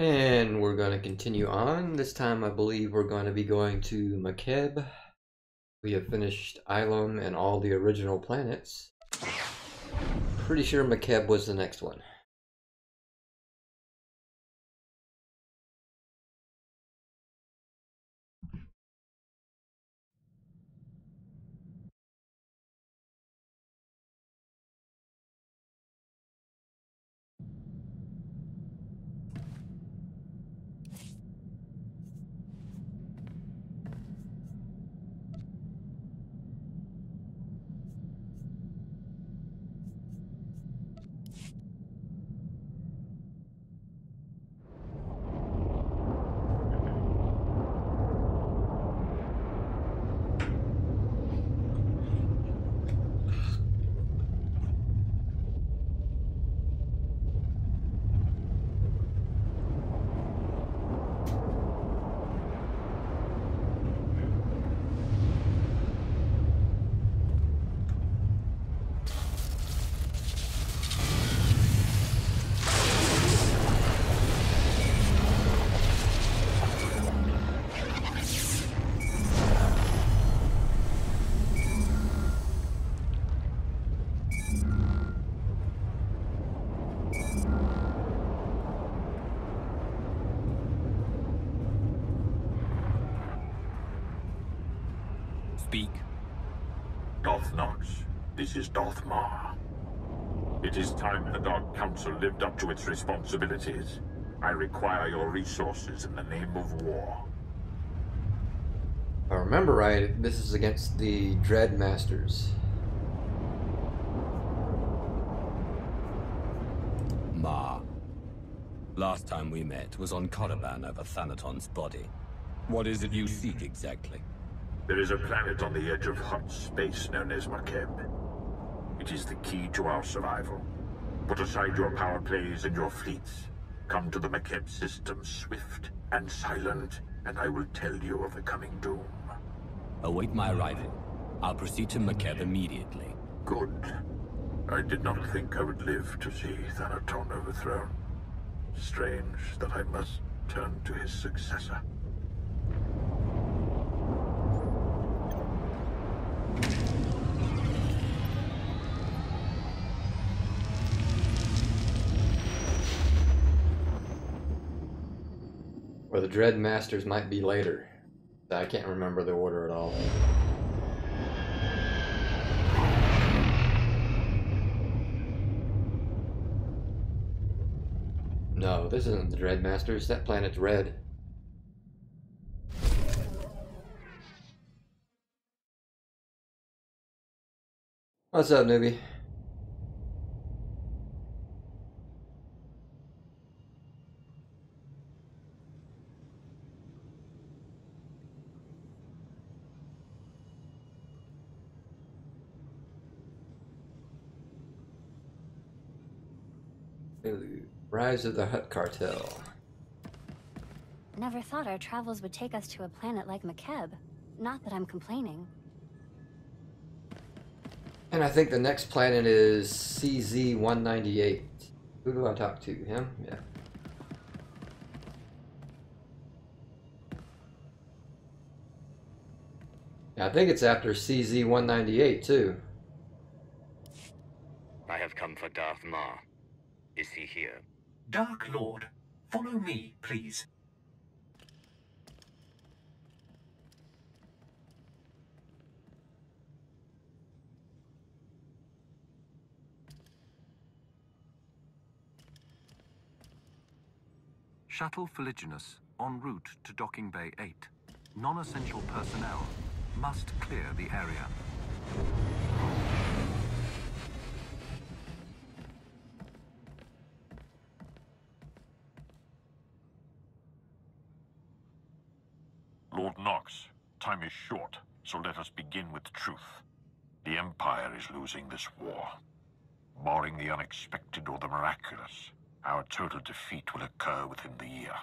And we're going to continue on. This time I believe we're going to be going to Makeb. We have finished Ilum and all the original planets. Pretty sure Makeb was the next one. Speak. Darth Nox, this is Darth Mar. It is time the Dark Council lived up to its responsibilities. I require your resources in the name of war. If I remember right, this is against the Dread Masters. Ma. Last time we met was on Korriban over Thanaton's body. What is it you seek exactly? There is a planet on the edge of hot space known as Makeb. It is the key to our survival. Put aside your power plays and your fleets. Come to the Makeb system swift and silent, and I will tell you of the coming doom. Await my arrival. I'll proceed to Makeb immediately. Good. I did not think I would live to see Thanaton overthrown. Strange that I must turn to his successor. Or the Dread Masters might be later. I can't remember the order at all. No, this isn't the Dread Masters. That planet's red. What's up, newbie? Rise of the Hutt Cartel. Never thought our travels would take us to a planet like Makeb. Not that I'm complaining. And I think the next planet is CZ-198. Who do I talk to? Him? Yeah. Yeah, I think it's after CZ-198 too. I have come for Darth Mar. Is he here? Dark Lord, follow me, please. Shuttle Fuliginous en route to Docking Bay 8. Non-essential personnel must clear the area. Lord Nox, time is short, so let us begin with truth. The Empire is losing this war. Barring the unexpected or the miraculous, our total defeat will occur within the year.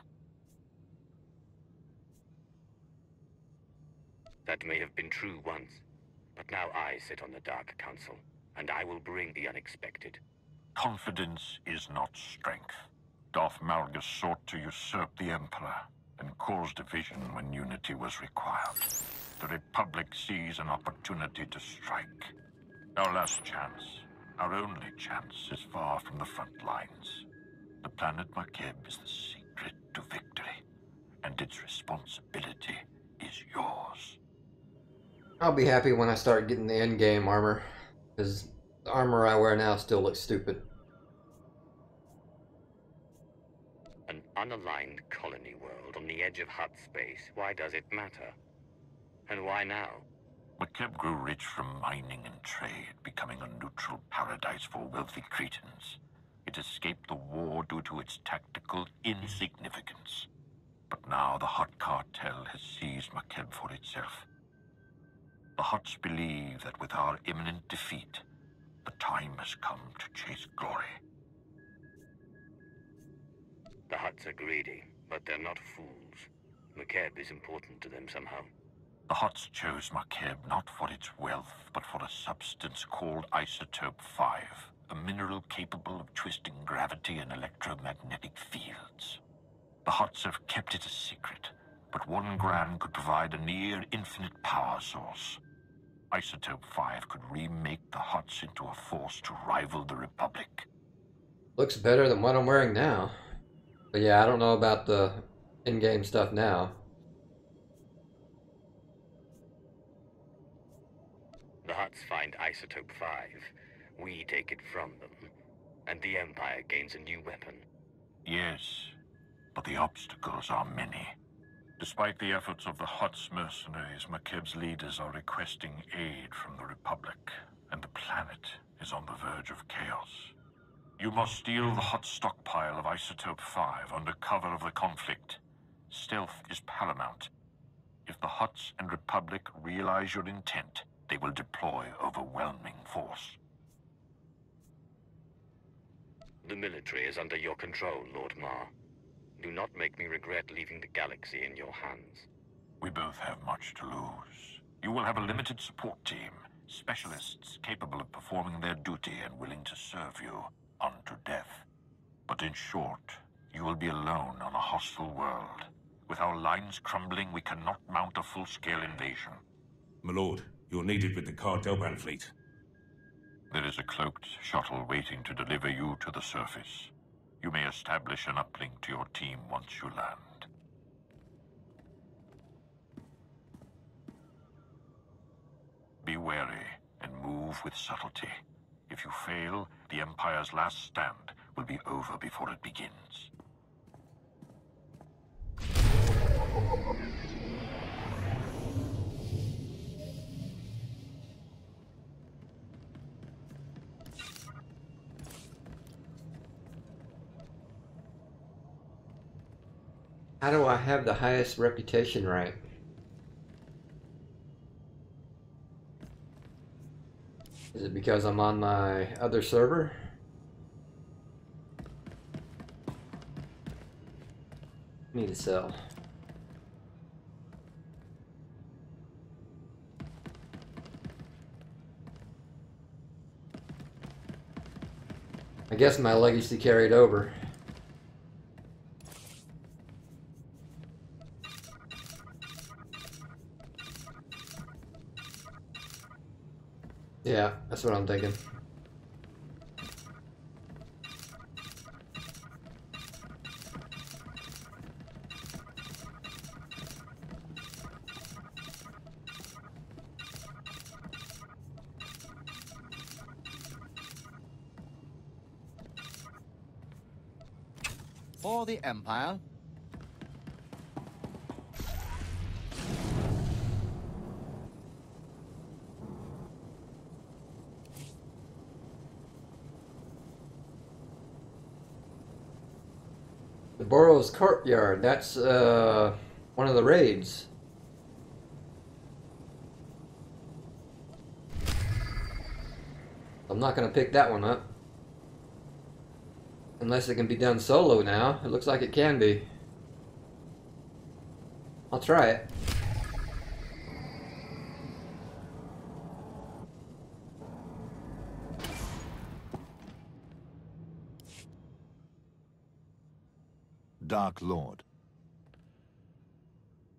That may have been true once, but now I sit on the Dark Council, and I will bring the unexpected. Confidence is not strength. Darth Malgus sought to usurp the Emperor and cause division when unity was required. The Republic sees an opportunity to strike. Our last chance, our only chance, is far from the front lines. The planet Makeb is the secret to victory, and its responsibility is yours. I'll be happy when I start getting the in-game armor, because the armor I wear now still looks stupid. An unaligned colony world on the edge of Hutt space. Why does it matter? And why now? Makeb grew rich from mining and trade, becoming a neutral paradise for wealthy Cretans. It escaped the war due to its tactical insignificance. But now the Hutt cartel has seized Makeb for itself. The Hutts believe that with our imminent defeat, the time has come to chase glory. The Hutts are greedy, but they're not fools. Makeb is important to them somehow. The Hutts chose Makeb not for its wealth, but for a substance called Isotope 5, a mineral capable of twisting gravity and electromagnetic fields. The Hutts have kept it a secret, but 1 gram could provide a near-infinite power source. Isotope 5 could remake the Hutts into a force to rival the Republic. Looks better than what I'm wearing now. But yeah, I don't know about the in-game stuff now. The Hutts find Isotope 5. We take it from them. And the Empire gains a new weapon. Yes, but the obstacles are many. Despite the efforts of the Hutts mercenaries, Makeb's leaders are requesting aid from the Republic, and the planet is on the verge of chaos. You must steal the Hutt stockpile of Isotope 5 under cover of the conflict. Stealth is paramount. If the Hutts and Republic realize your intent, they will deploy overwhelming force. The military is under your control, Lord Mar. Do not make me regret leaving the galaxy in your hands. We both have much to lose. You will have a limited support team, specialists capable of performing their duty and willing to serve you unto death. But in short, you will be alone on a hostile world. With our lines crumbling, we cannot mount a full-scale invasion. My lord, you're needed with the Diemond fleet. There is a cloaked shuttle waiting to deliver you to the surface. You may establish an uplink to your team once you land. Be wary and move with subtlety. If you fail, the Empire's last stand will be over before it begins. How do I have the highest reputation rank? Is it because I'm on my other server? Need to sell. I guess my legacy carried over. Yeah, that's what I'm thinking. For the Empire. The Boros Courtyard, that's one of the raids. I'm not going to pick that one up. Unless it can be done solo now. It looks like it can be. I'll try it. Dark Lord.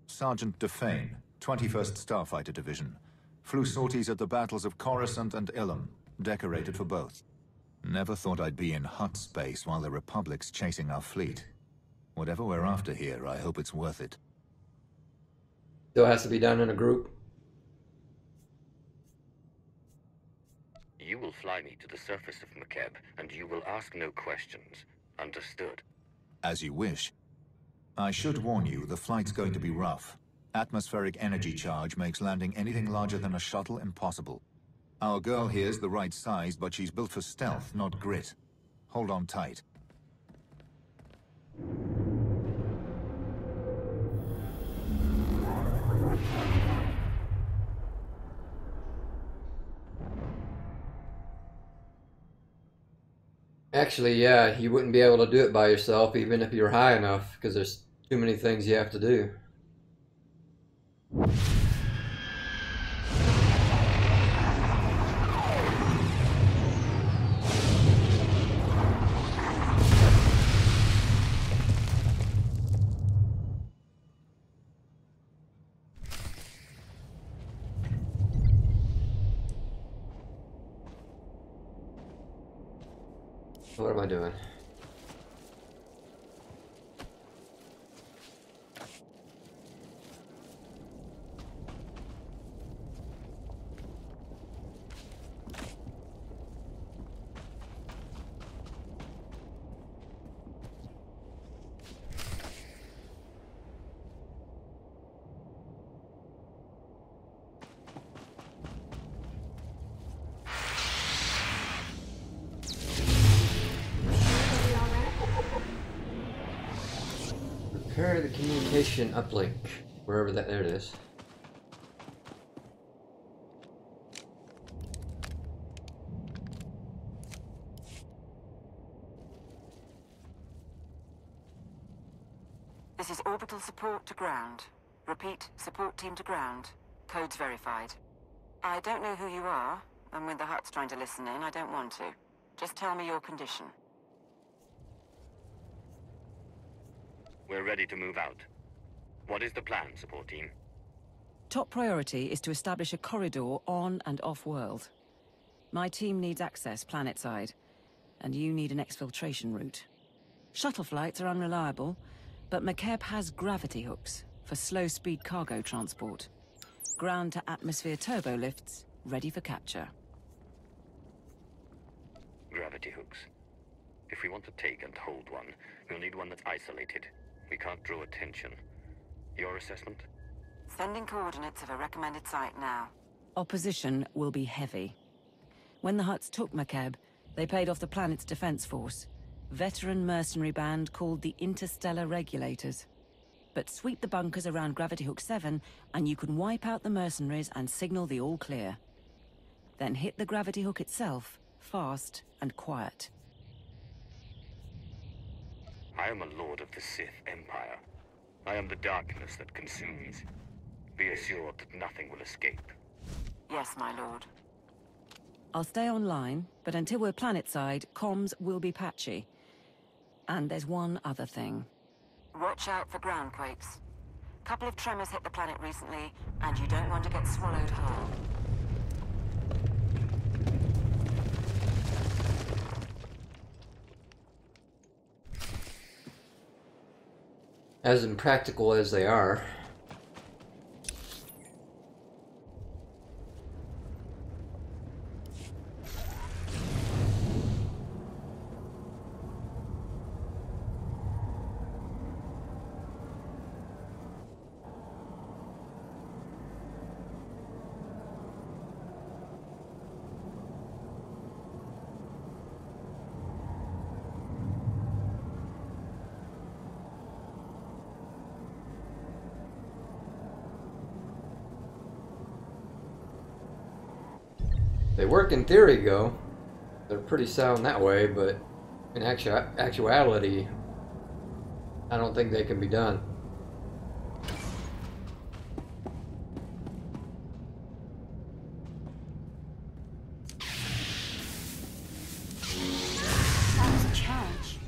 Sergeant Defane, 21st Starfighter Division. Flew sorties at the battles of Coruscant and Ilum, decorated for both. Never thought I'd be in hut space while the Republic's chasing our fleet. Whatever we're after here, I hope it's worth it. Still has to be done in a group. You will fly me to the surface of Makeb, and you will ask no questions. Understood? As you wish. I should warn you, the flight's going to be rough. Atmospheric energy charge makes landing anything larger than a shuttle impossible. Our girl here's the right size, but she's built for stealth, not grit. Hold on tight. Actually, yeah, you wouldn't be able to do it by yourself even if you're high enough, because there's too many things you have to do. What am I doing? Repair the communication uplink, wherever that, there it is. This is orbital support to ground. Repeat, support team to ground. Codes verified. I don't know who you are, and with the Hutt's trying to listen in, I don't want to. Just tell me your condition. We're ready to move out. What is the plan, support team? Top priority is to establish a corridor on and off-world. My team needs access planet-side, and you need an exfiltration route. Shuttle flights are unreliable, but Makeb has gravity hooks for slow-speed cargo transport. Ground-to-atmosphere turbo lifts, ready for capture. Gravity hooks. If we want to take and hold one, we'll need one that's isolated. We can't draw attention. Your assessment? Sending coordinates of a recommended site now. Opposition will be heavy. When the Hutts took Makeb, they paid off the planet's defense force. Veteran mercenary band called the Interstellar Regulators. But sweep the bunkers around Gravity Hook 7, and you can wipe out the mercenaries and signal the all clear. Then hit the Gravity Hook itself, fast and quiet. I am a lord of the Sith Empire. I am the darkness that consumes. Be assured that nothing will escape. Yes, my lord. I'll stay online, but until we're planet-side, comms will be patchy. And there's one other thing. Watch out for ground quakes. Couple of tremors hit the planet recently, and you don't want to get swallowed whole. As impractical as they are. They work in theory, go. They're pretty sound that way, but in actuality, I don't think they can be done. That was a challenge.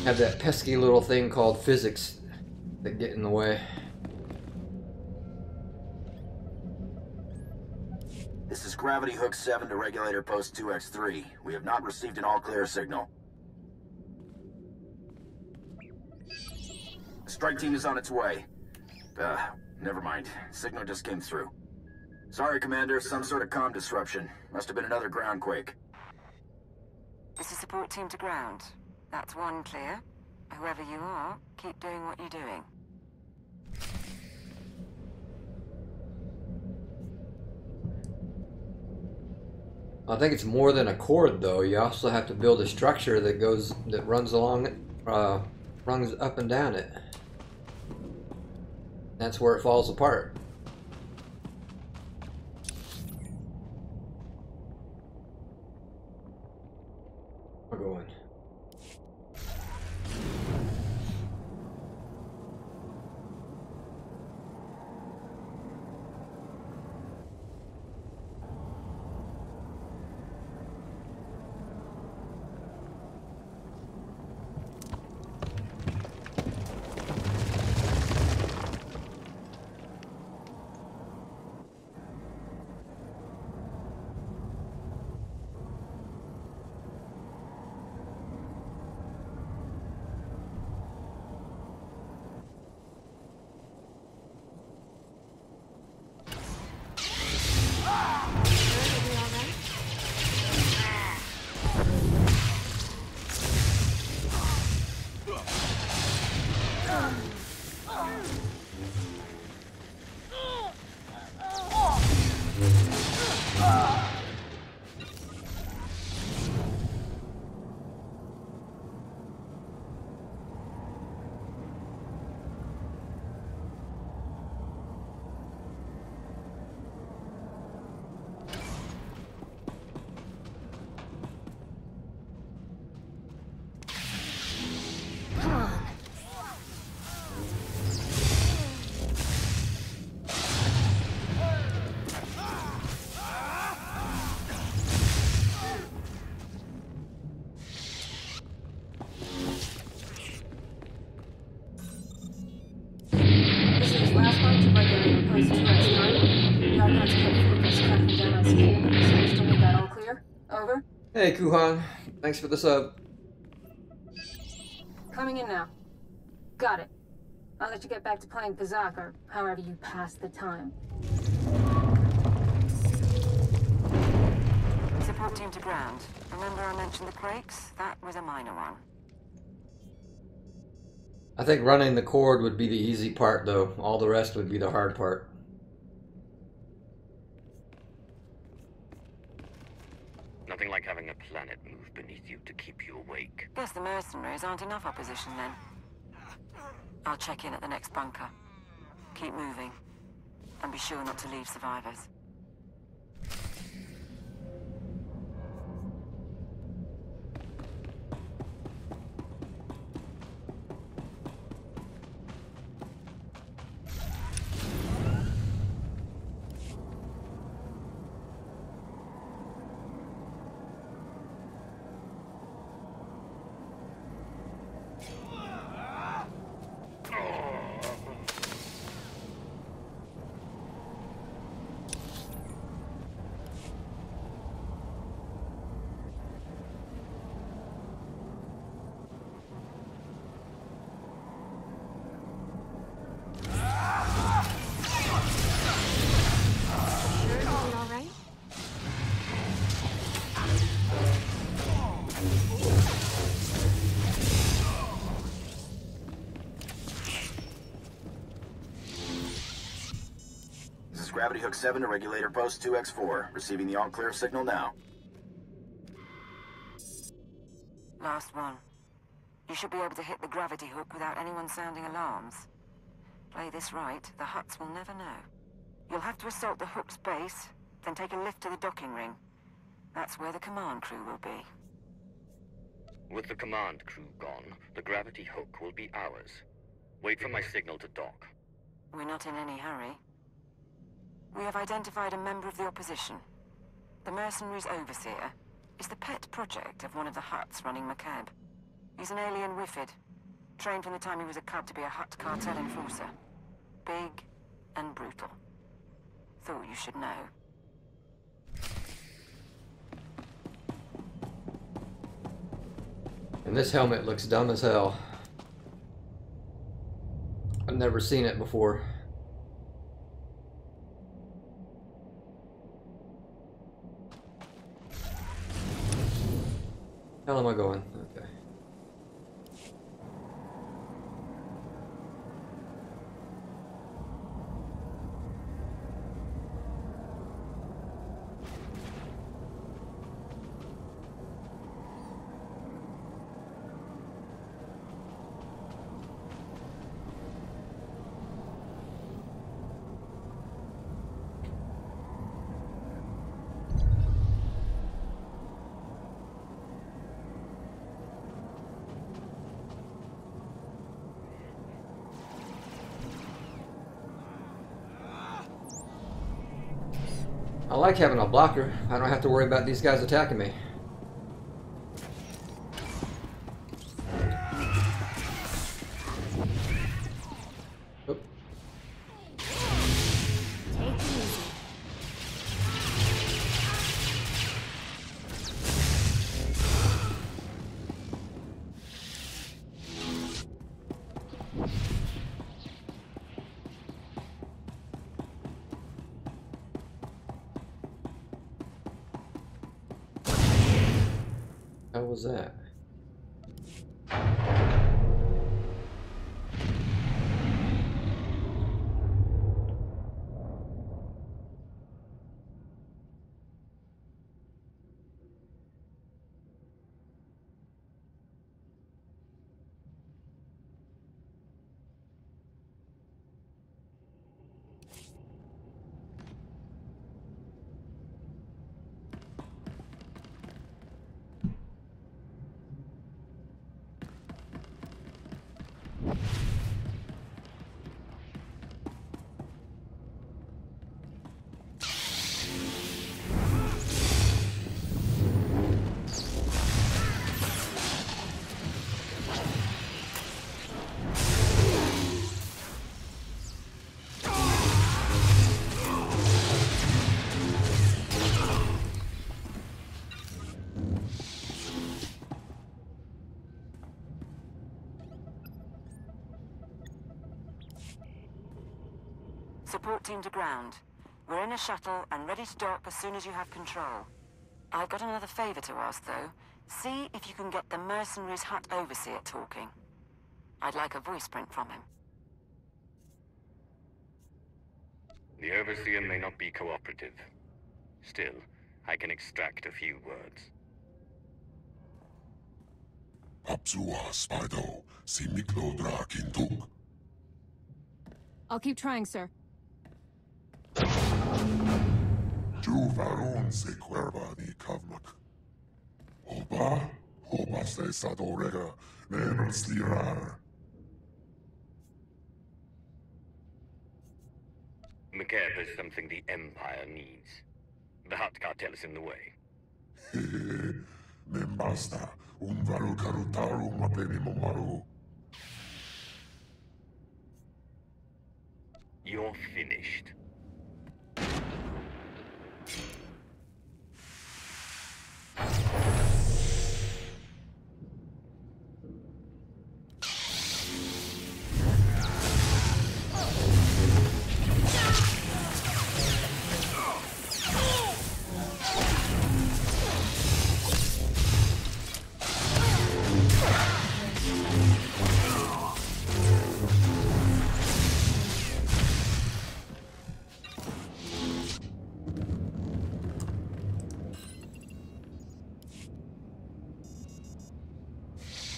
have that pesky little thing called physics that get in the way. This is Gravity Hook 7 to Regulator Post 2X3. We have not received an all-clear signal. The strike team is on its way. Never mind. Signal just came through. Sorry, Commander. Some sort of comm disruption. Must have been another groundquake. This is support team to ground. That's one clear. Whoever you are, keep doing what you're doing. I think it's more than a cord, though. You also have to build a structure that runs along it, runs up and down it. That's where it falls apart. We're going. Hey, Kuhan. Thanks for the sub. Coming in now. Got it. I'll let you get back to playing Pazak, or however you pass the time. Support team to ground. Remember I mentioned the quakes? That was a minor one. I think running the cord would be the easy part, though. All the rest would be the hard part. Nothing like having a planet move beneath you to keep you awake. Guess the mercenaries aren't enough opposition then. I'll check in at the next bunker. Keep moving. And be sure not to leave survivors. Gravity Hook 7 to Regulator Post 2X4. Receiving the all-clear signal now. Last one. You should be able to hit the gravity hook without anyone sounding alarms. Play this right, the Hutts will never know. You'll have to assault the hook's base, then take a lift to the docking ring. That's where the command crew will be. With the command crew gone, the gravity hook will be ours. Wait for my signal to dock. We're not in any hurry. We have identified a member of the opposition. The mercenaries' overseer is the pet project of one of the Hutts running Makeb. He's an alien Wifid. Trained from the time he was a cub to be a Hutt cartel enforcer. Big and brutal. Thought you should know. And this helmet looks dumb as hell. I've never seen it before. How am I going? Okay. I like having a blocker. I don't have to worry about these guys attacking me. Oop. Take it easy. How was that? Support team to ground. We're in a shuttle and ready to dock as soon as you have control. I've got another favor to ask, though. See if you can get the mercenaries' Hutt overseer talking. I'd like a voice print from him. The overseer may not be cooperative. Still, I can extract a few words. Apsua Spido, si Miklo Drakintuk. I'll keep trying, sir. Ju Varun se cuerva ni Kavmak. Oba se Sadorega, Nemer Slirar. Makeb is something the Empire needs. The Hutt cartel is in the way. Membasta, Varu Karutaru Mapeni Momaru. You're finished.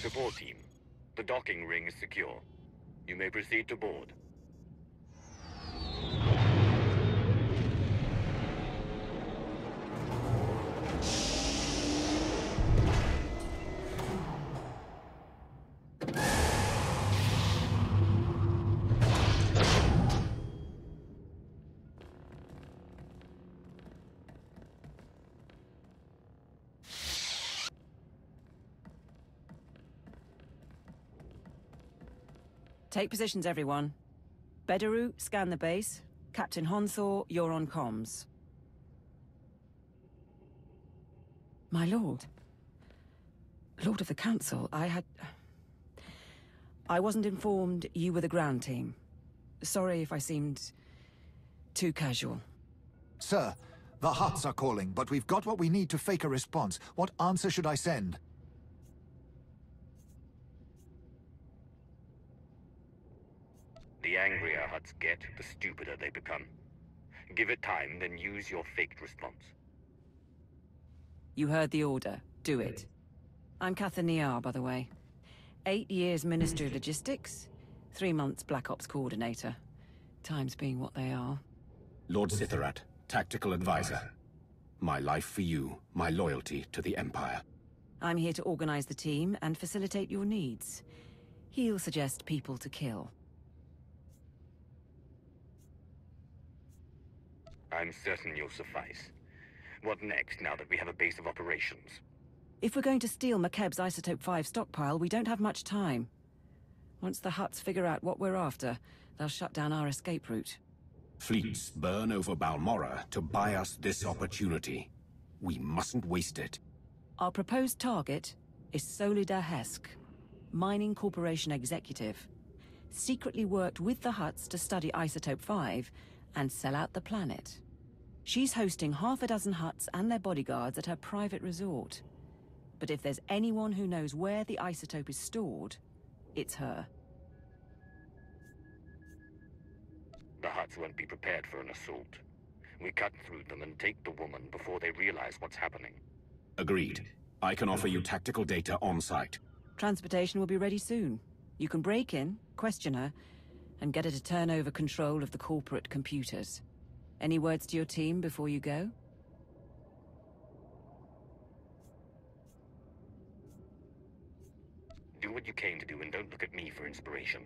Support team, the docking ring is secure. You may proceed to board. Take positions, everyone. Bedaru, scan the base. Captain Honthor, you're on comms. My lord. Lord of the Council, I wasn't informed you were the ground team. Sorry if I seemed too casual. Sir, the Hutts are calling, but we've got what we need to fake a response. What answer should I send? The angrier Hutts get, the stupider they become. Give it time, then use your faked response. You heard the order. Do it. I'm Cather Niar, by the way. 8 years Minister of Logistics, 3 months Black Ops Coordinator. Times being what they are. Lord Sitharat, Tactical Advisor. My life for you, my loyalty to the Empire. I'm here to organize the team and facilitate your needs. He'll suggest people to kill. I'm certain you'll suffice. What next, now that we have a base of operations? If we're going to steal Makeb's Isotope 5 stockpile, we don't have much time. Once the Hutts figure out what we're after, they'll shut down our escape route. Fleets burn over Balmorra to buy us this opportunity. We mustn't waste it. Our proposed target is Solida Hesk, Mining Corporation executive. Secretly worked with the Hutts to study Isotope 5 and sell out the planet. She's hosting half a dozen Hutts and their bodyguards at her private resort. But if there's anyone who knows where the isotope is stored, it's her. The Hutts won't be prepared for an assault. We cut through them and take the woman before they realize what's happening. Agreed. I can offer you tactical data on-site. Transportation will be ready soon. You can break in, question her, and get her to turn over control of the corporate computers. Any words to your team before you go? Do what you came to do and don't look at me for inspiration.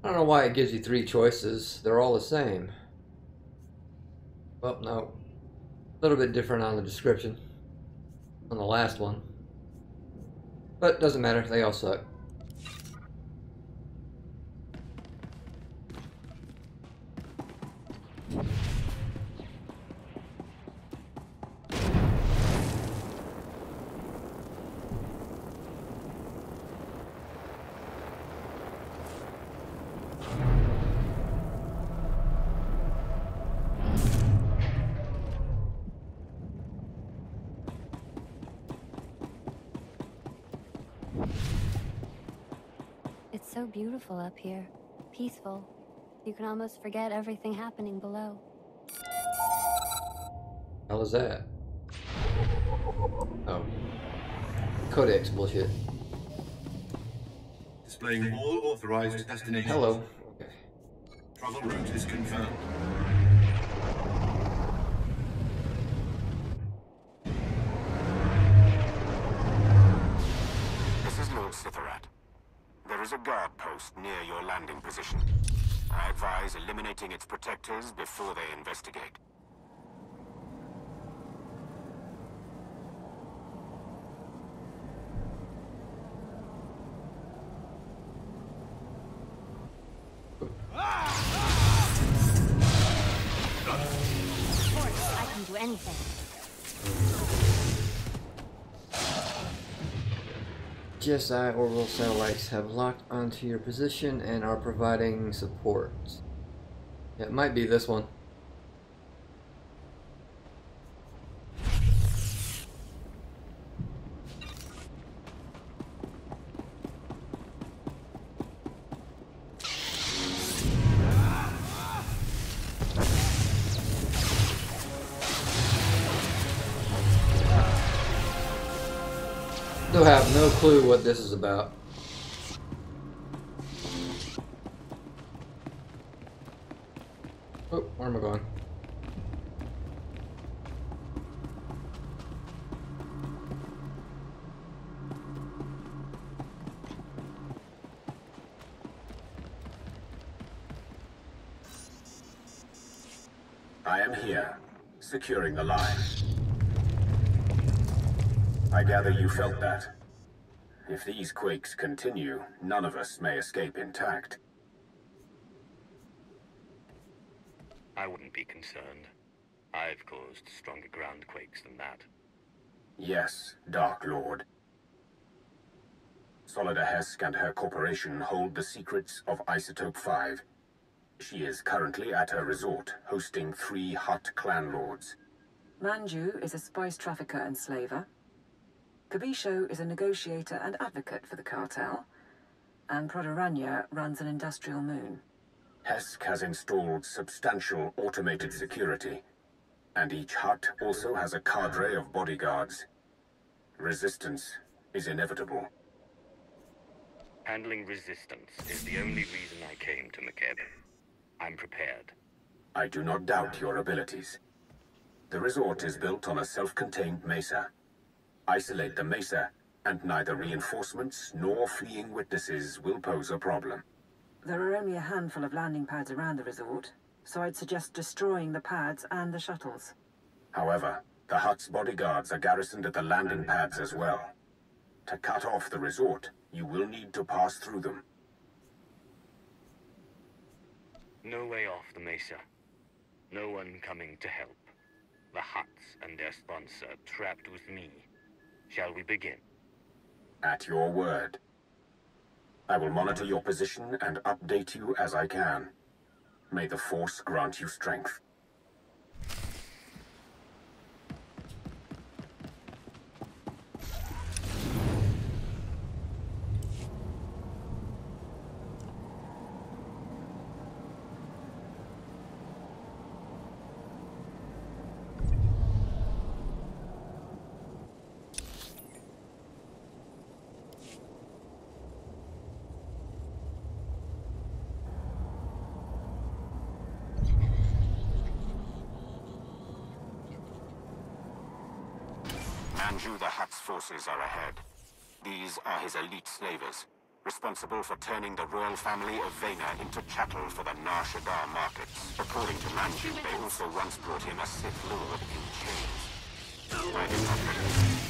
I don't know why it gives you 3 choices. They're all the same. Well, no. A little bit different on the description. On the last one. But doesn't matter, they all suck. It's so beautiful up here. Peaceful. You can almost forget everything happening below. How was that? Oh. Codex bullshit. Displaying all authorized destinations. Hello. Okay. Travel route is confirmed. This is Lord Sitharat. There is a guard post near your landing position. I advise eliminating its protectors before they investigate. Of course, I can do anything. GSI orbital satellites have locked onto your position and are providing support. Yeah, it might be this one. Still have no clue what this is about. Oh, where am I going? I am here. securing the line. I gather you felt that. If these quakes continue, none of us may escape intact. I wouldn't be concerned. I've caused stronger ground quakes than that. Yes, Dark Lord. Solida Hesk and her corporation hold the secrets of Isotope 5. She is currently at her resort, hosting 3 Hutt clan lords. Manju is a spice trafficker and slaver. Kabisho is a negotiator and advocate for the cartel. And Prodoranya runs an industrial moon. Hesk has installed substantial automated security, and each Hutt also has a cadre of bodyguards. Resistance is inevitable. Handling resistance is the only reason I came to Makeb. I'm prepared. I do not doubt your abilities. The resort is built on a self-contained mesa. Isolate the mesa, and neither reinforcements nor fleeing witnesses will pose a problem. There are only a handful of landing pads around the resort, so I'd suggest destroying the pads and the shuttles. However, the Hutt's bodyguards are garrisoned at the landing pads as well. To cut off the resort, you will need to pass through them. No way off the mesa. No one coming to help. The Hutts and their sponsor trapped with me. Shall we begin? At your word. I will monitor your position and update you as I can. May the Force grant you strength. Manju the Hutt's forces are ahead. These are his elite slavers, responsible for turning the royal family of Vena into chattel for the Nar Shaddaa markets. According to Manju, they also once brought him a Sith Lord in chains. I did not believe.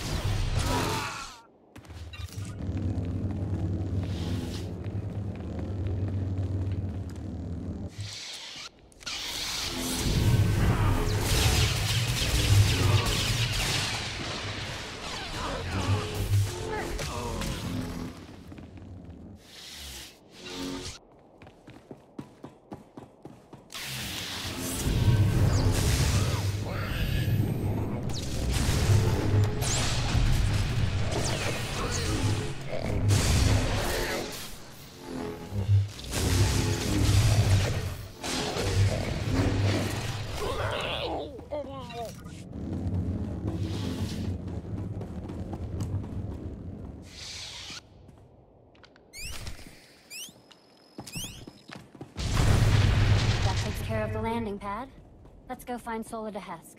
Of the landing pad. Let's go find Solida Hesk.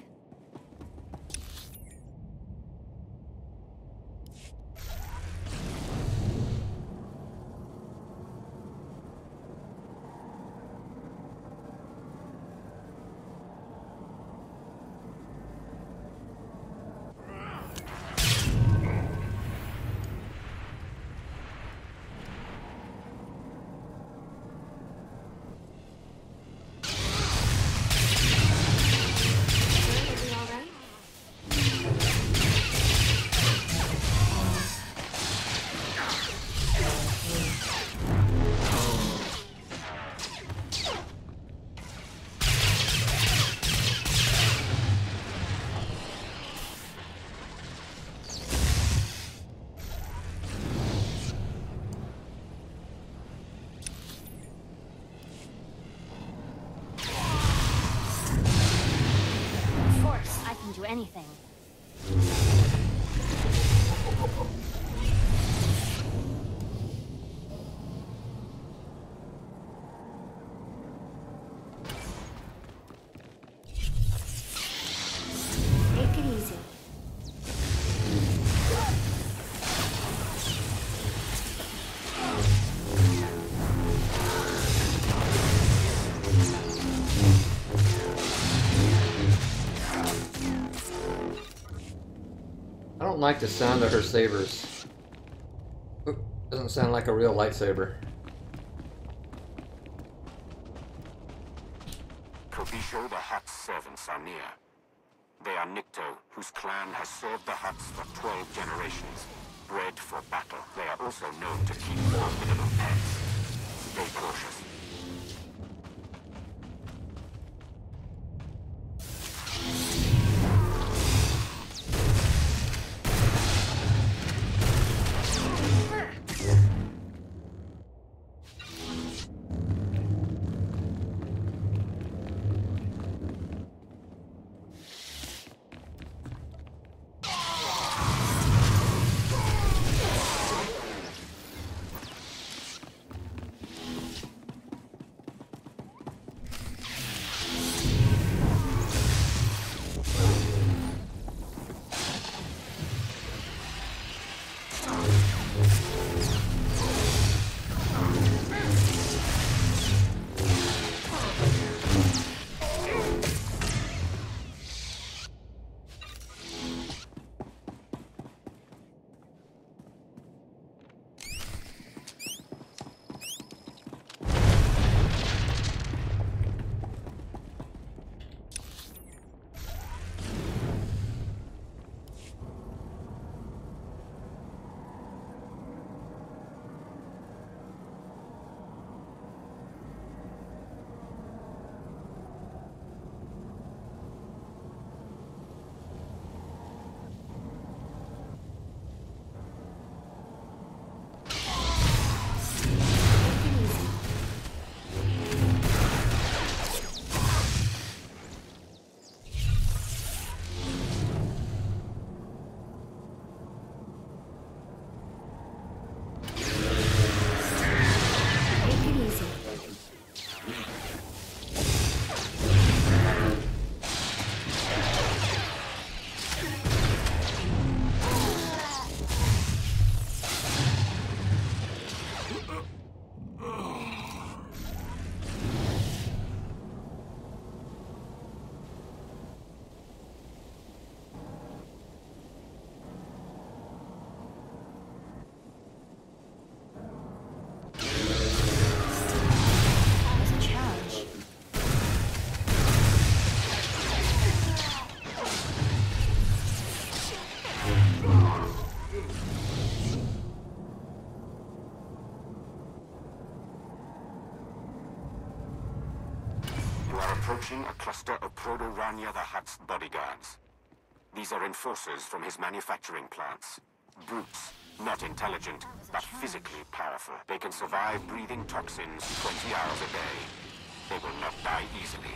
Anything. Take it easy. don't like the sound of her sabers. Oop, doesn't sound like a real lightsaber. Kobisho the Hutt's servants are near. They are Nikto, whose clan has served the Hutts for 12 generations. Bred for battle. They are also known to keep formidable pets. Stay cautious. Approaching a cluster of Proto-Rania the Hutt's bodyguards. These are enforcers from his manufacturing plants. Brutes, not intelligent, but physically powerful. They can survive breathing toxins 20 hours a day. They will not die easily.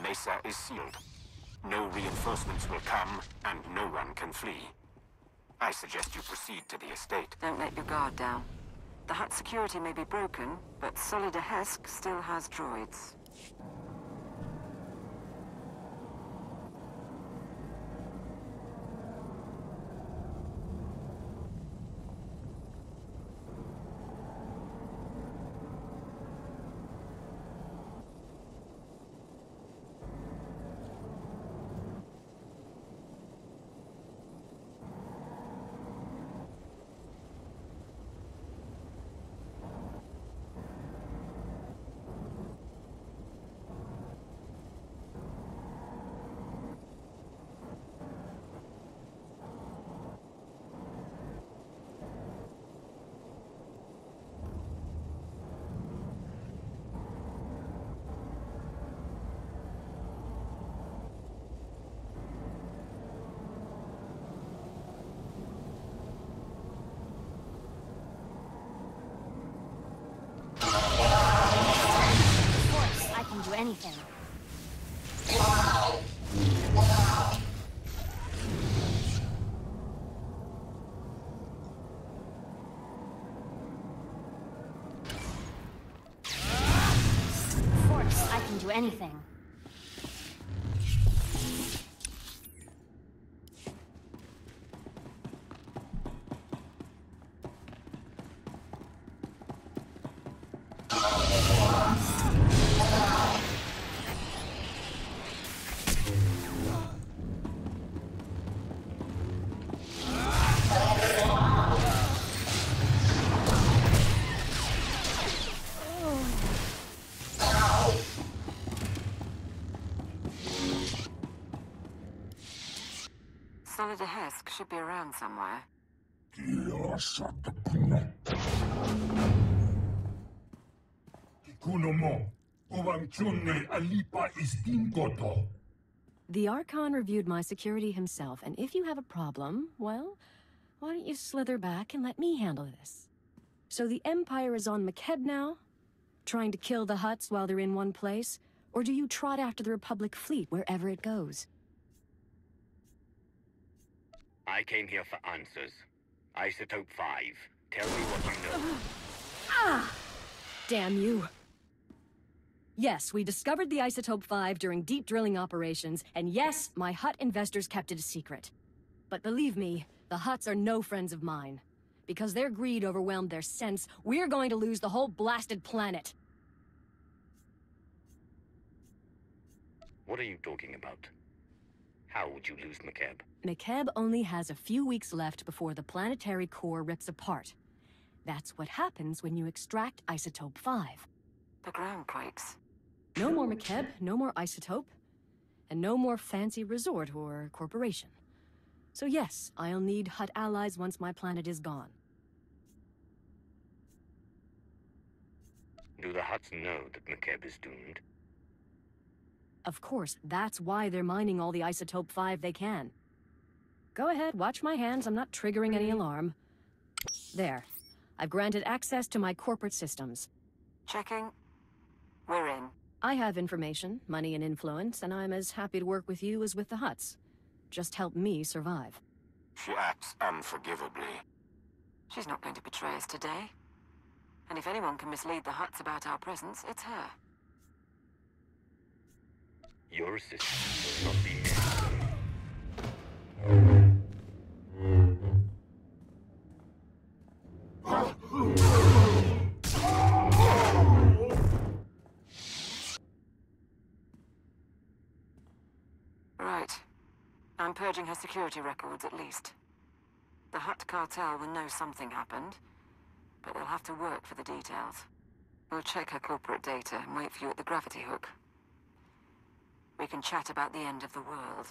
Mesa is sealed. No reinforcements will come, and no one can flee. I suggest you proceed to the estate. Don't let your guard down. The Hutt security may be broken, but Solida Hesk still has droids. Anything. Force, I can do anything. Solid Hesk should be around somewhere. The Archon reviewed my security himself, and if you have a problem, well, why don't you slither back and let me handle this? So the Empire is on Makeb now? Trying to kill the Hutts while they're in one place? Or do you trot after the Republic fleet wherever it goes? I came here for answers. Isotope 5. Tell me what you know. Ah! Damn you. Yes, we discovered the Isotope 5 during deep drilling operations, and yes, my Hutt investors kept it a secret. But believe me, the Hutts are no friends of mine. Because their greed overwhelmed their sense, we're going to lose the whole blasted planet. What are you talking about? How would you lose Makeb? Makeb only has a few weeks left before the planetary core rips apart. That's what happens when you extract Isotope 5. The ground quakes. No more Makeb, no more Isotope, and no more fancy resort or corporation. So yes, I'll need Hutt allies once my planet is gone. Do the Hutts know that Makeb is doomed? Of course, that's why they're mining all the Isotope 5 they can. Go ahead, watch my hands, I'm not triggering any alarm. There. I've granted access to my corporate systems. Checking. We're in. I have information, money and influence, and I'm as happy to work with you as with the Hutts. Just help me survive. She acts unforgivably. She's not going to betray us today. And if anyone can mislead the Hutts about our presence, it's her. Your assistance will not be necessary. Right. I'm purging her security records, at least. The Hutt cartel will know something happened, but they'll have to work for the details. We'll check her corporate data and wait for you at the gravity hook. We can chat about the end of the world.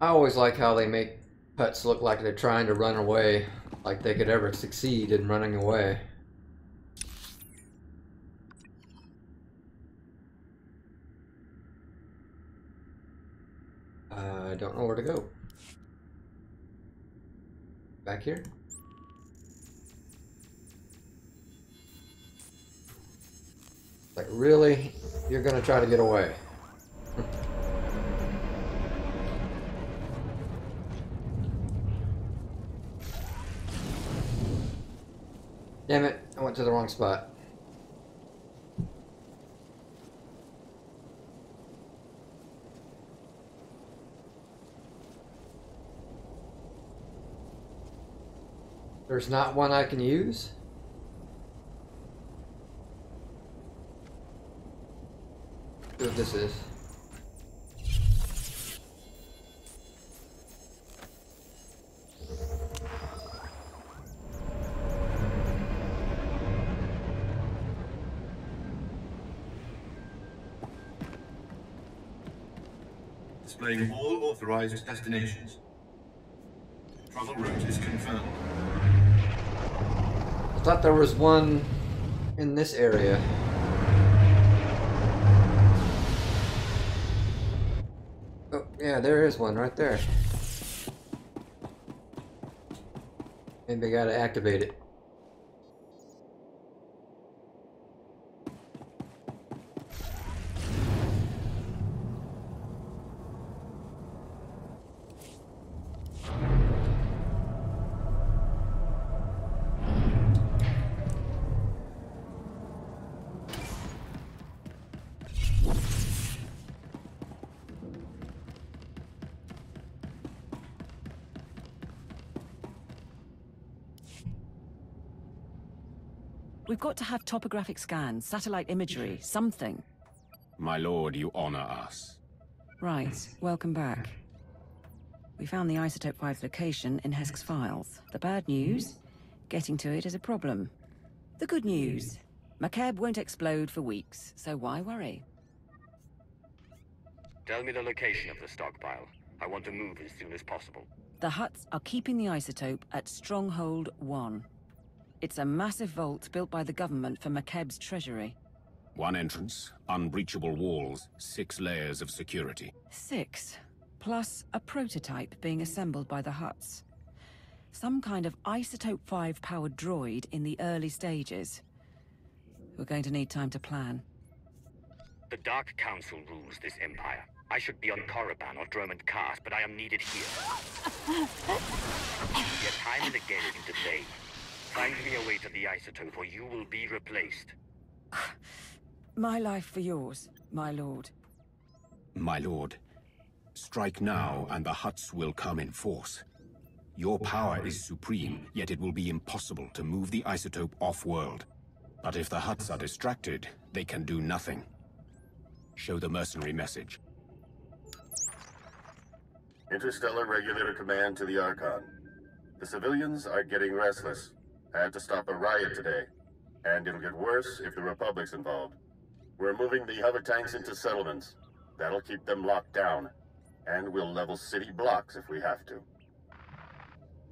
I always like how they make Hutts look like they're trying to run away, like they could ever succeed in running away. I don't know where to go. Back here? Like, really? You're gonna try to get away? Damn it, I went to the wrong spot. There's not one I can use? See what this is. Displaying all authorized destinations. Travel route is confirmed. I thought there was one in this area. Oh, yeah, there is one right there. Maybe I gotta activate it. We've got to have topographic scans, satellite imagery, something. My lord, you honor us. Right, welcome back. We found the Isotope 5's location in Hesk's files. The bad news? Getting to it is a problem. The good news? Makeb won't explode for weeks, so why worry? Tell me the location of the stockpile. I want to move as soon as possible. The Hutts are keeping the isotope at Stronghold 1. It's a massive vault built by the government for Makeb's treasury. One entrance, unbreachable walls, 6 layers of security. 6, plus a prototype being assembled by the Hutts. Some kind of Isotope 5 powered droid in the early stages. We're going to need time to plan. The Dark Council rules this empire. I should be on Korriban or Diemond Cast, but I am needed here. Yet time and again you delay. Find me a way to the isotope or you will be replaced. My life for yours, my lord. My lord, strike now and the Hutts will come in force. Your power is supreme, yet it will be impossible to move the isotope off-world. But if the Hutts are distracted, they can do nothing. Show the mercenary message. Interstellar Regulator Command to the Archon. The civilians are getting restless. Had to stop a riot today. And it'll get worse if the Republic's involved. We're moving the hover tanks into settlements. That'll keep them locked down. And we'll level city blocks if we have to.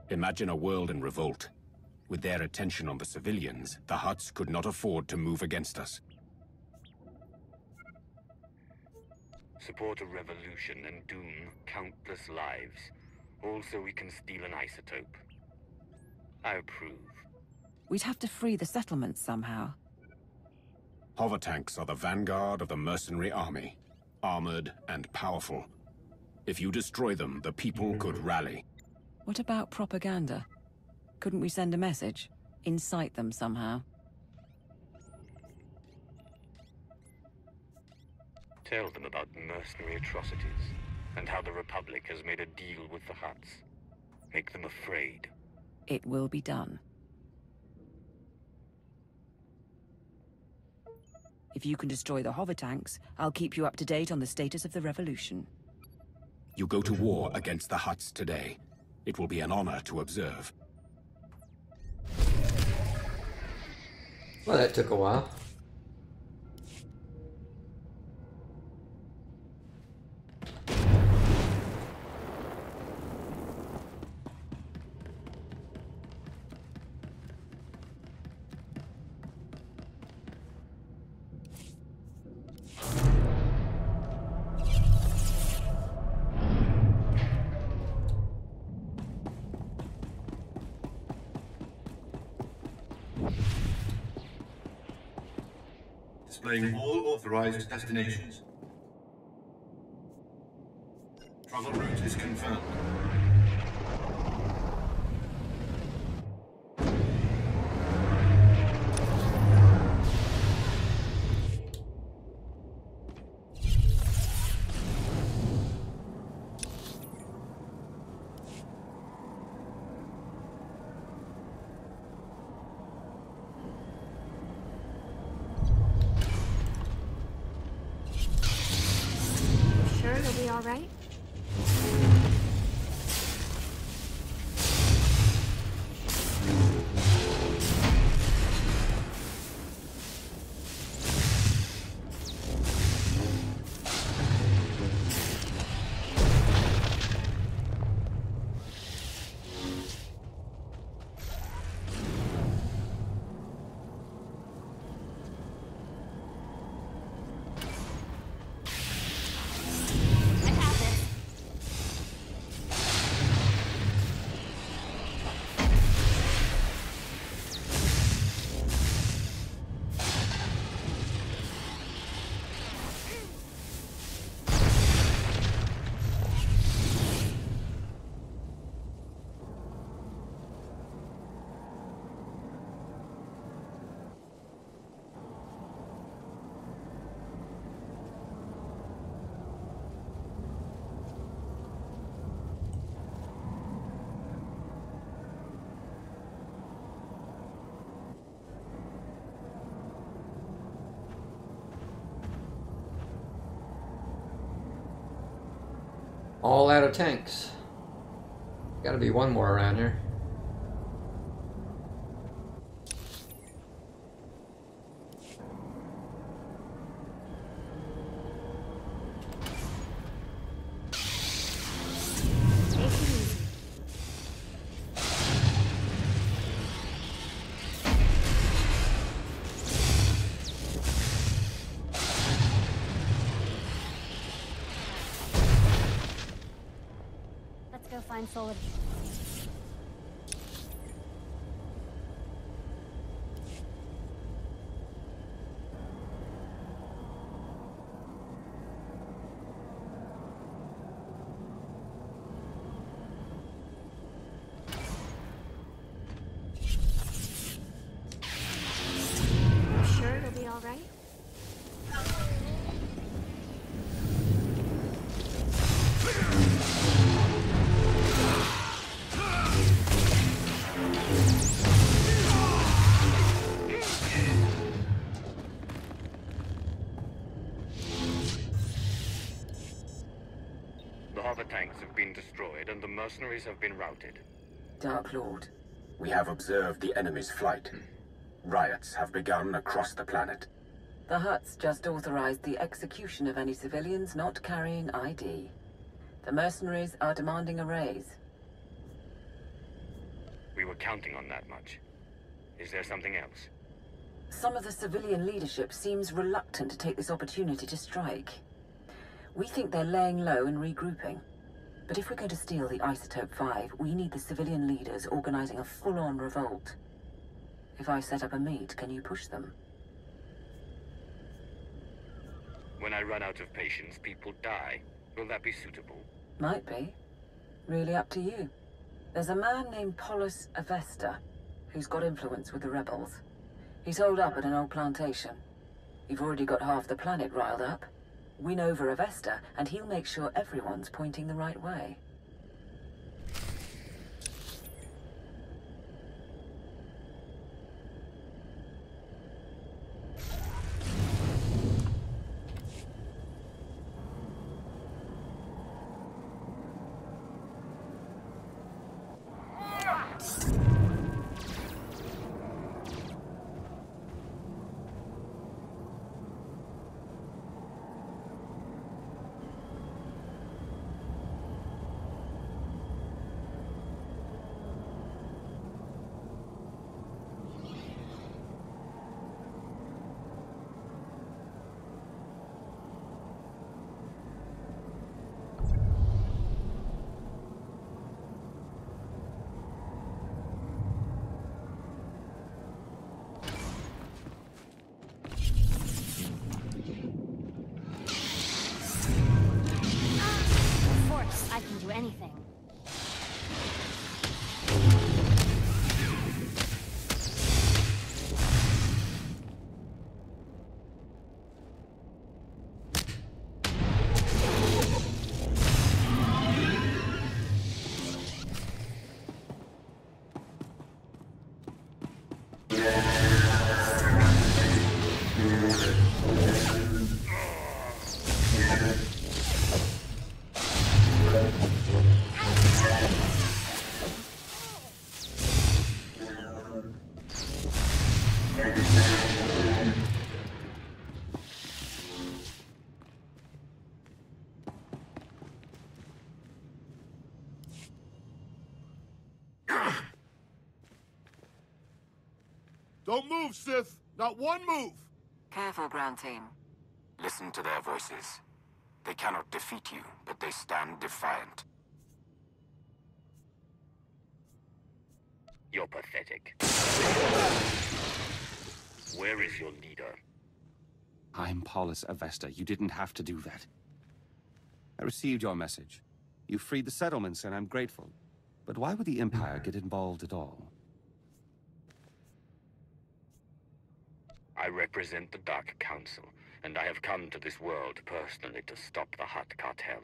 Imagine a world in revolt. With their attention on the civilians, the Hutts could not afford to move against us. Support a revolution and doom countless lives. Also, we can steal an isotope. I approve. We'd have to free the settlements somehow. Hover tanks are the vanguard of the mercenary army. Armored and powerful. If you destroy them, the people could rally. What about propaganda? Couldn't we send a message? Incite them somehow? Tell them about mercenary atrocities, and how the Republic has made a deal with the Hutts. Make them afraid. It will be done. If you can destroy the hover tanks, I'll keep you up to date on the status of the revolution. You go to war against the Hutts today. It will be an honor to observe. Well, that took a while. Displaying all authorized destinations. Travel route is confirmed. All right? All out of tanks. Gotta be one more around here. find solid. Sure it'll be all right? The hover tanks have been destroyed and the mercenaries have been routed. Dark Lord, we have observed the enemy's flight. Riots have begun across the planet. The Hutts just authorized the execution of any civilians not carrying ID. The mercenaries are demanding a raise. We were counting on that much. Is there something else? Some of the civilian leadership seems reluctant to take this opportunity to strike. We think they're laying low and regrouping. But if we're going to steal the Isotope 5, we need the civilian leaders organizing a full-on revolt. If I set up a meet, can you push them? When I run out of patience, people die. Will that be suitable? Might be. Really up to you. There's a man named Polis Avesta, who's got influence with the rebels. He's holed up at an old plantation. You've already got half the planet riled up. Win over Avesta, and he'll make sure everyone's pointing the right way. I can do anything. Don't move, Sith! Not one move! Careful, ground team. Listen to their voices. They cannot defeat you, but they stand defiant. You're pathetic. Where is your leader? I'm Polis Avesta. You didn't have to do that. I received your message. You freed the settlements, and I'm grateful. But why would the Empire get involved at all? I represent the Dark Council, and I have come to this world personally to stop the Hutt cartel.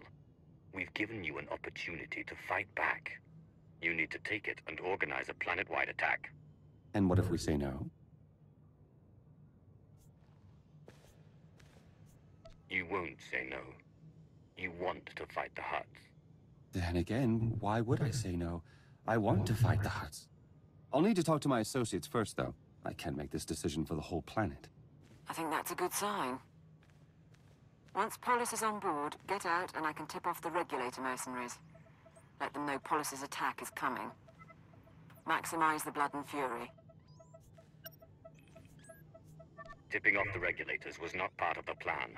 We've given you an opportunity to fight back. You need to take it and organize a planet-wide attack. And what if we say no? You won't say no. You want to fight the Hutts. Then again, why would I say no? I want to fight the Hutts. I'll need to talk to my associates first, though. I can't make this decision for the whole planet. I think that's a good sign. Once Polis is on board, get out and I can tip off the regulator mercenaries. Let them know Polis's attack is coming. Maximize the blood and fury. Tipping off the regulators was not part of the plan.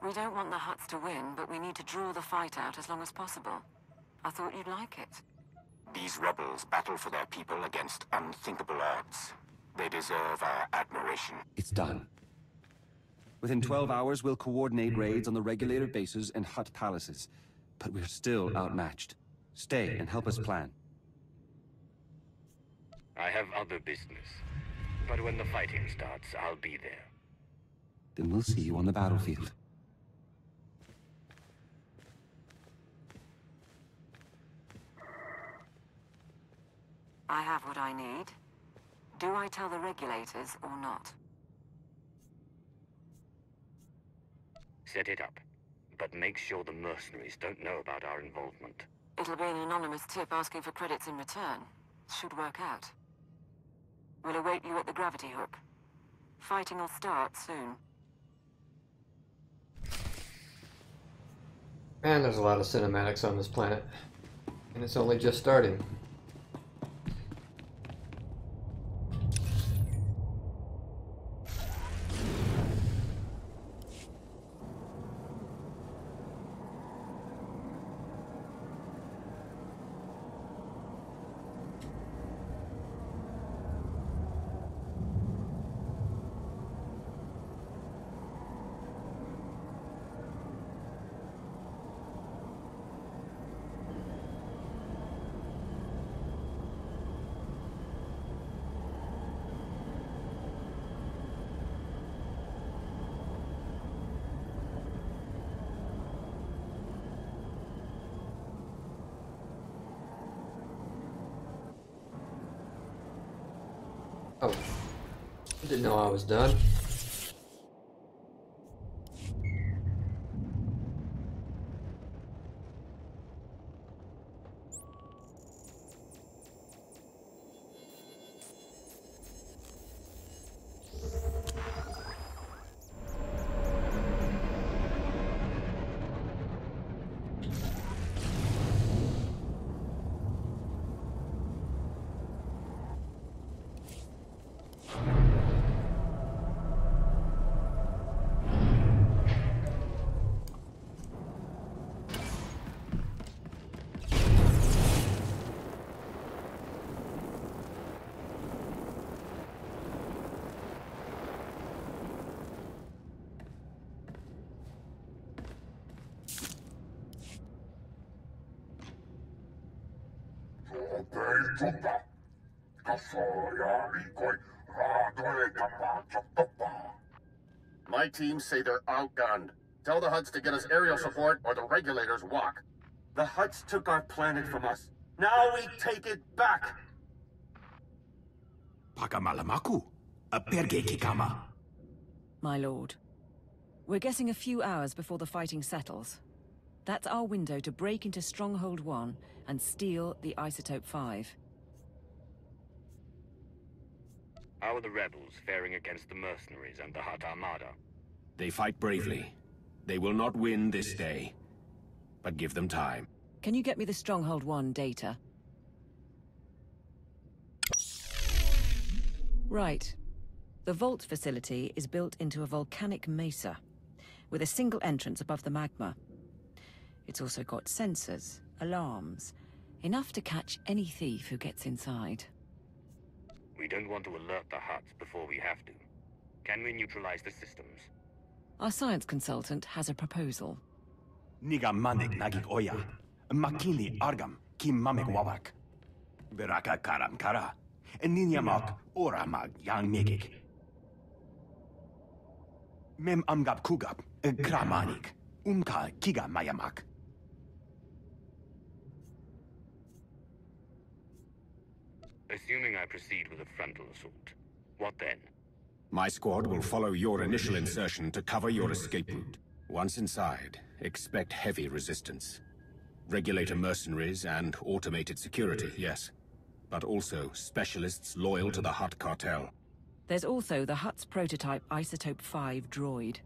We don't want the Hutts to win, but we need to draw the fight out as long as possible. I thought you'd like it. These rebels battle for their people against unthinkable odds. They deserve our admiration. It's done. Within 12 hours, we'll coordinate raids on the regulator bases and Hutt palaces. But we're still outmatched. Stay and help us plan. I have other business. But when the fighting starts, I'll be there. Then we'll see you on the battlefield. I have what I need. Do I tell the regulators or not? Set it up. But make sure the mercenaries don't know about our involvement. It'll be an anonymous tip asking for credits in return. Should work out. We'll await you at the gravity hook. Fighting will start soon. Man, there's a lot of cinematics on this planet. And it's only just starting. Oh, I didn't know I was done. My teams say they're outgunned. Tell the Hutts to get us aerial support or the regulators walk. The Hutts took our planet from us. Now we take it back! Pakamalamaku, a perge kikama. My lord, we're getting a few hours before the fighting settles. That's our window to break into Stronghold 1 and steal the Isotope 5. How are the rebels faring against the mercenaries and the Hutt Armada? They fight bravely. They will not win this day. But give them time. Can you get me the Stronghold 1 data? Right. The vault facility is built into a volcanic mesa, with a single entrance above the magma. It's also got sensors, alarms, enough to catch any thief who gets inside. We don't want to alert the Hutts before we have to. Can we neutralize the systems? Our science consultant has a proposal. Niga manik nagik oya. Makili argam kim mamek wawak. Beraka karam kara. Ninyamak ora mag yang megik. Mem amgab kugab kramanik. Umka kiga mayamak. Assuming I proceed with a frontal assault, what then? My squad will follow your initial insertion to cover your escape route. Once inside, expect heavy resistance. Regulator mercenaries and automated security, yes. But also specialists loyal to the Hutt cartel. There's also the Hutt's prototype Isotope 5 droid.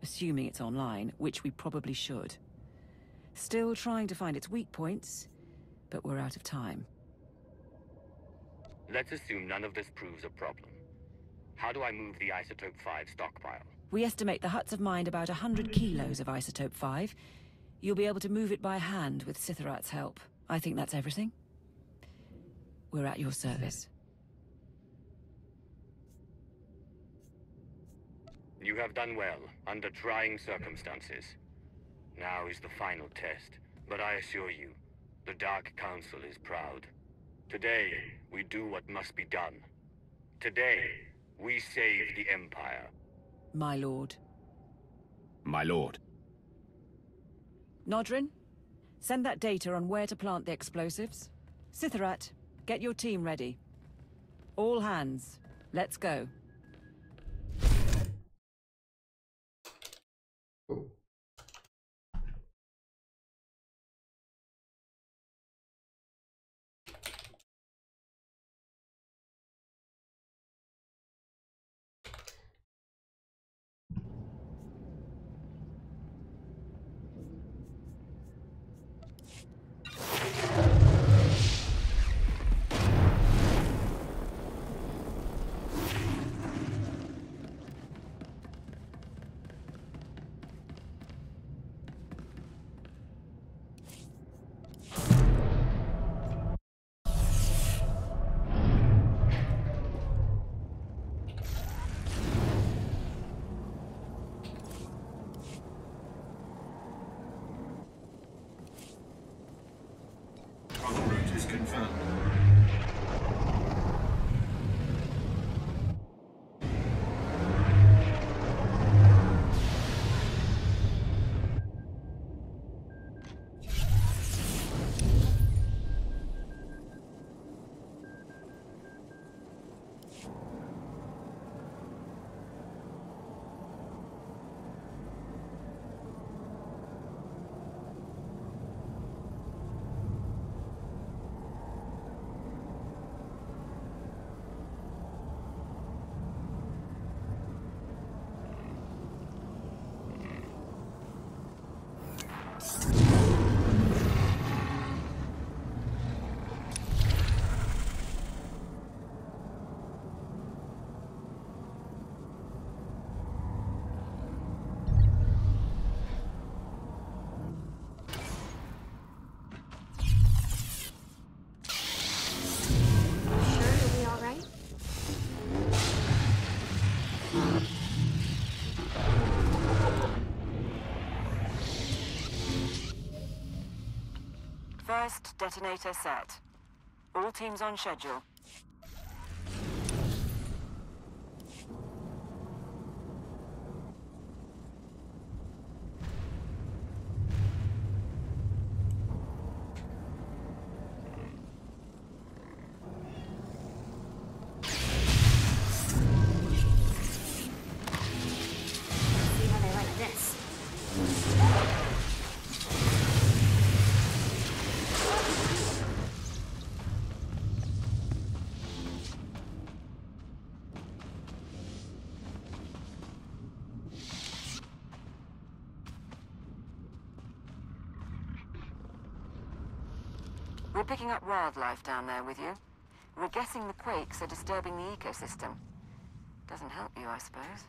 Assuming it's online, which we probably should. Still trying to find its weak points, but we're out of time. Let's assume none of this proves a problem. How do I move the Isotope 5 stockpile? We estimate the Hutts have mined about 100 kilos of Isotope 5. You'll be able to move it by hand with Sitharat's help. I think that's everything. We're at your service. You have done well, under trying circumstances. Now is the final test, but I assure you, the Dark Council is proud. Today, we do what must be done. Today, we save the Empire. My lord. My lord. Nodrin, send that data on where to plant the explosives. Sitharat, get your team ready. All hands, let's go. Confirmed. First detonator set. All teams on schedule. See how they like this. We're picking up wildlife down there with you. We're guessing the quakes are disturbing the ecosystem. Doesn't help you, I suppose.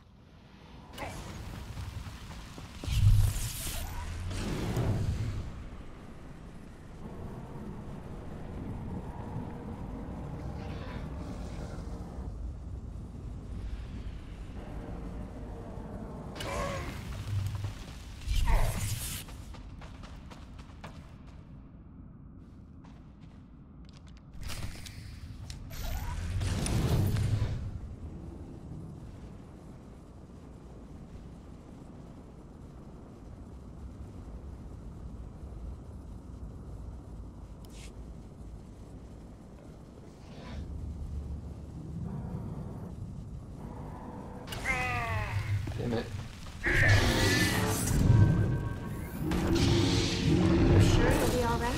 Damn it. You sure it'll be all right?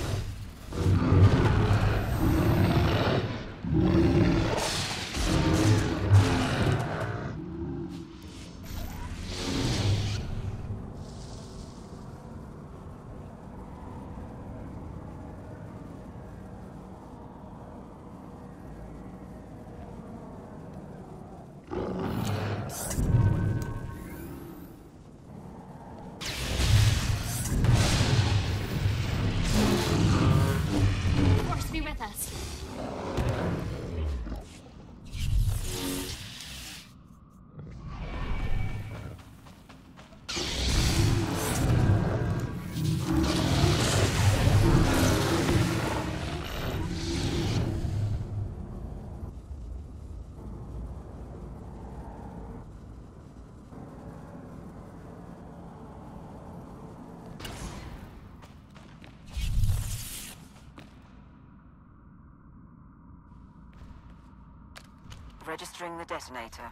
Registering the detonator.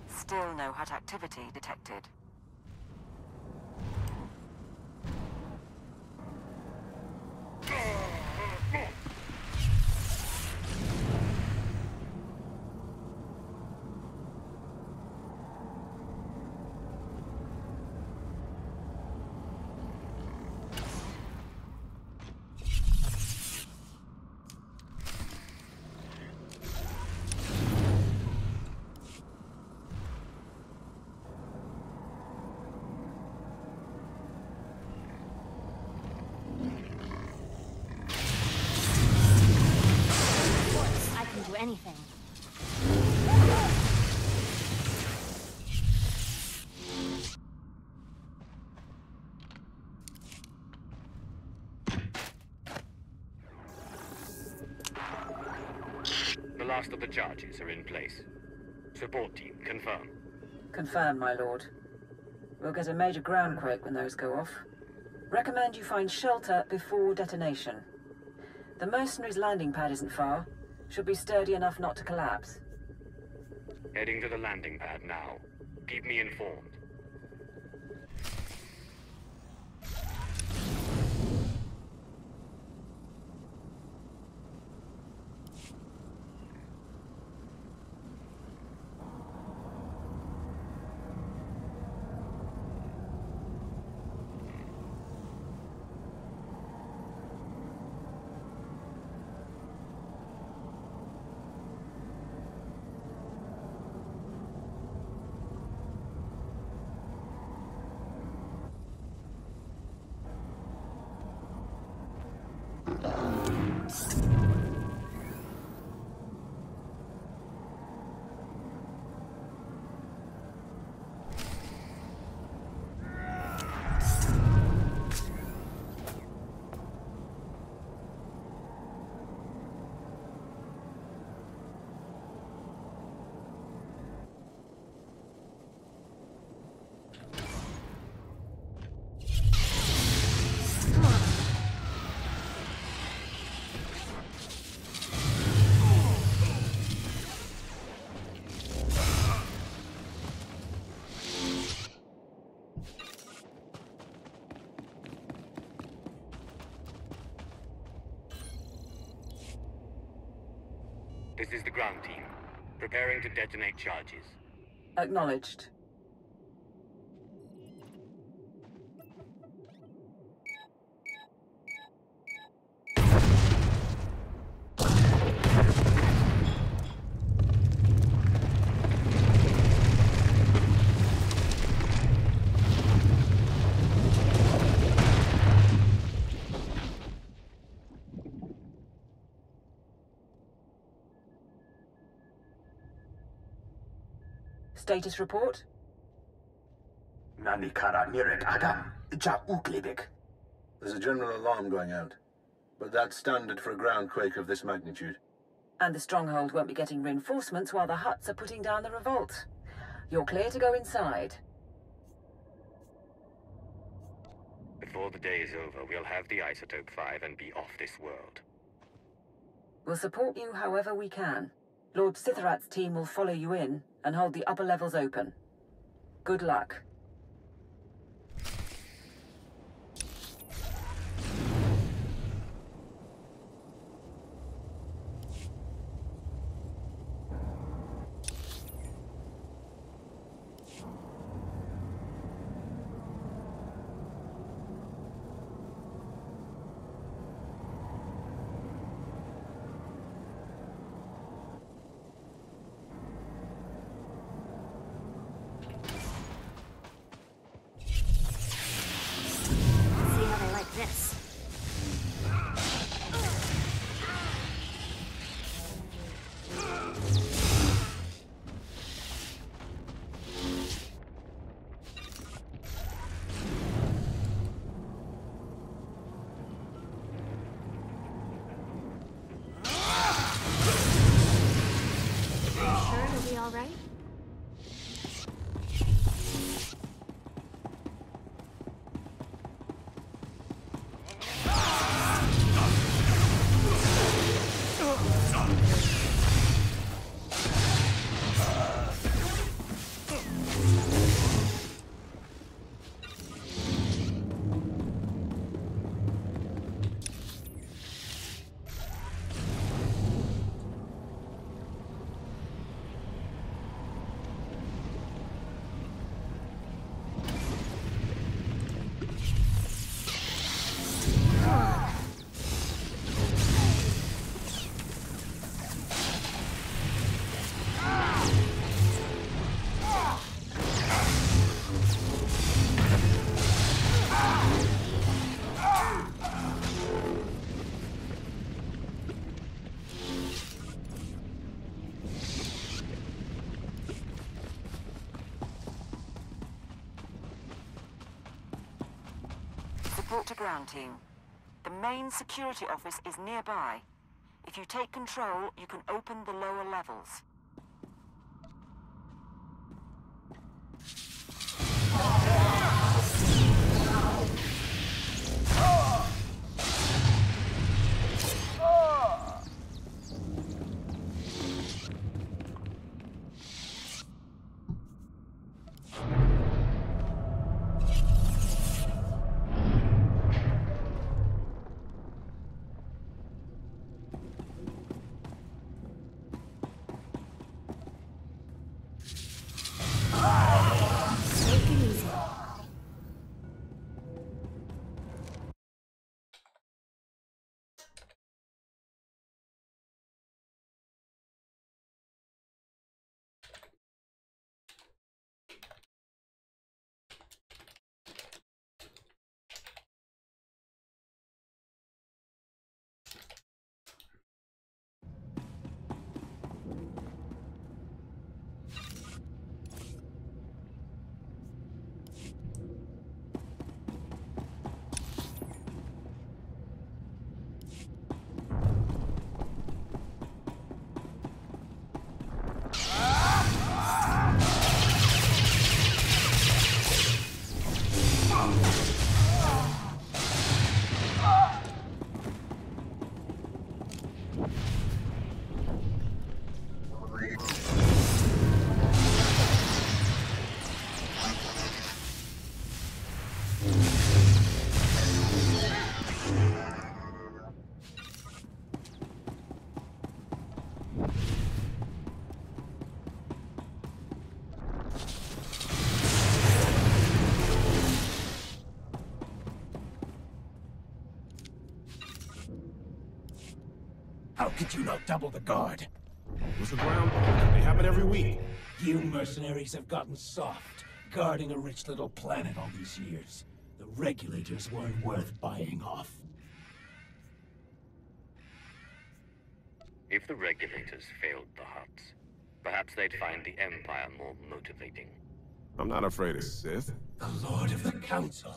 Still no hut activity detected. Anything. The last of the charges are in place. Support team, confirm. Confirm, my lord. We'll get a major groundquake when those go off. Recommend you find shelter before detonation. The mercenaries' landing pad isn't far. Should be sturdy enough not to collapse. Heading to the landing pad now. Keep me informed. This is the ground team. Preparing to detonate charges. Acknowledged. Status report? Nanikara Nirek Agam, Ja Uklibik. There's a general alarm going out, but that's standard for a groundquake of this magnitude. And the stronghold won't be getting reinforcements while the huts are putting down the revolt. You're clear to go inside. Before the day is over, we'll have the Isotope 5 and be off this world. We'll support you however we can. Lord Sitharat's team will follow you in and hold the upper levels open. Good luck. Report to ground team. The main security office is nearby. If you take control, you can open the lower levels. How could you not double the guard? It was a ground ball. They happen every week. You mercenaries have gotten soft, guarding a rich little planet all these years. The regulators weren't worth buying off. If the regulators failed the Hutts, perhaps they'd find the Empire more motivating. I'm not afraid of Sith. The Lord of the Council.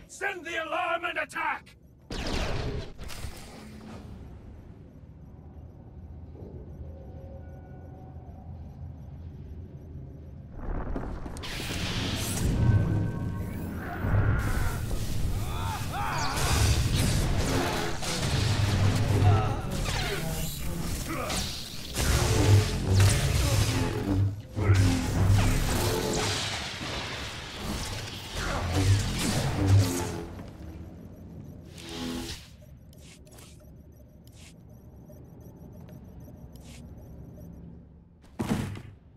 Send the alarm and attack!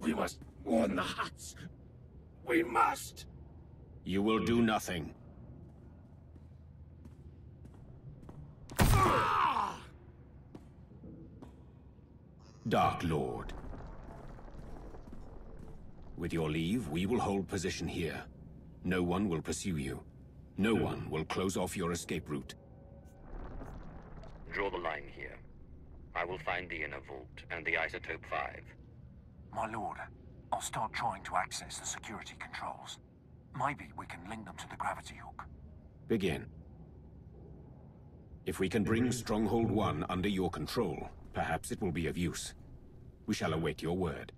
We must warn the Hutts. We must! You will do nothing. Dark Lord. With your leave, we will hold position here. No one will pursue you. No one will close off your escape route. Draw the line here. I will find the inner vault and the Isotope 5. My lord, I'll start trying to access the security controls. Maybe we can link them to the gravity hook. Begin. If we can bring Stronghold 1 under your control, perhaps it will be of use. We shall await your word.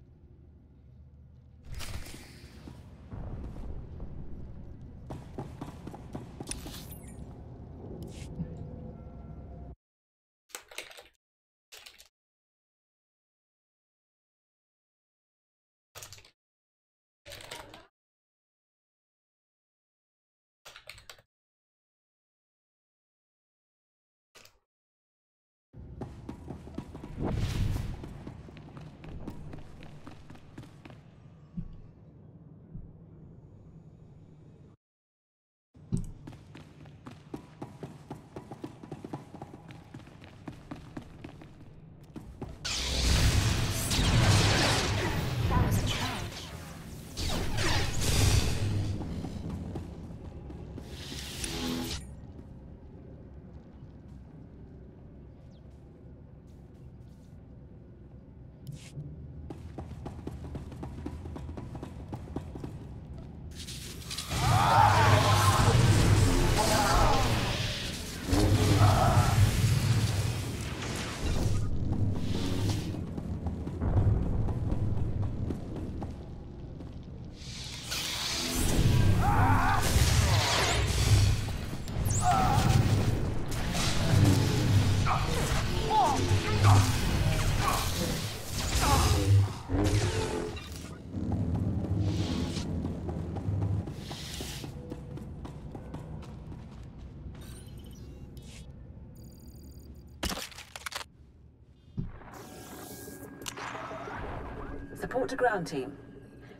Support to ground team.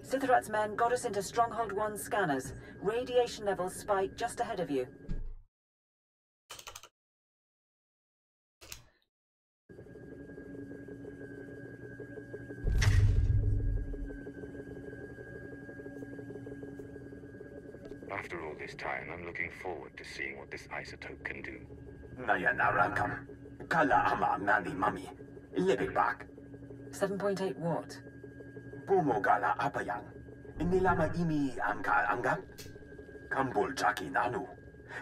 Sithrat's men got us into Stronghold 1 scanners. Radiation levels spike just ahead of you. After all this time, I'm looking forward to seeing what this isotope can do. Naya narakam. Kala ama nani mami. Libig bak. 7.8 watt. Bumo gala apayang. Nilama imi amka angam. Kambul jaki nanu.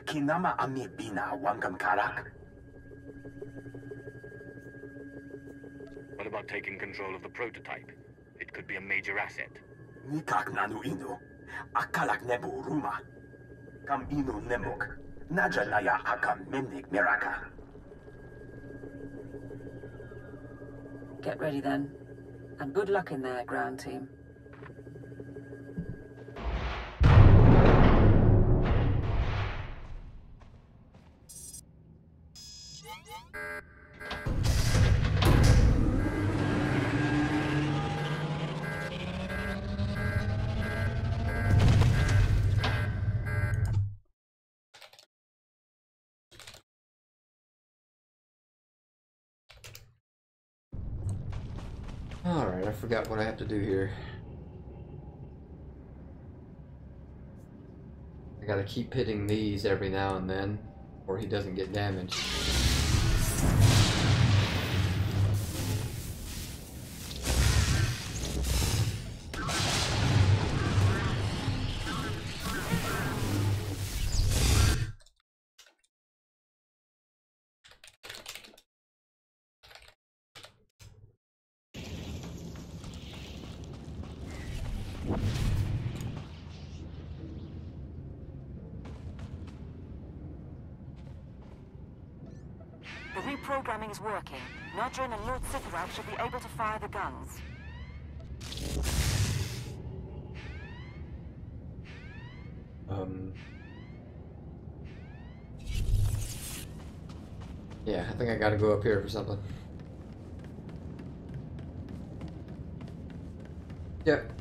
Kinama ami bina wangam karak. What about taking control of the prototype? It could be a major asset. Nikak nanu inu. Akalak nebu ruma. Kam inu nemuk. Naja naya akam memnik miraka. Get ready then. And good luck in there, ground team. Alright, I forgot what I have to do here. I gotta keep hitting these every now and then, or he doesn't get damaged. The reprogramming is working. Nodrin and Lord Sithrat should be able to fire the guns. Yeah, I think I gotta go up here for something. Yep.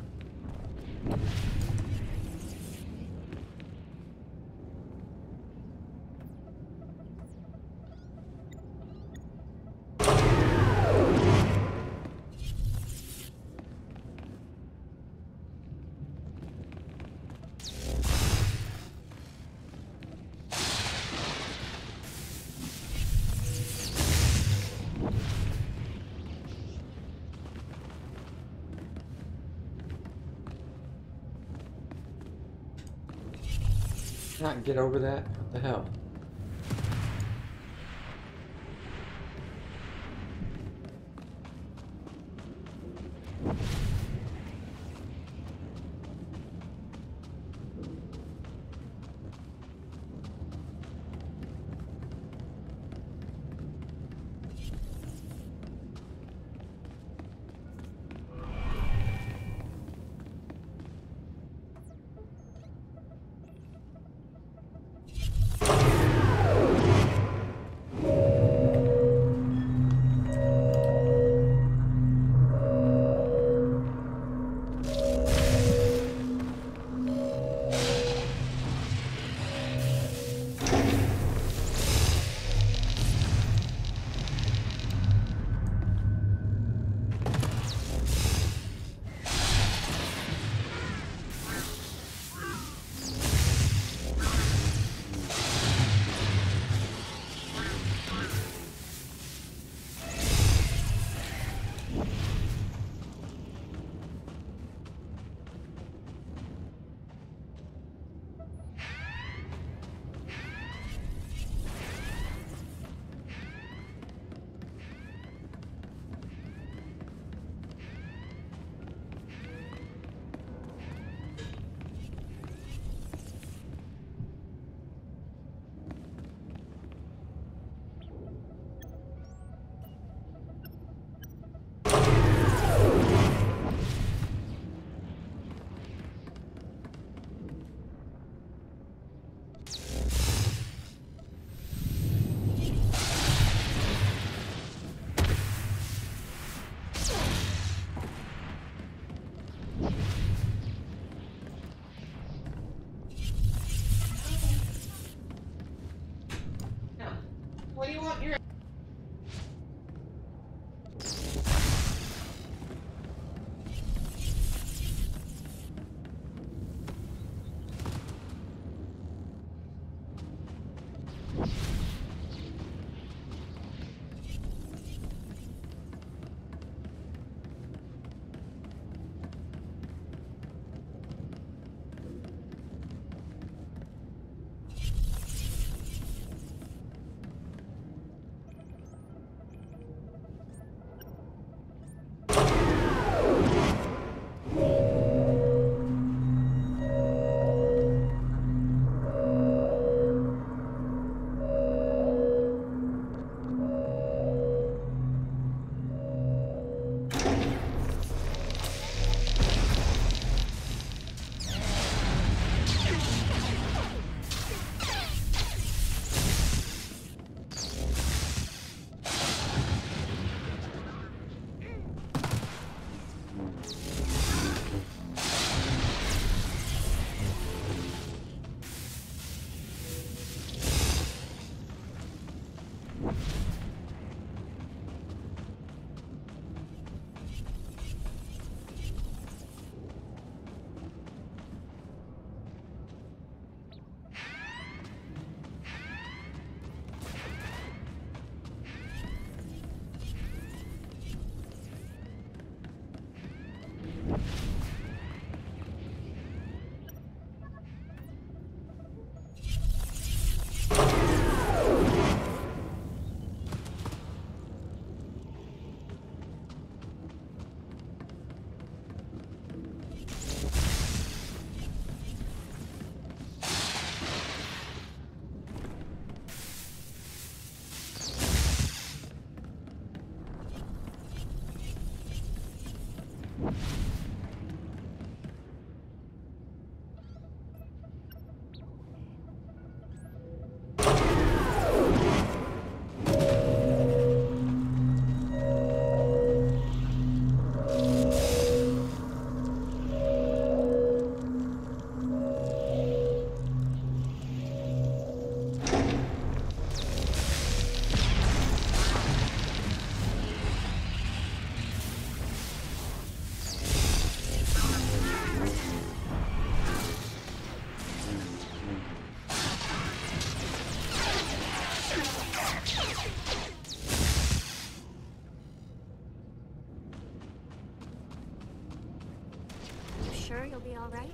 Not get over that? What the hell? You sure you'll be all right?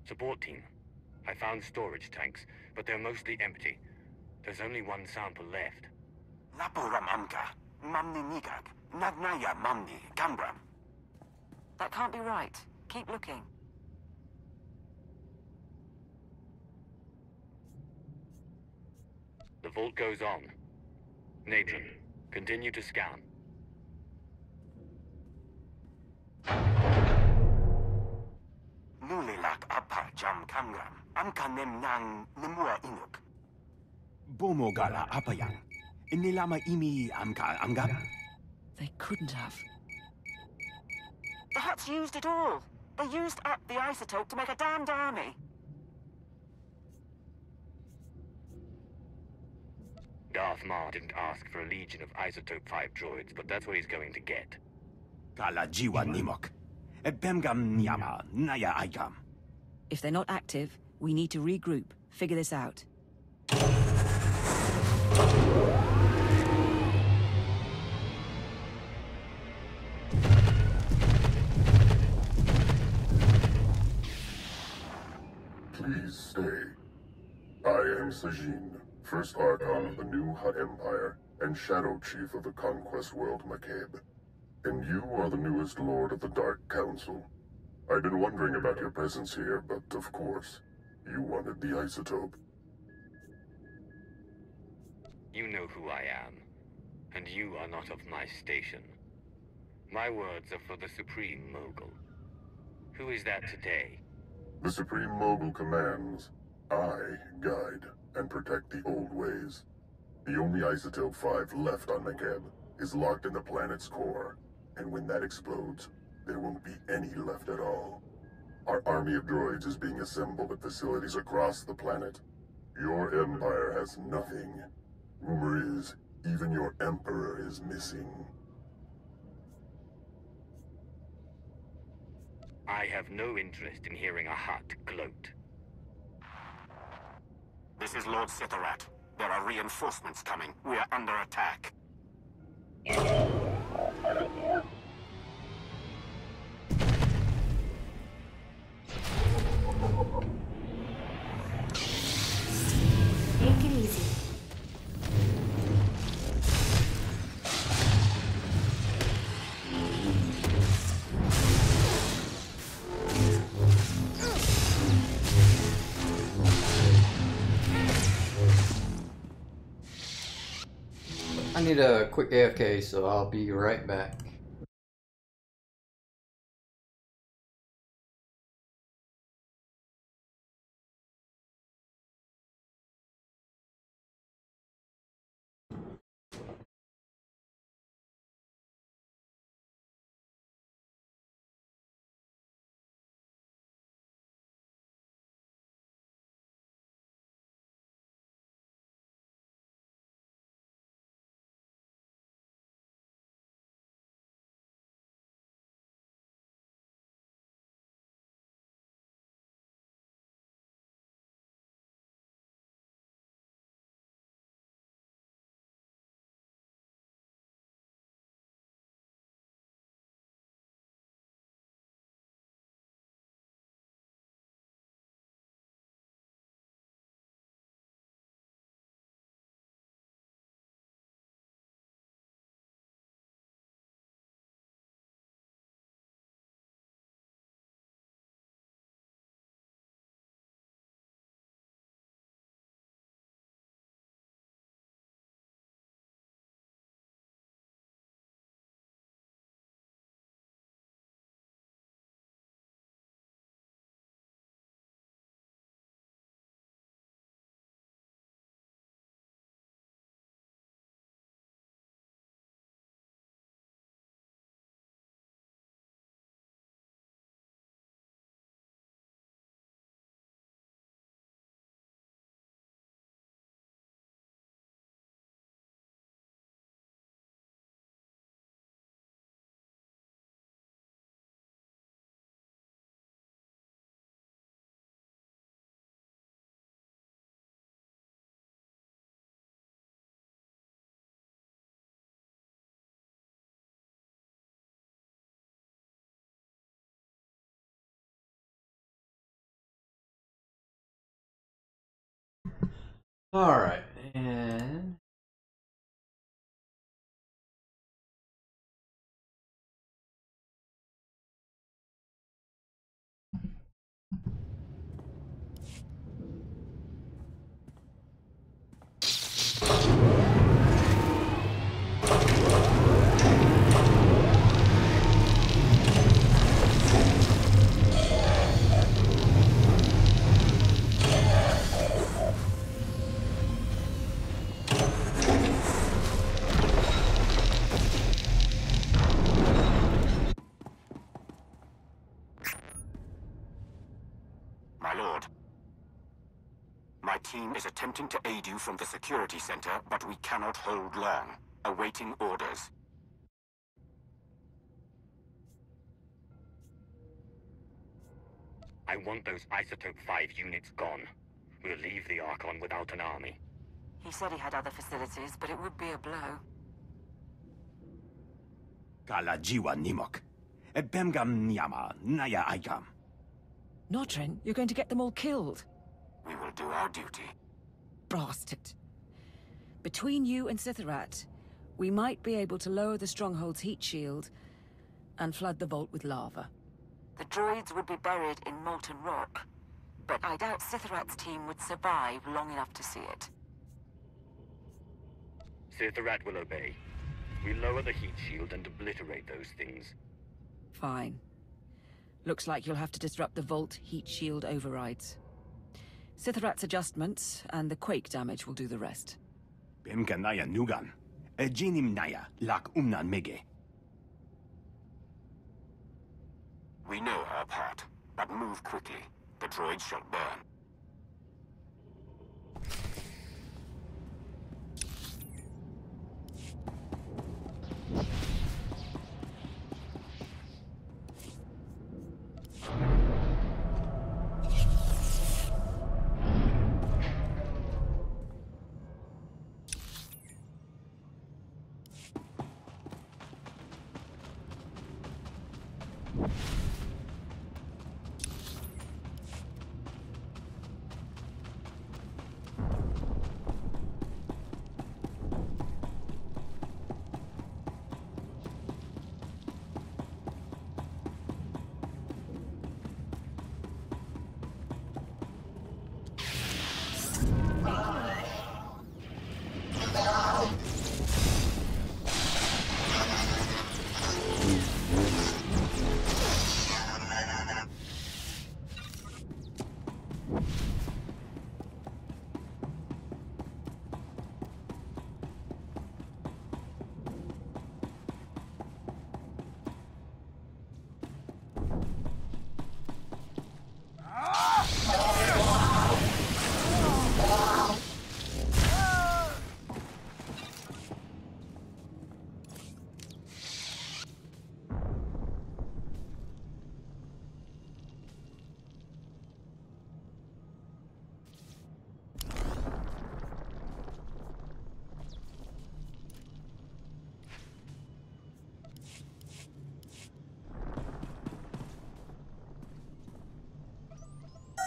Support team. I found storage tanks, but they're mostly empty. There's only one sample left. Lapuram amka, mamni nikak, nagnaya mamni, kambram. That can't be right. Keep looking. The vault goes on. Nathan, continue to scan. Nulilak apa jam kangram, amka nemnang nemua inuk. Bomogala apa yan? Inilama imi amka anggap? They couldn't have. The Huts used it all. They used up the isotope to make a damned army. Darth Maul didn't ask for a legion of Isotope 5 droids, but that's what he's going to get. Kala jiwa nimok. Bemgam nyama naya aikam. If they're not active, we need to regroup, figure this out. Please stay. I am Sajin, First Archon of the New Hutt Empire, and Shadow Chief of the Conquest World Makeb. And you are the newest Lord of the Dark Council. I've been wondering about your presence here, but of course, you wanted the isotope. You know who I am, and you are not of my station. My words are for the Supreme Mogul. Who is that today? The Supreme Mogul commands. I guide and protect the old ways. The only Isotope 5 left on Makeb is locked in the planet's core, and when that explodes, there won't be any left at all. Our army of droids is being assembled at facilities across the planet. Your empire has nothing. Rumor is, even your emperor is missing. I have no interest in hearing a Hutt gloat. This is Lord Sitharat. There are reinforcements coming. We are under attack. Take it easy. I need a quick AFK, so I'll be right back. Alright, and... My lord. My team is attempting to aid you from the security center, but we cannot hold long. Awaiting orders. I want those Isotope 5 units gone. We'll leave the Archon without an army. He said he had other facilities, but it would be a blow. Kala jiwa nimok. Ebemgam nyama naya aikam. Notrin, you're going to get them all killed. We will do our duty. Bastard. Between you and Sitharat, we might be able to lower the Stronghold's heat shield and flood the vault with lava. The droids would be buried in molten rock, but I doubt Sitharat's team would survive long enough to see it. Sitharat will obey. We lower the heat shield and obliterate those things. Fine. Looks like you'll have to disrupt the vault heat shield overrides. Sitharat's adjustments and the quake damage will do the rest. Bemkanaya nugan. Ejinim naya lak umnan mege. We know our part, but move quickly. The droids shall burn.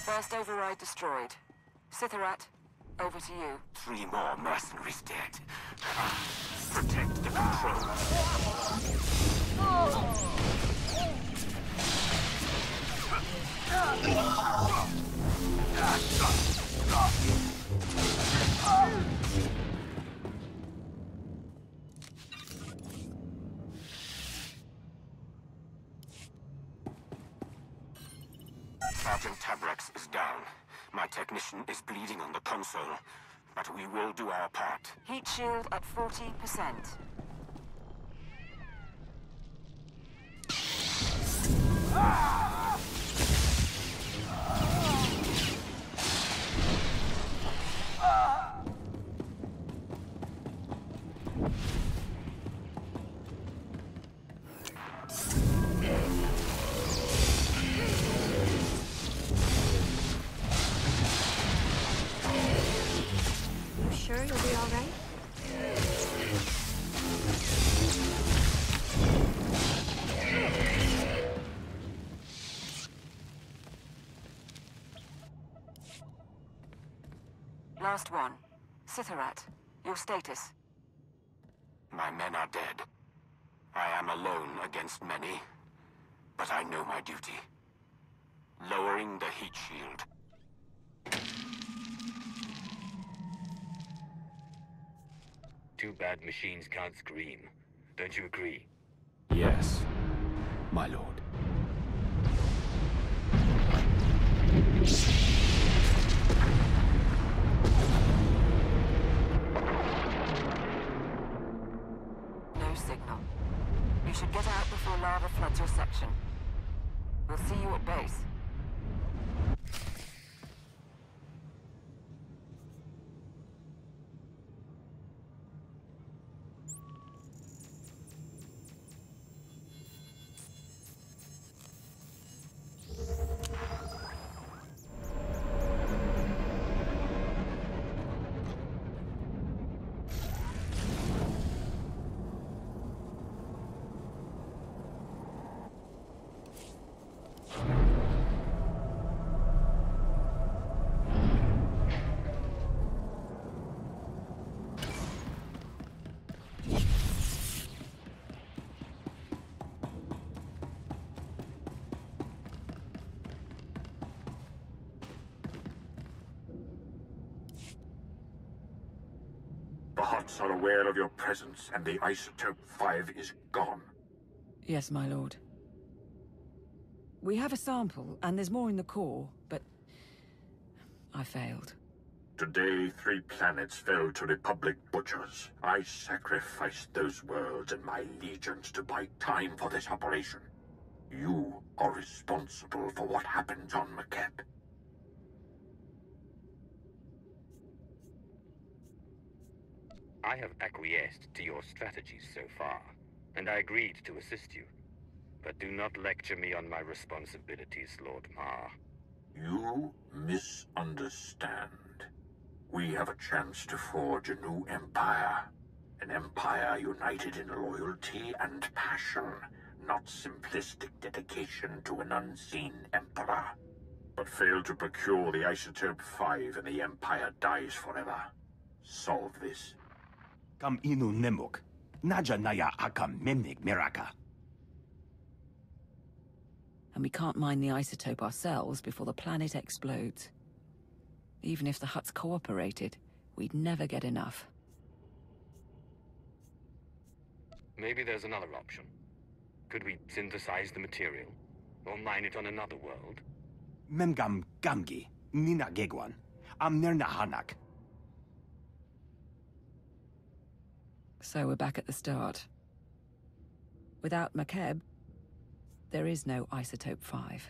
First override destroyed. Sitharat, over to you. 3 more mercenaries dead. Protect the control. Sergeant Tabrex is down. My technician is bleeding on the console, but we will do our part. Heat shield at 40%. You sure you'll be all right? Last one. Sitharat, your status? My men are dead. I am alone against many, but I know my duty. Lowering the heat shield. Too bad machines can't scream. Don't you agree? Yes, my lord. No signal. You should get out before lava floods your section. We'll see you at base. The Huts are aware of your presence, and the Isotope 5 is gone. Yes, my lord. We have a sample, and there's more in the core, but I failed. Today, 3 planets fell to Republic butchers. I sacrificed those worlds and my legions to buy time for this operation. You are responsible for what happens on Makeb. I have acquiesced to your strategies so far, and I agreed to assist you. But do not lecture me on my responsibilities, Lord Mar. You misunderstand. We have a chance to forge a new empire. An empire united in loyalty and passion, not simplistic dedication to an unseen emperor. But fail to procure the Isotope 5 and the empire dies forever. Solve this. Kam inu nemuk. Naja naya akam memnik miraka. And we can't mine the isotope ourselves before the planet explodes. Even if the Huts cooperated, we'd never get enough. Maybe there's another option. Could we synthesize the material? Or mine it on another world? Memgam gamgi. Nina gegwan. Amnerna hanak. So we're back at the start. Without Makeb, there is no Isotope 5.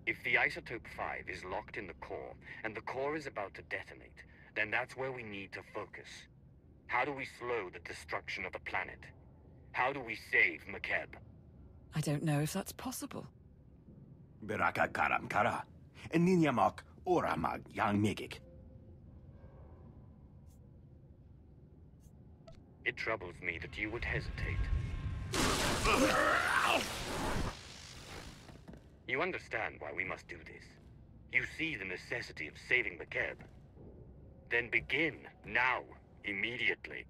If the Isotope 5 is locked in the core, and the core is about to detonate, then that's where we need to focus. How do we slow the destruction of the planet? How do we save Makeb? I don't know if that's possible. Beraka karam kara. Ninyamak oramag yang megik. It troubles me that you would hesitate. You understand why we must do this. You see the necessity of saving Makeb. Then begin, now, immediately.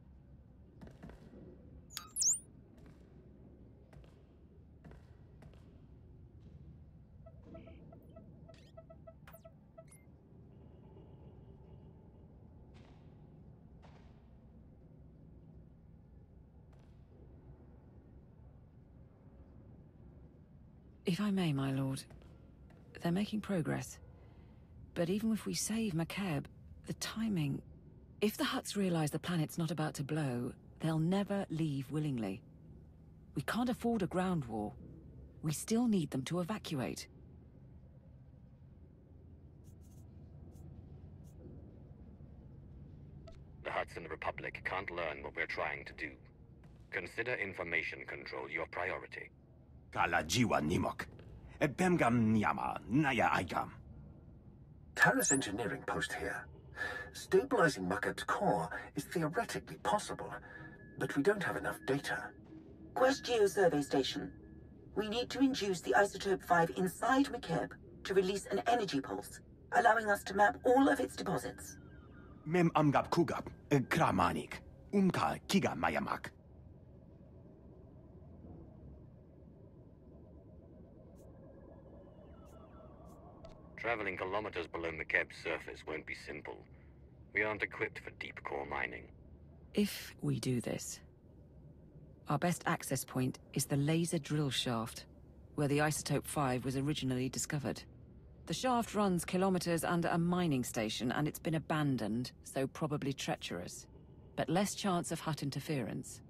If I may, my lord, they're making progress. But even if we save Makeb, the timing... If the Huts realize the planet's not about to blow, they'll never leave willingly. We can't afford a ground war. We still need them to evacuate. The Huts and the Republic can't learn what we're trying to do. Consider information control your priority. Kala jiwa nimok. Bemgam nyama naya aikam. Terrace engineering post here. Stabilizing Makeb's core is theoretically possible, but we don't have enough data. Quest Geo Survey Station. We need to induce the Isotope 5 inside Makeb to release an energy pulse. allowing us to map all of its deposits. Mem amgap kugap, kramanik, umka kiga mayamak. Traveling kilometers below Makeb's surface won't be simple. We aren't equipped for deep core mining. If we do this, our best access point is the laser drill shaft, where the Isotope 5 was originally discovered. The shaft runs kilometers under a mining station, and it's been abandoned, so probably treacherous. But less chance of Hutt interference.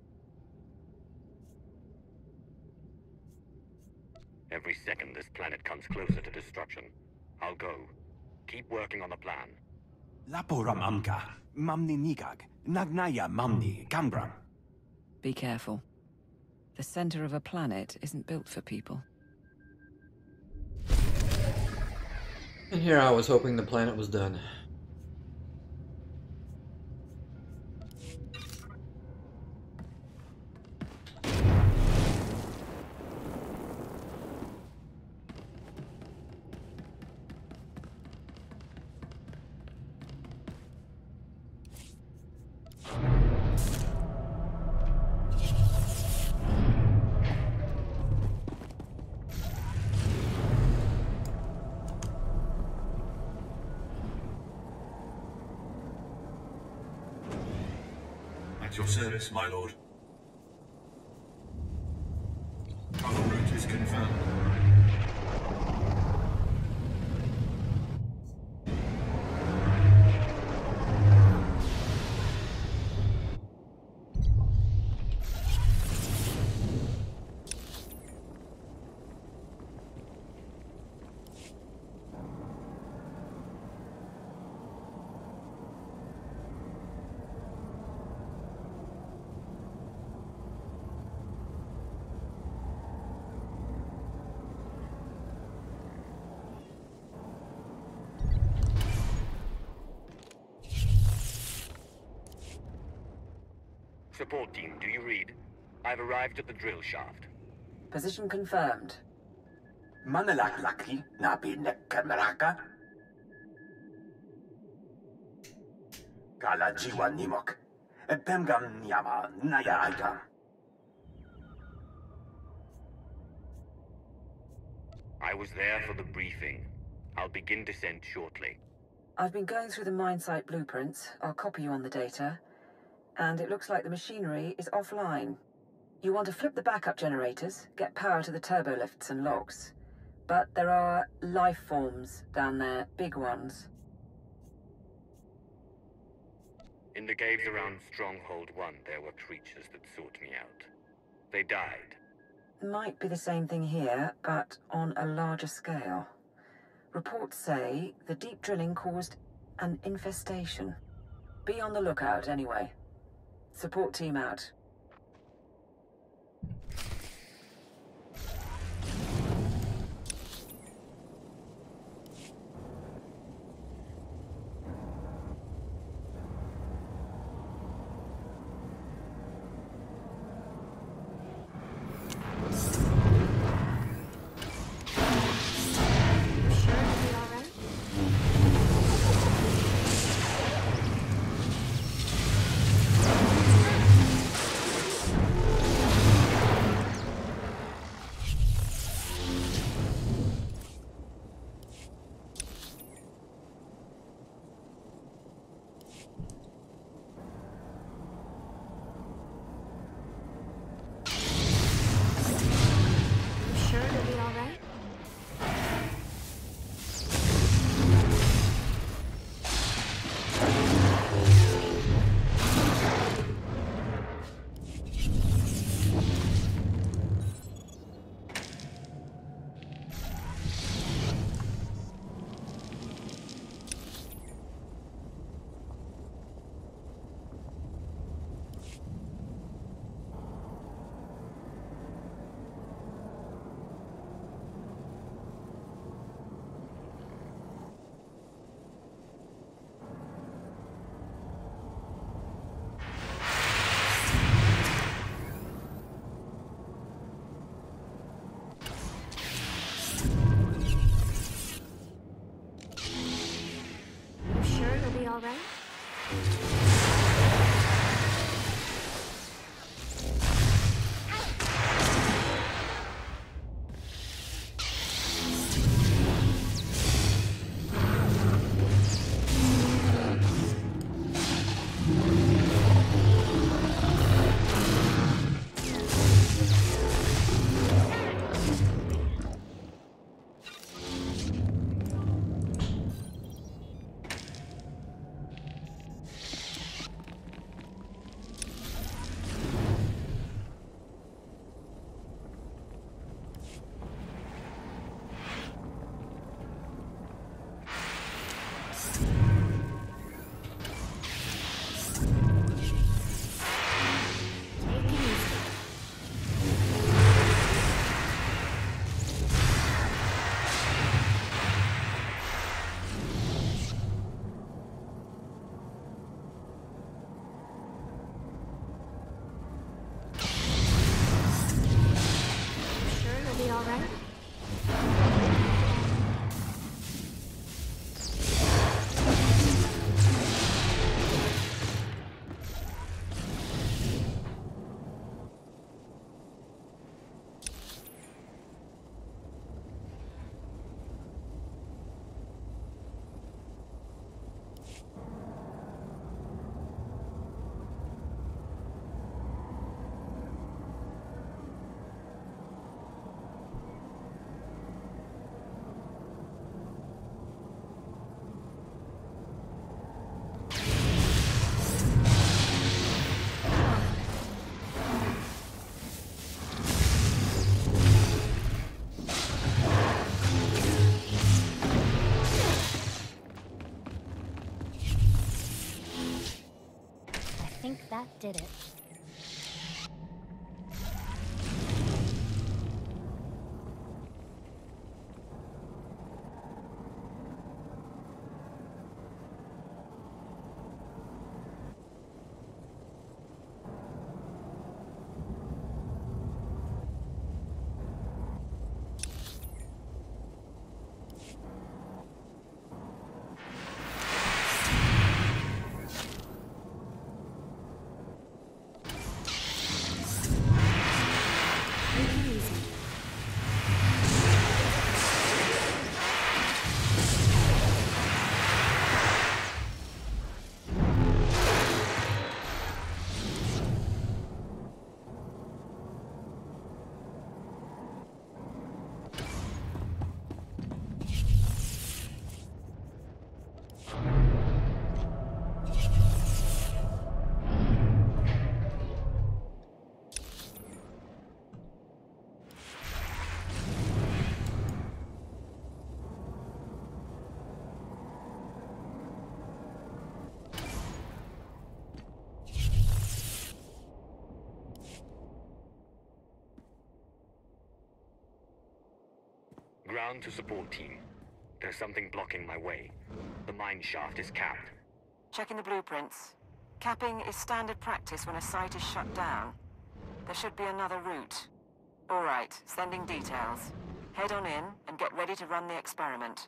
Every second this planet comes closer to destruction. I'll go. Keep working on the plan. Laporam amka, mamni nigag, nagnaya mamni, gambram. Be careful. The center of a planet isn't built for people. And here I was hoping the planet was done. At your service, my lord. Our route is confirmed. Support team, do you read? I've arrived at the drill shaft. Position confirmed. Manalak laki, nabi nekkameraka. Kala jiwa nimok. Pemgam nyama naya aitam. I was there for the briefing. I'll begin descent shortly. I've been going through the mine site blueprints. I'll copy you on the data. And it looks like the machinery is offline. You want to flip the backup generators, get power to the turbo lifts and locks. But there are life forms down there, big ones. In the caves around Stronghold 1, there were creatures that sought me out. They died. Might be the same thing here, but on a larger scale. Reports say the deep drilling caused an infestation. Be on the lookout anyway. Support team out. That did it. Ground to support team. There's something blocking my way. The mine shaft is capped. Checking the blueprints. Capping is standard practice when a site is shut down. There should be another route. All right, sending details. Head on in and get ready to run the experiment.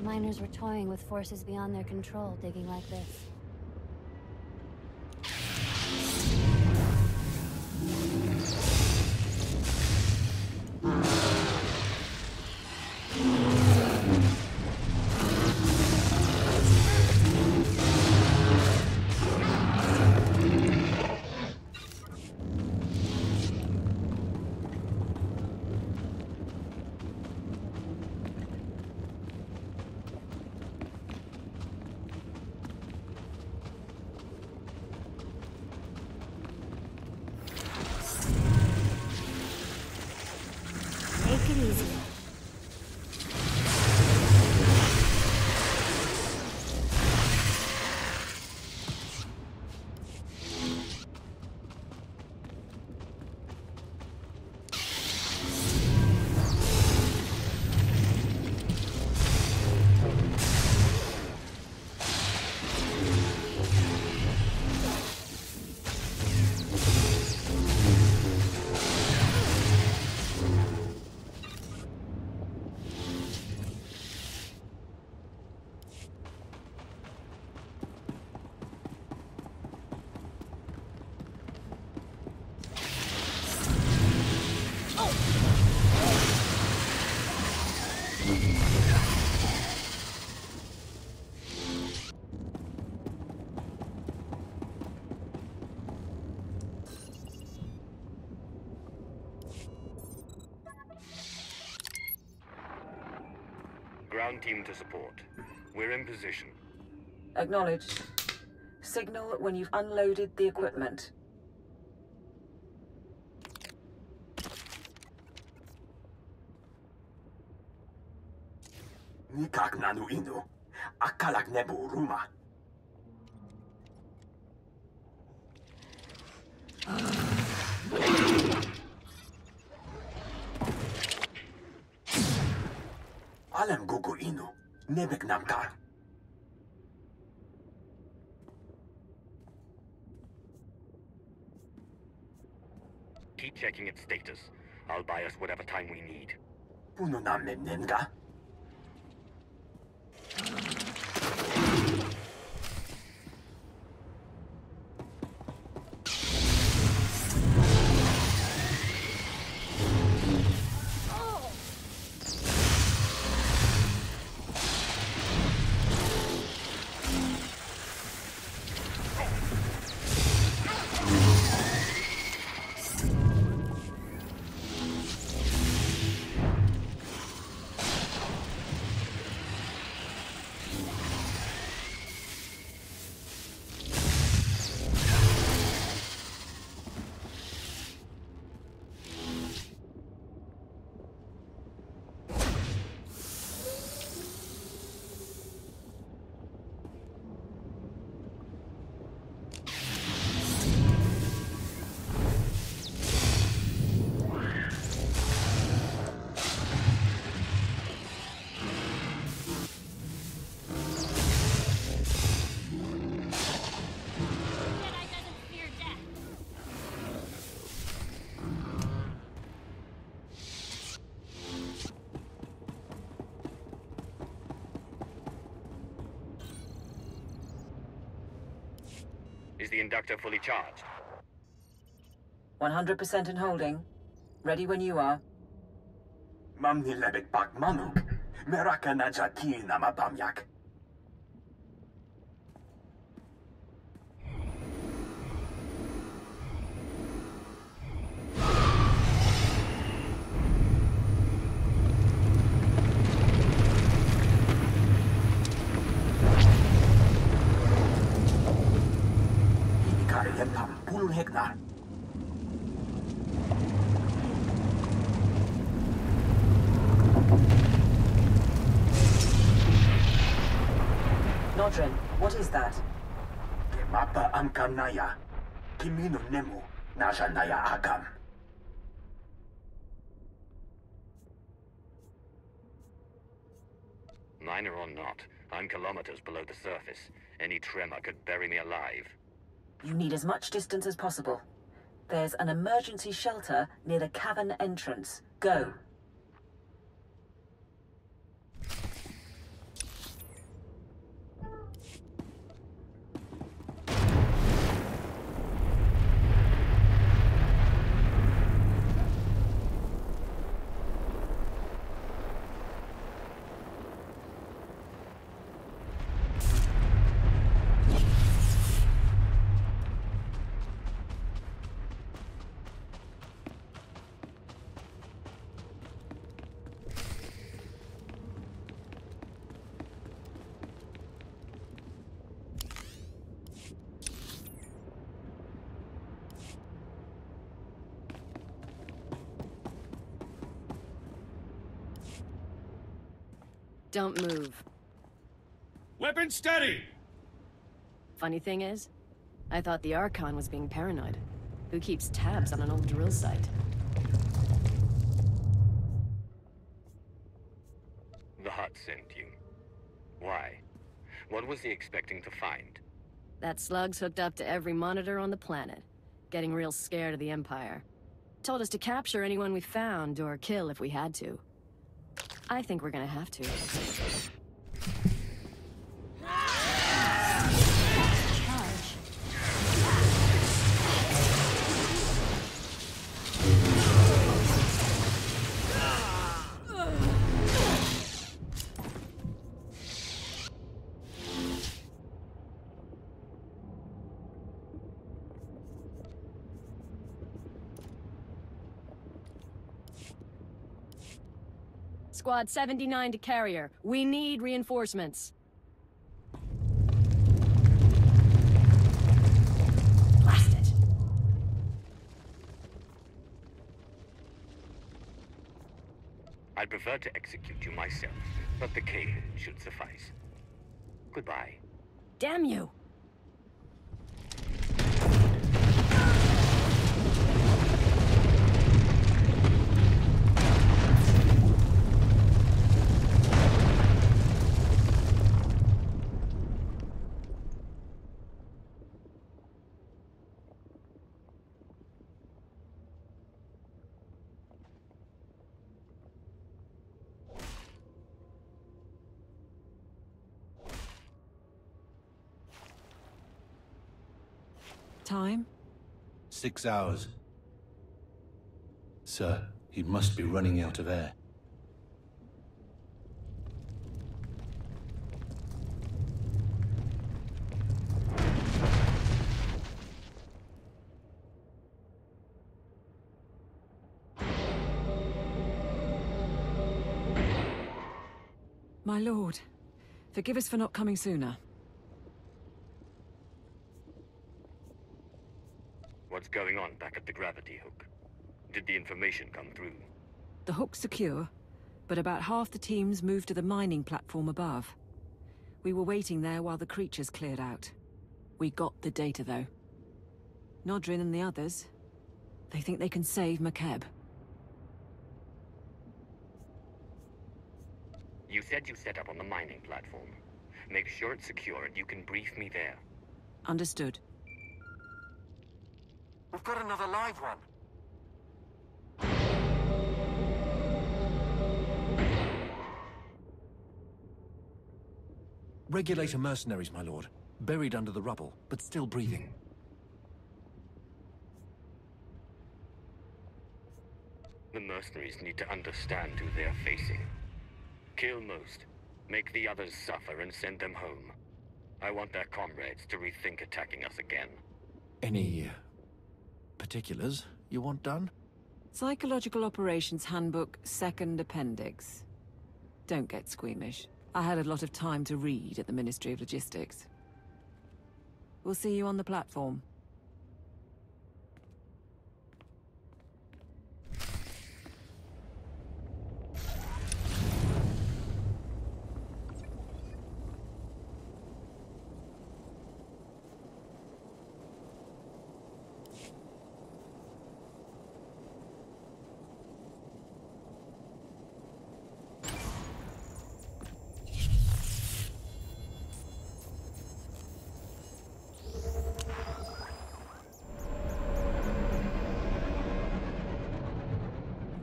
Miners were toying with forces beyond their control, digging like this. Take it easy. Ground team to support. We're in position. Acknowledged. Signal when you've unloaded the equipment. Nikak nanu inu. Akalak nebu ruma. Alem gugu inu. Nebek namkar. Keep checking its status. I'll buy us whatever time we need. Puno na memnenga. Is the inductor fully charged? 100% in holding. Ready when you are. Mamni lebek bak manuk. Meraka na jaki na mabamyak. Hektar. Nodrin, what is that? Mapa amkam naya. Kimino nemu. Naja naya agam. Minor or not, I'm kilometers below the surface. Any tremor could bury me alive. You need as much distance as possible. There's an emergency shelter near the cavern entrance. Go. Don't move. Weapon steady! Funny thing is, I thought the Archon was being paranoid. Who keeps tabs on an old drill site? The Hutt sent you. Why? What was he expecting to find? That slug's hooked up to every monitor on the planet. Getting real scared of the Empire. Told us to capture anyone we found, or kill if we had to. I think we're gonna have to. Squad 79 to carrier. We need reinforcements. Blast it. I'd prefer to execute you myself, but the cave should suffice. Goodbye. Damn you! Time? 6 hours. Sir, he must be running out of air. My lord, forgive us for not coming sooner. What's going on back at the gravity hook? Did the information come through? The hook's secure, but about half the teams moved to the mining platform above. We were waiting there while the creatures cleared out. We got the data, though. Nodrin and the others, they think they can save Makeb. You said you set up on the mining platform. Make sure it's secure and you can brief me there. Understood. We've got another live one. Regulator mercenaries, my lord. Buried under the rubble, but still breathing. The mercenaries need to understand who they're facing. Kill most, make the others suffer and send them home. I want their comrades to rethink attacking us again. Any particulars you want done? Psychological Operations Handbook, second appendix. Don't get squeamish. I had a lot of time to read at the Ministry of Logistics. We'll see you on the platform.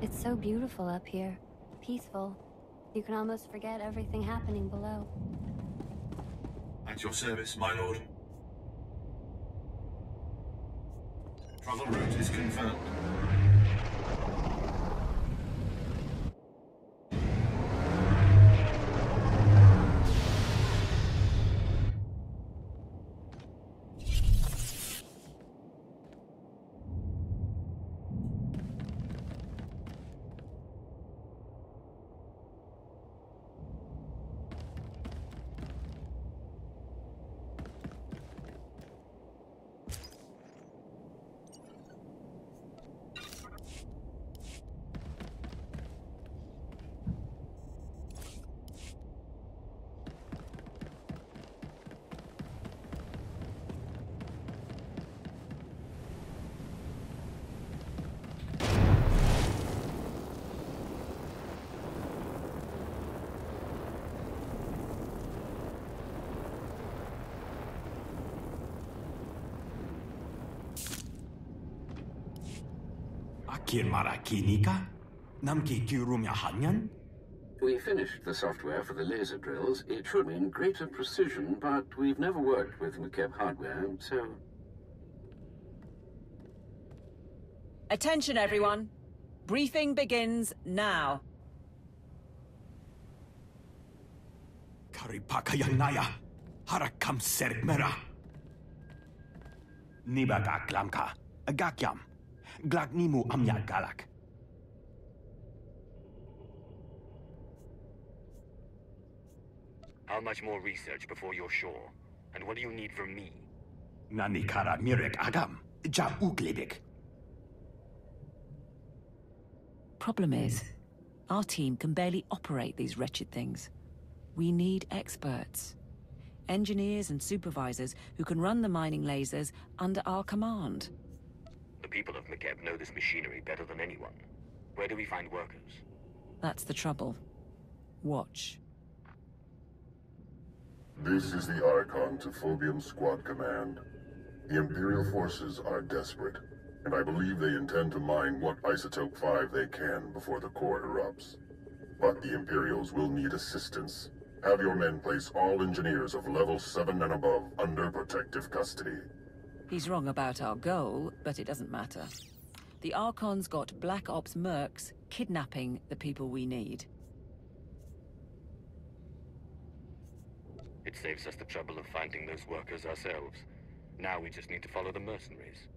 It's so beautiful up here. Peaceful. You can almost forget everything happening below. At your service, my lord. Travel route is confirmed. We finished the software for the laser drills. It should mean greater precision, but we've never worked with Makeb hardware, so... Attention, everyone. Briefing begins now. Karipakayanaya, harakam sermera. Nibaga glamka, agakyam, glagnimu amya galak. How much more research before you're sure? And what do you need from me? Nani kara mirek agam. Ja uglibik. Problem is, our team can barely operate these wretched things. We need experts. Engineers and supervisors who can run the mining lasers under our command. The people of Makeb know this machinery better than anyone. Where do we find workers? That's the trouble. Watch. This is the Archon to Phobium Squad Command. The Imperial forces are desperate, and I believe they intend to mine what Isotope 5 they can before the core erupts. But the Imperials will need assistance. Have your men place all engineers of level 7 and above under protective custody. He's wrong about our goal, but it doesn't matter. The Archon's got Black Ops mercs kidnapping the people we need. It saves us the trouble of finding those workers ourselves. Now we just need to follow the mercenaries.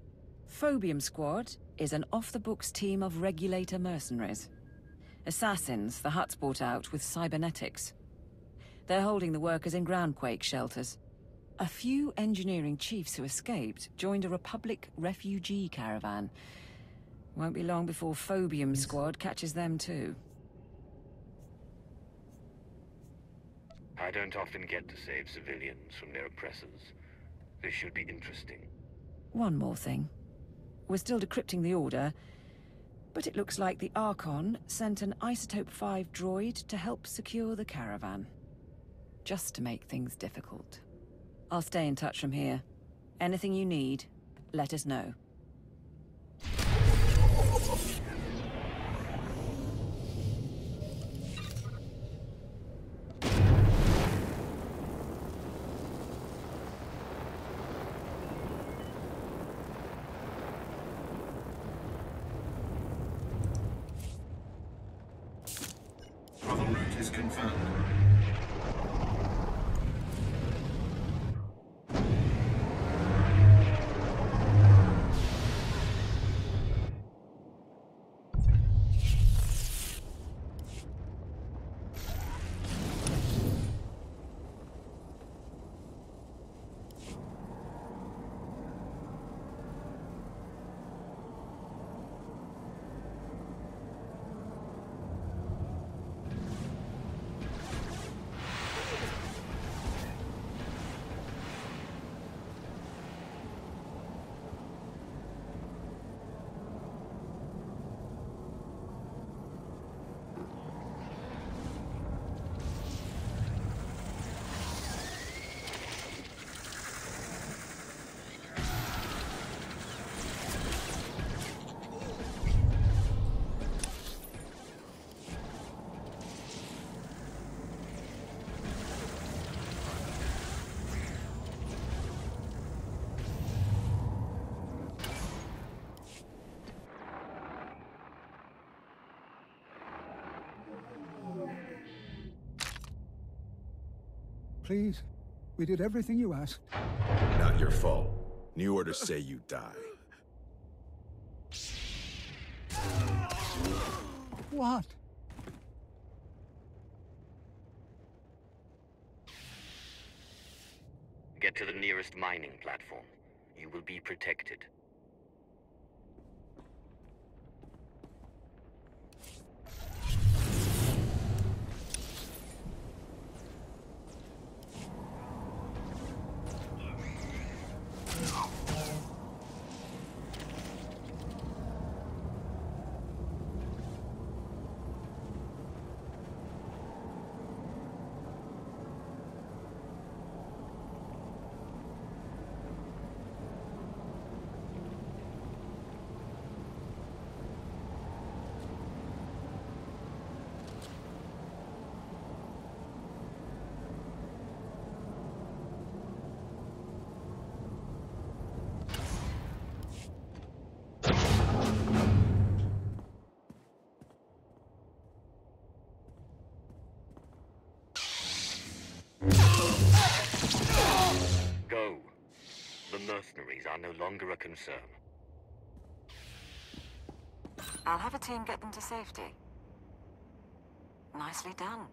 Phobium Squad is an off-the-books team of regulator mercenaries. Assassins the Hutt's brought out with cybernetics. They're holding the workers in groundquake shelters. A few engineering chiefs who escaped joined a Republic refugee caravan. Won't be long before Phobium Squad catches them too. I don't often get to save civilians from their oppressors. This should be interesting. One more thing. We're still decrypting the order, but it looks like the Archon sent an Isotope 5 droid to help secure the caravan. Just to make things difficult. I'll stay in touch from here. Anything you need, let us know. Travel route is confirmed. Please, we did everything you asked. Not your fault. New orders say you die. What? Get to the nearest mining platform. You will be protected. Go. The mercenaries are no longer a concern. I'll have a team get them to safety. Nicely done.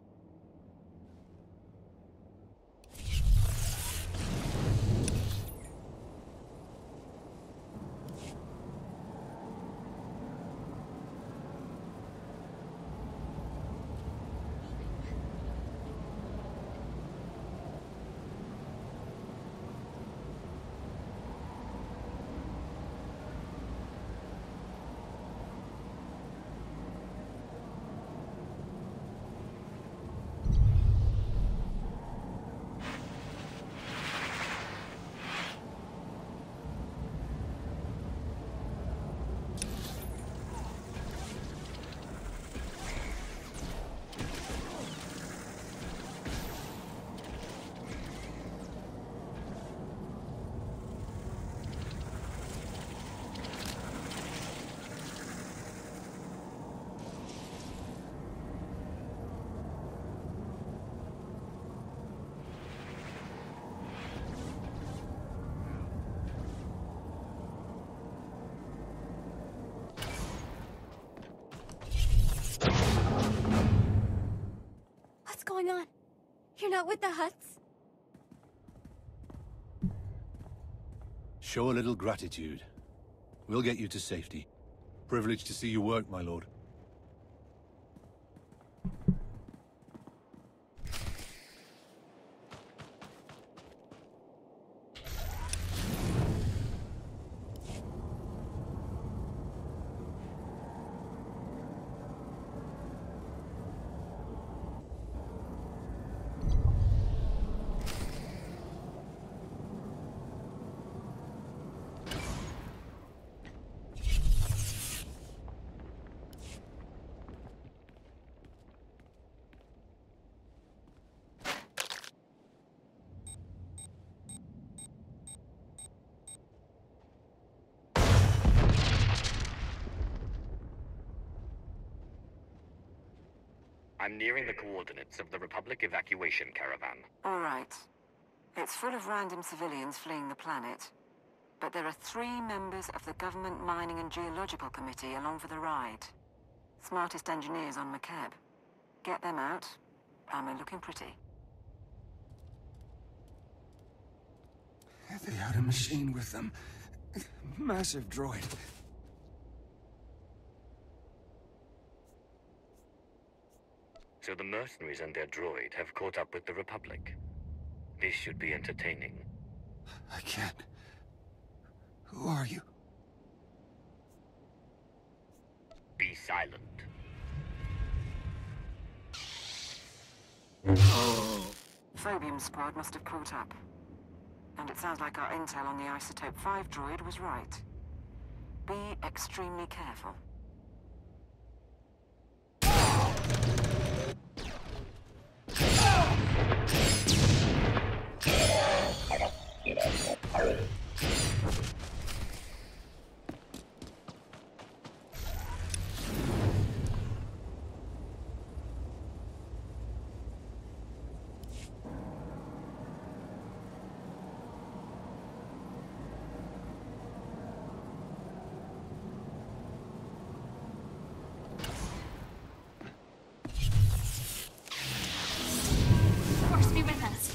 going on? You're not with the Hutts? Show a little gratitude. We'll get you to safety. Privileged to see you work, my lord. I'm nearing the coordinates of the Republic evacuation caravan. All right. It's full of random civilians fleeing the planet. But there are 3 members of the Government Mining and Geological Committee along for the ride. Smartest engineers on Makeb. Get them out. Armor looking pretty. They had a machine with them. Massive droid. So the mercenaries and their droid have caught up with the Republic. This should be entertaining. I can't. Who are you? Be silent. Phobium squad must have caught up. And it sounds like our intel on the Isotope 5 droid was right. Be extremely careful. Force be with us.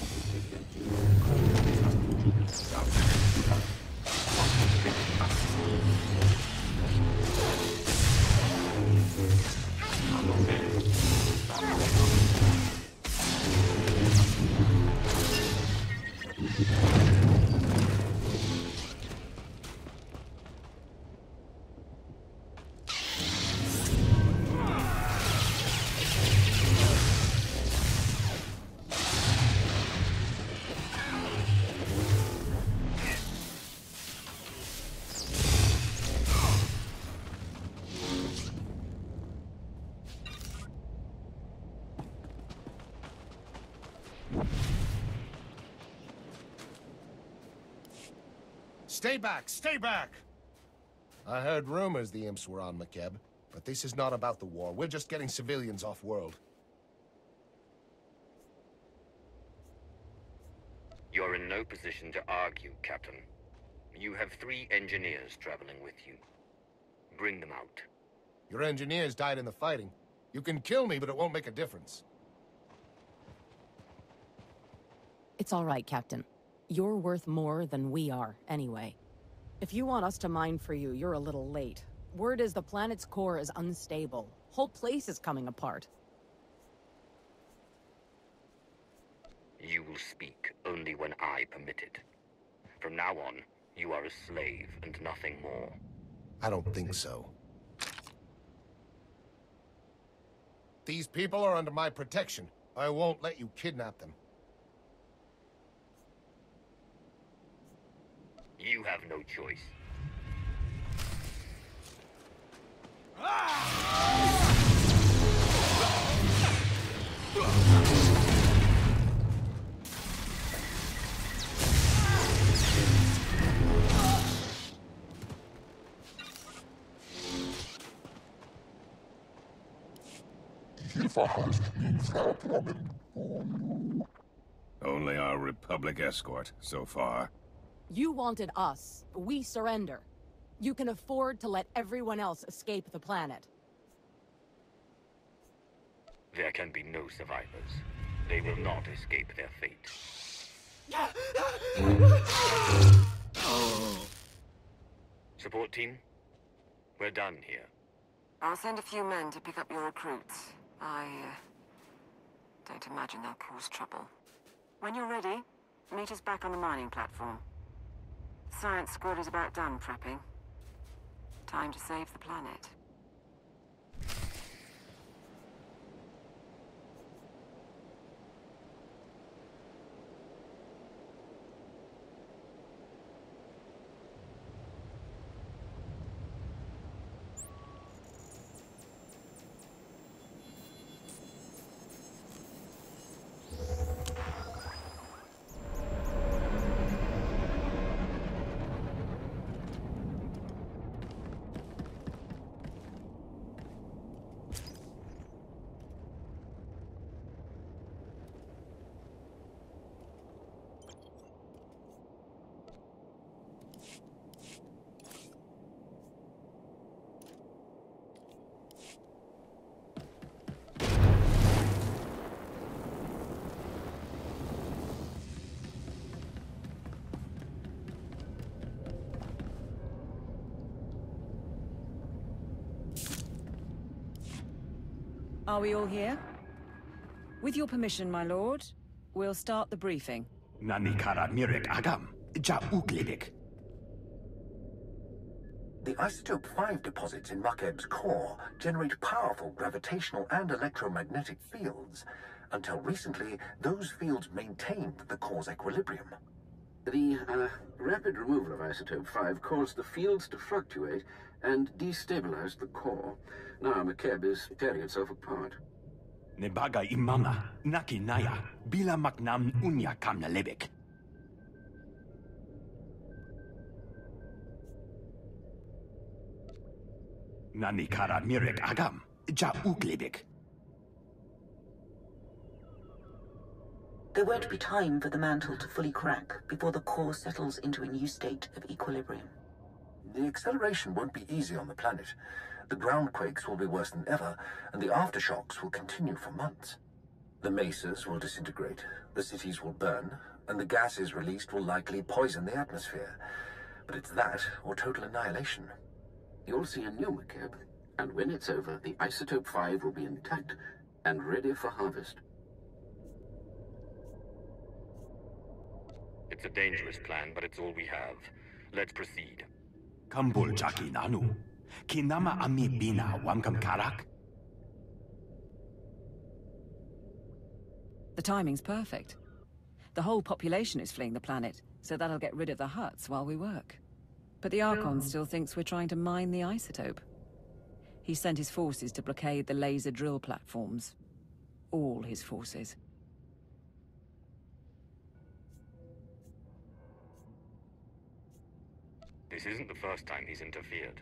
Stay back! Stay back! I heard rumors the imps were on Makeb, but this is not about the war. We're just getting civilians off-world. You're in no position to argue, Captain. You have 3 engineers traveling with you. Bring them out. Your engineers died in the fighting. You can kill me, but it won't make a difference. It's all right, Captain. You're worth more than we are, anyway. If you want us to mine for you, you're a little late. Word is the planet's core is unstable. Whole place is coming apart. You will speak only when I permit it. From now on, you are a slave and nothing more. I don't think so. These people are under my protection. I won't let you kidnap them. You have no choice. Only our Republic escort, so far. You wanted us. We surrender. You can afford to let everyone else escape the planet. There can be no survivors. They will not escape their fate. Support team, we're done here. I'll send a few men to pick up your recruits. I don't imagine they'll cause trouble. When you're ready, meet us back on the mining platform. Science squad is about done prepping. Time to save the planet. Are we all here? With your permission, my lord, we'll start the briefing. Nanikara mirek agam, ja uglibik. The isotope 5 deposits in Makeb's core generate powerful gravitational and electromagnetic fields. Until recently, those fields maintained the core's equilibrium. The rapid removal of isotope 5 caused the fields to fluctuate and destabilized the core. Now Makeb is tearing itself apart. Nebaga imama, naki naya, bila maknam unya kamna lebek. Nanikara mirek agam, ja uglibik. There won't be time for the mantle to fully crack before the core settles into a new state of equilibrium. The acceleration won't be easy on the planet. The ground quakes will be worse than ever, and the aftershocks will continue for months. The mesas will disintegrate, the cities will burn, and the gases released will likely poison the atmosphere. But it's that or total annihilation. You'll see a new Makeb, and when it's over, the isotope 5 will be intact and ready for harvest. It's a dangerous plan, but it's all we have. Let's proceed. Kambul jaki nanu. Kinama ami bina wamkam karak. The timing's perfect. The whole population is fleeing the planet, so that'll get rid of the huts while we work. But the Archon still thinks we're trying to mine the isotope. He sent his forces to blockade the laser drill platforms. All his forces. This isn't the first time he's interfered.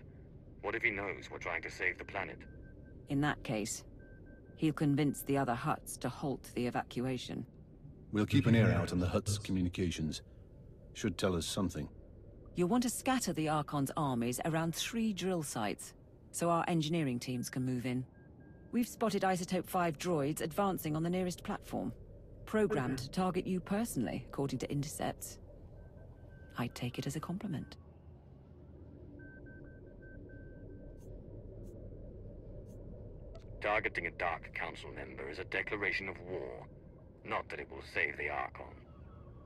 What if he knows we're trying to save the planet? In that case, he'll convince the other huts to halt the evacuation. We'll keep an ear out on the hut's communications. Should tell us something. You'll want to scatter the Archon's armies around 3 drill sites, so our engineering teams can move in. We've spotted Isotope 5 droids advancing on the nearest platform, programmed to target you personally, according to intercepts. I'd take it as a compliment. Targeting a Dark Council member is a declaration of war. Not that it will save the Archon.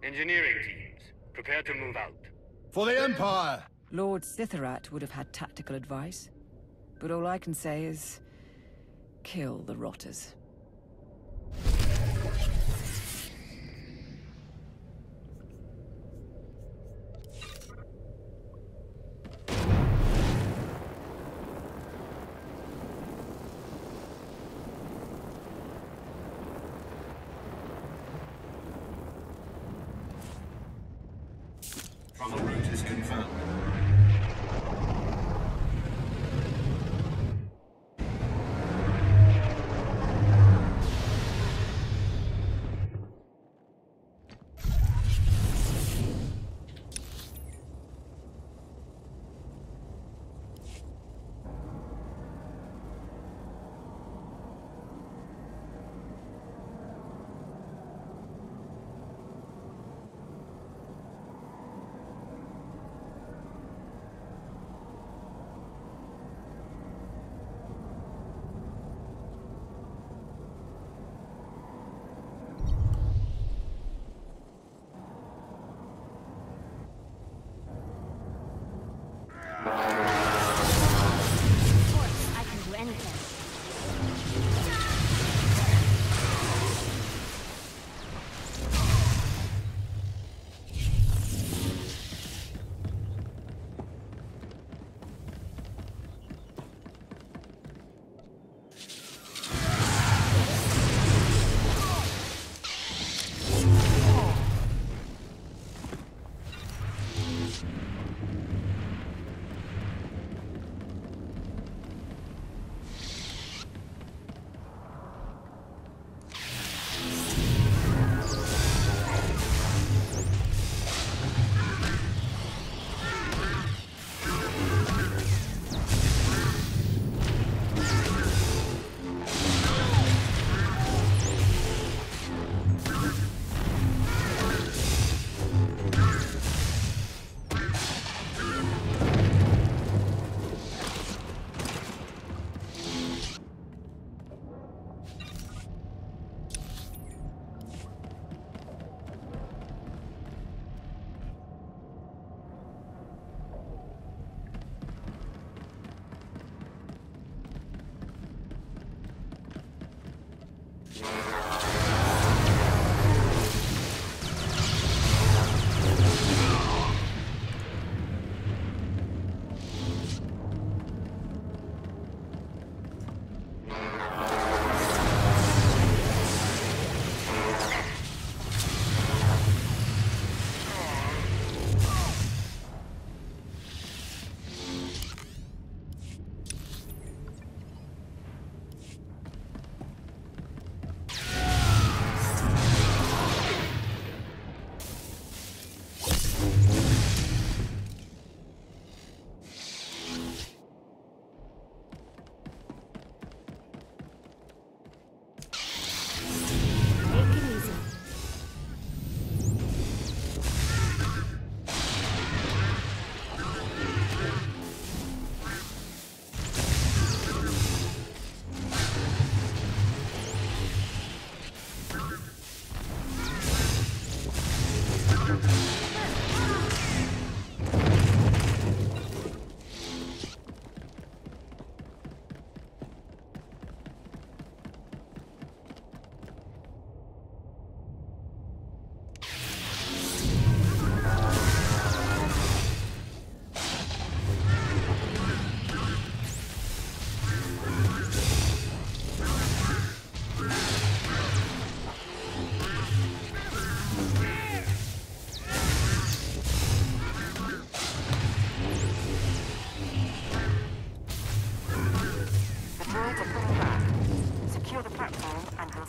Engineering teams, prepare to move out. For the Empire! Lord Sitharat would have had tactical advice, but all I can say is... kill the rotters. Travel route is confirmed.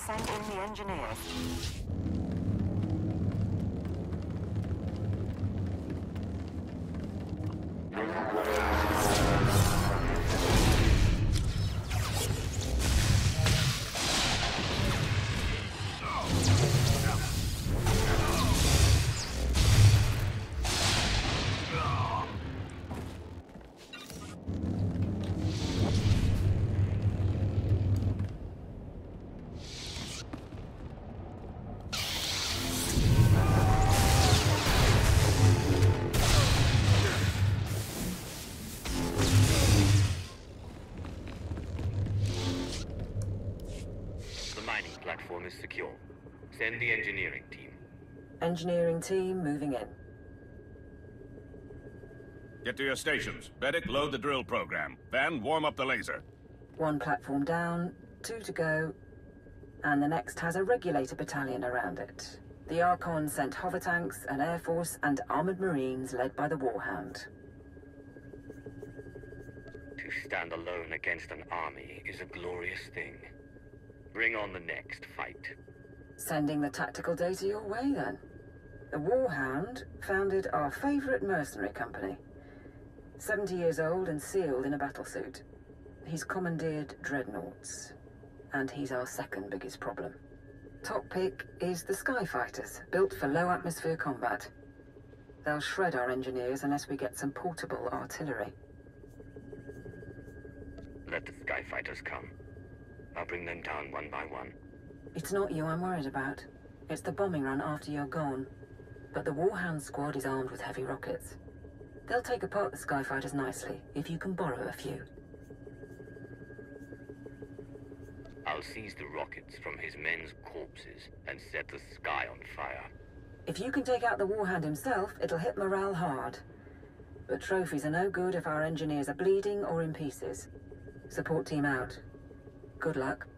Send in the engineers. Platform is secure. Send the engineering team. Engineering team moving in. Get to your stations. Medic, load the drill program. Van, warm up the laser. 1 platform down, 2 to go, and the next has a regulator battalion around it. The Archon sent hover tanks, an air force, and armored marines led by the Warhound. To stand alone against an army is a glorious thing. Bring on the next fight. Sending the tactical data your way, then. The Warhound founded our favorite mercenary company. 70 years old and sealed in a battlesuit. He's commandeered dreadnoughts. And he's our second biggest problem. Top pick is the Skyfighters, built for low-atmosphere combat. They'll shred our engineers unless we get some portable artillery. Let the Skyfighters come. I'll bring them down one by one. It's not you I'm worried about. It's the bombing run after you're gone. But the Warhound squad is armed with heavy rockets. They'll take apart the Skyfighters nicely, if you can borrow a few. I'll seize the rockets from his men's corpses and set the sky on fire. If you can take out the Warhound himself, it'll hit morale hard. But trophies are no good if our engineers are bleeding or in pieces. Support team out. Good luck.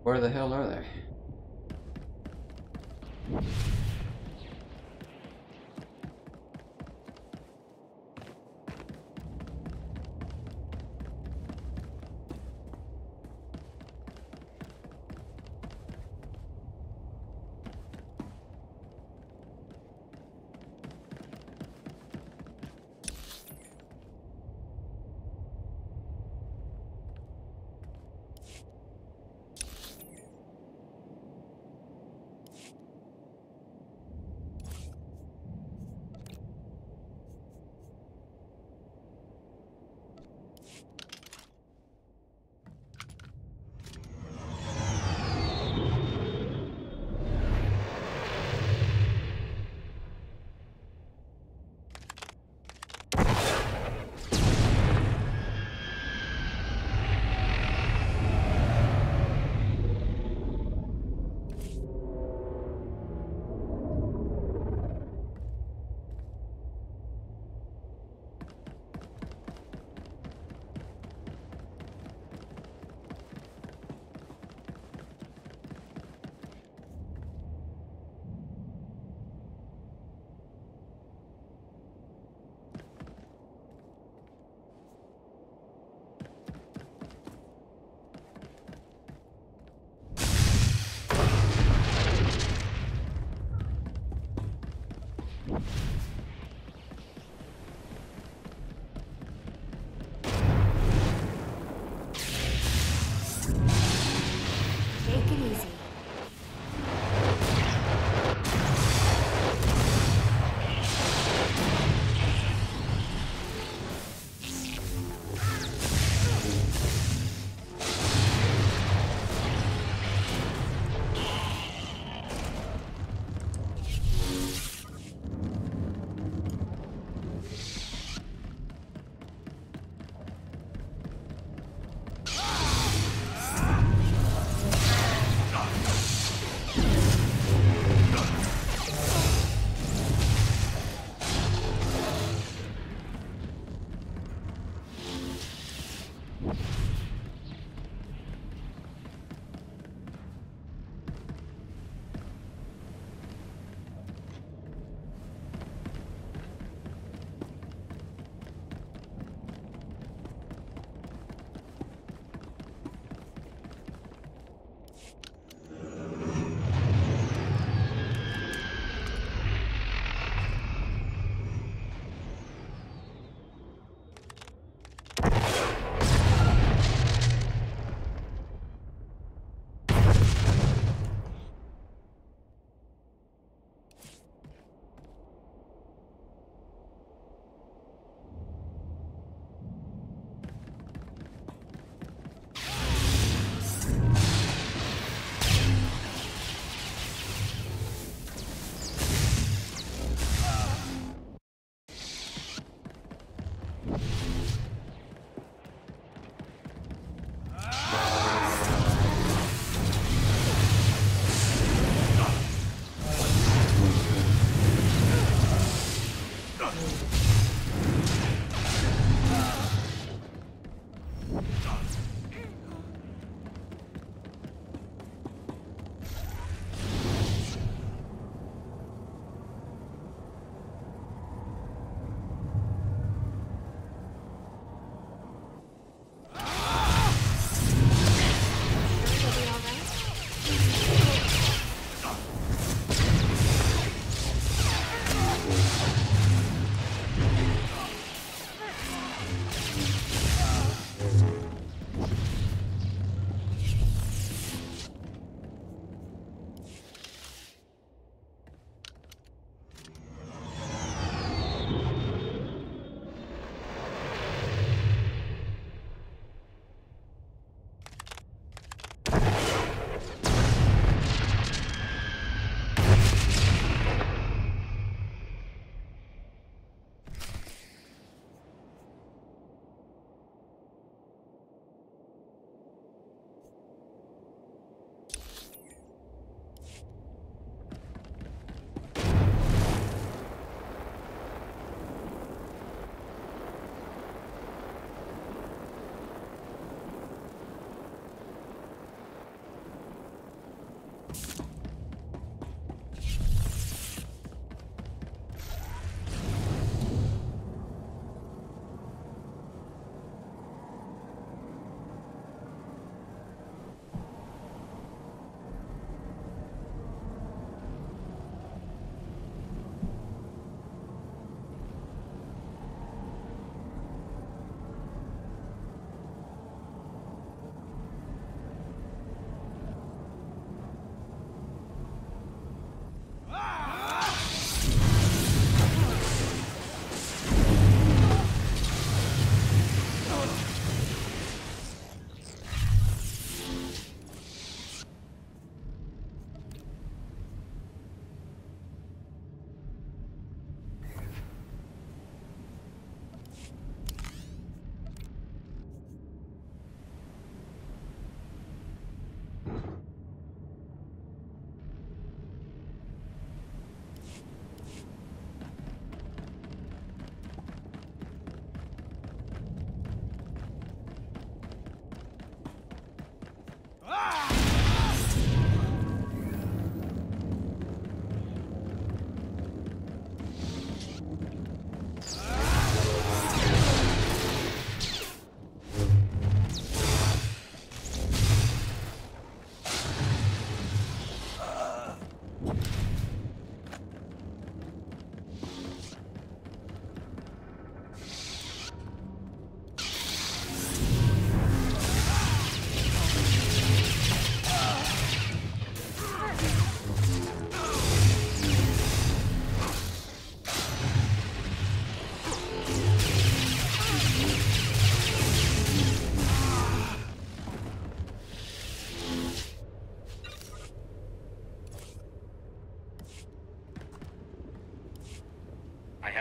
Where the hell are they?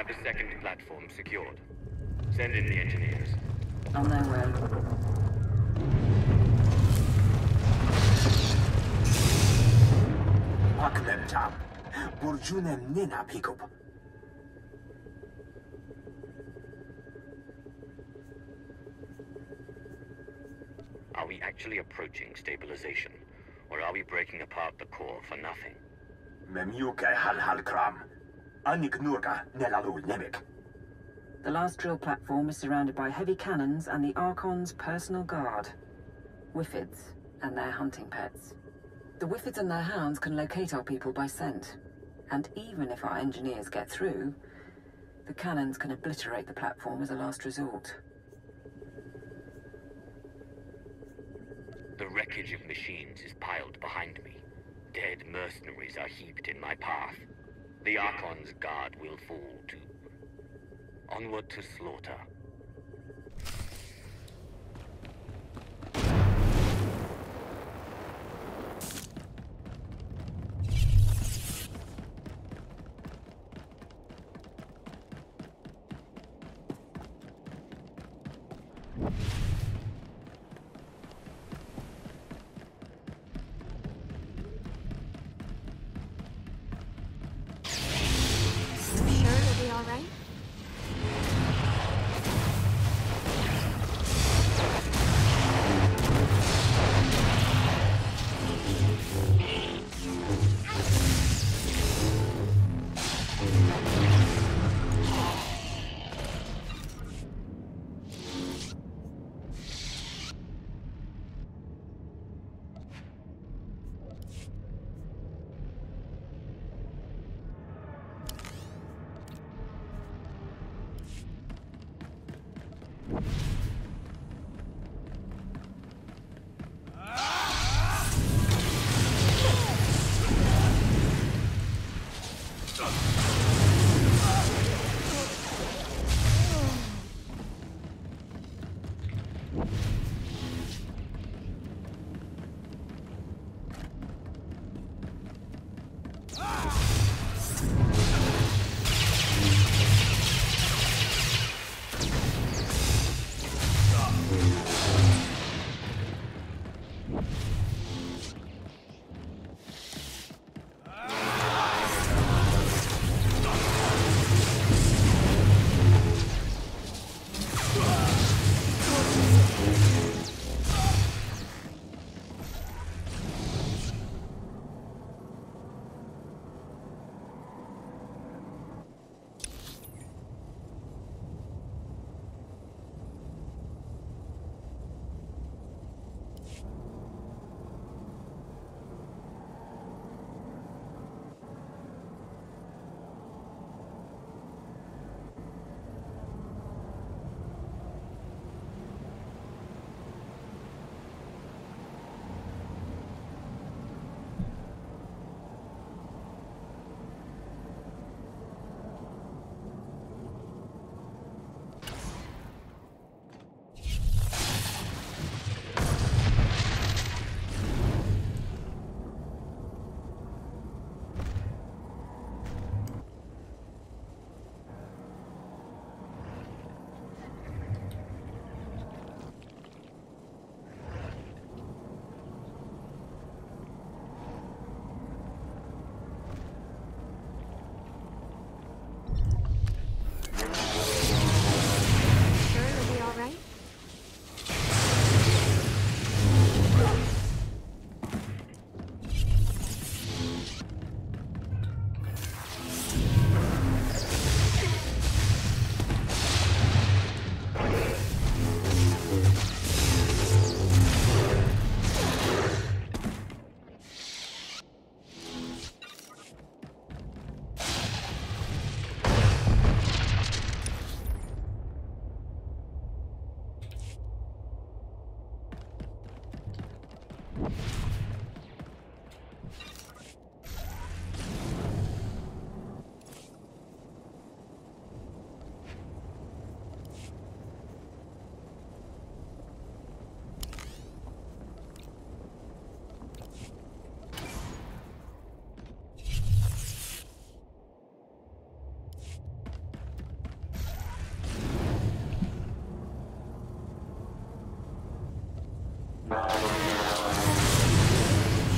have the second platform secured. Send in the engineers. On their way. Makeb tam. Burjunem nina pikup. Are we actually approaching stabilization? Or are we breaking apart the core for nothing? Memyuke hal kram. Anik nurga nelalu nemik. The last drill platform is surrounded by heavy cannons and the Archon's personal guard. Wiffids and their hunting pets. The Wiffids and their hounds can locate our people by scent. And even if our engineers get through, the cannons can obliterate the platform as a last resort. The wreckage of machines is piled behind me. Dead mercenaries are heaped in my path. The Archon's guard will fall too. Onward to slaughter. Sure it'll be all right?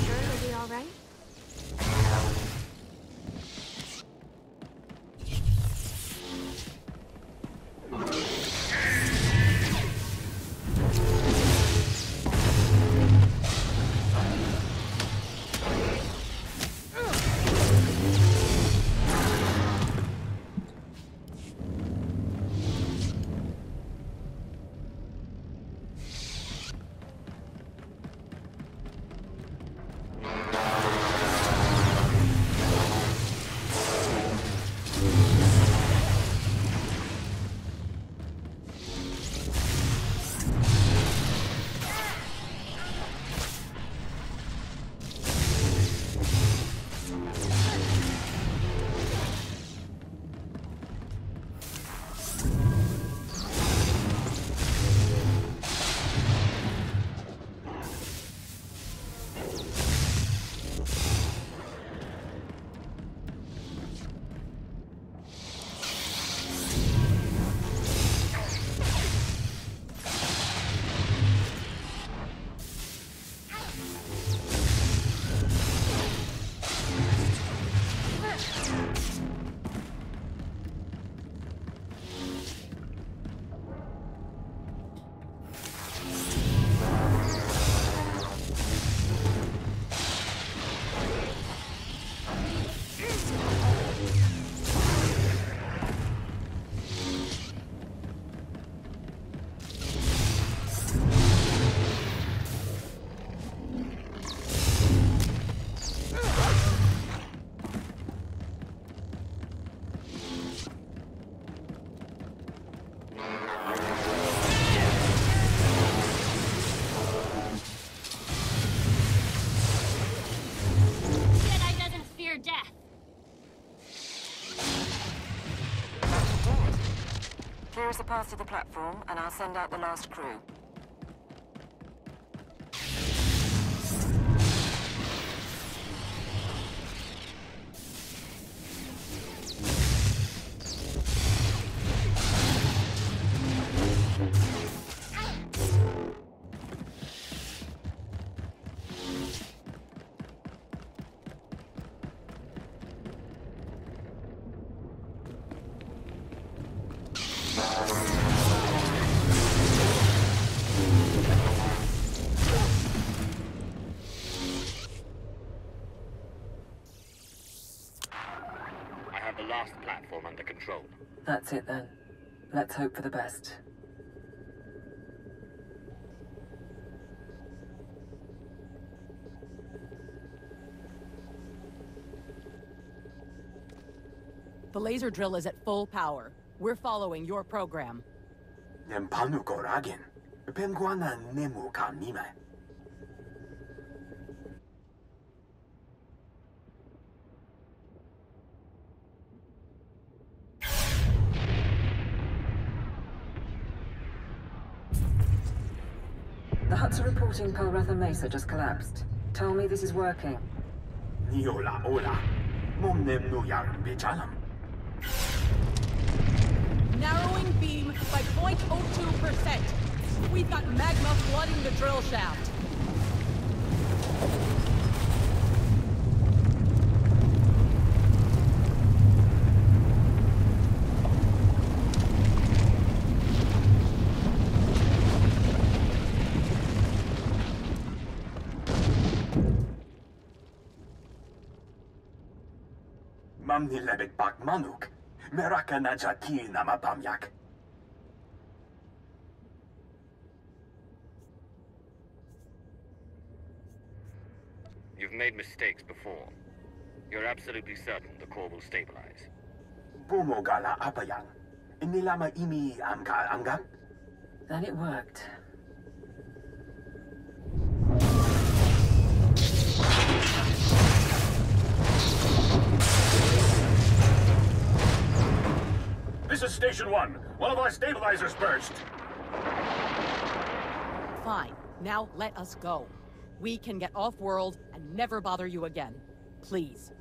Sure it'll be all right? Here is the path to the platform, and I'll send out the last crew. Last platform under control. That's it then. Let's hope for the best. The laser drill is at full power. We're following your program. The huts are reporting Palratha Mesa just collapsed. Tell me this is working. Narrowing beam by 0.02%. We've got magma flooding the drill shaft. Mamni lebek bak manuk. Meraka najati nama bamyak. You've made mistakes before. You're absolutely certain the core will stabilize. Bumogala apayang. Nilama imi amka angam? Then it worked. This is Station 1. One of our stabilizers burst. Fine. Now let us go. We can get off-world and never bother you again. Please.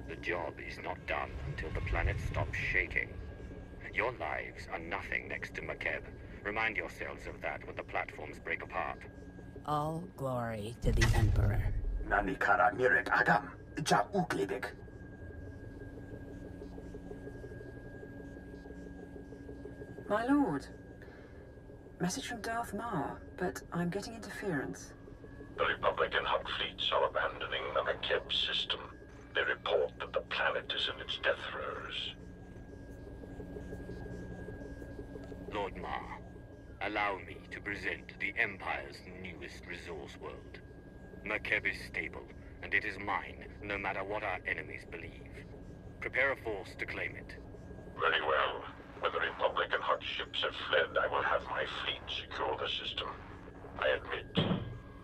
The job is not done until the planet stops shaking. Your lives are nothing next to Makeb, Remind yourselves of that when the platforms break apart. All glory to the Emperor. Nani kara mirek agam, ja uklibik. My lord. Message from Darth Mar, but I'm getting interference. The Republican Hut fleets are abandoning the Makeb system. They report that the planet is in its death throes. Lord Ma, allow me to present the Empire's newest resource world. Makeb is stable, and it is mine, no matter what our enemies believe. Prepare a force to claim it. Very well. When the Republican Hut ships have fled, I will have my fleet secure the system. I admit,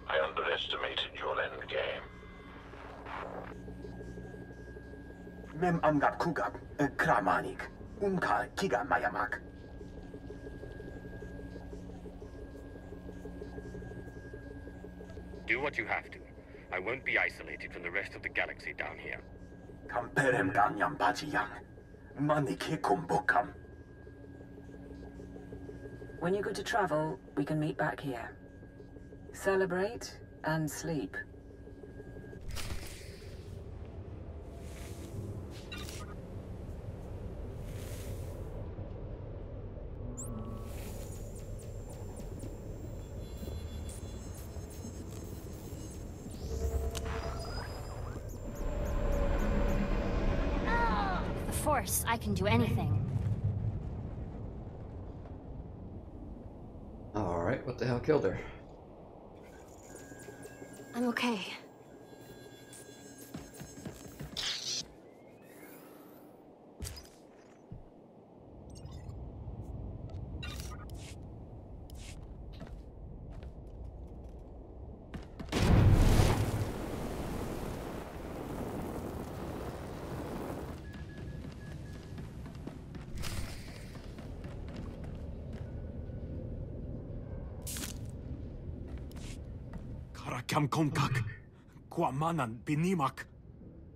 I underestimated your endgame. Mem amgap kugap, kramanik, unka kiga mayamak. Do what you have to. I won't be isolated from the rest of the galaxy down here. Kamperem ganyam bajiyang. Manike kumbukam. When you're good to travel, we can meet back here. Celebrate and sleep. With the Force, I can do anything. Alright, what the hell killed her? I'm okay.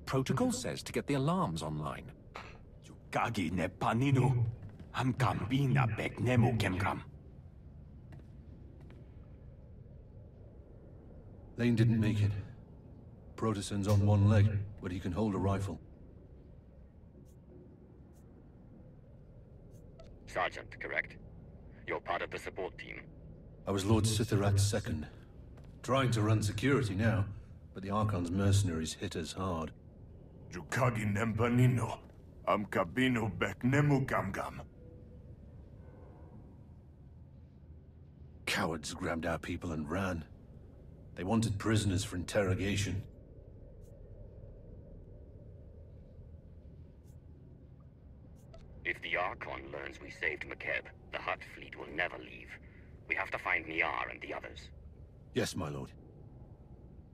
Protocol says to get the alarms online. Lane didn't make it. Protosen's on one leg, but he can hold a rifle. Sergeant, correct? You're part of the support team. I was Lord Sitharat's second. Trying to run security now, but the Archon's mercenaries hit us hard. Jukagi nempanino, am kabino bek nemu gamgam. Cowards grabbed our people and ran. They wanted prisoners for interrogation. If the Archon learns we saved Makeb, the Hutt fleet will never leave. We have to find Niar and the others. Yes, my lord.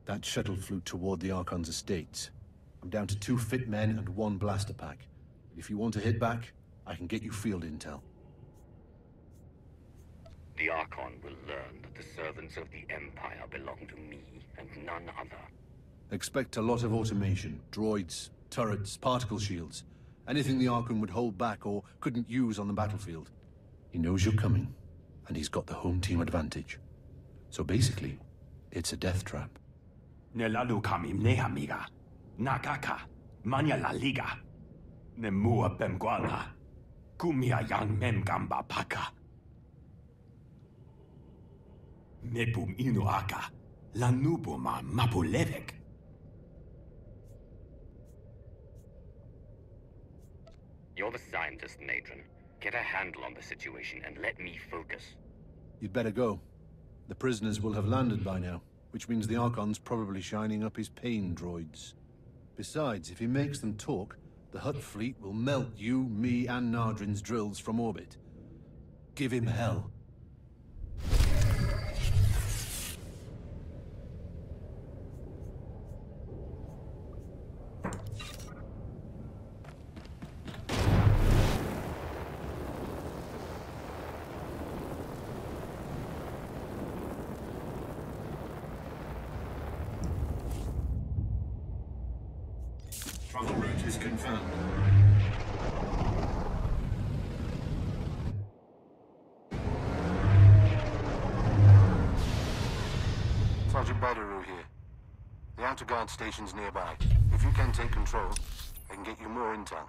That shuttle flew toward the Archon's estates. I'm down to 2 fit men and 1 blaster pack. If you want to hit back, I can get you field intel. The Archon will learn that the servants of the Empire belong to me and none other. Expect a lot of automation. Droids, turrets, particle shields. Anything the Archon would hold back or couldn't use on the battlefield. He knows you're coming, and he's got the home team advantage. So basically, it's a death trap. Nelalu kamim nehamiga. Nakaka. Manya la liga. Nemua bemguala. Kumia yang mem gamba paka. Mepum inuaka. Lanubuma mapulevek. You're the scientist, Natron. Get a handle on the situation and let me focus. You'd better go. The prisoners will have landed by now, which means the Archon's probably shining up his pain droids. Besides, if he makes them talk, the Hutt fleet will melt you, me, and Nardrin's drills from orbit. Give him hell. Travel route is confirmed. Sergeant Badaru here. The outer guard station's nearby. If you can take control, I can get you more intel.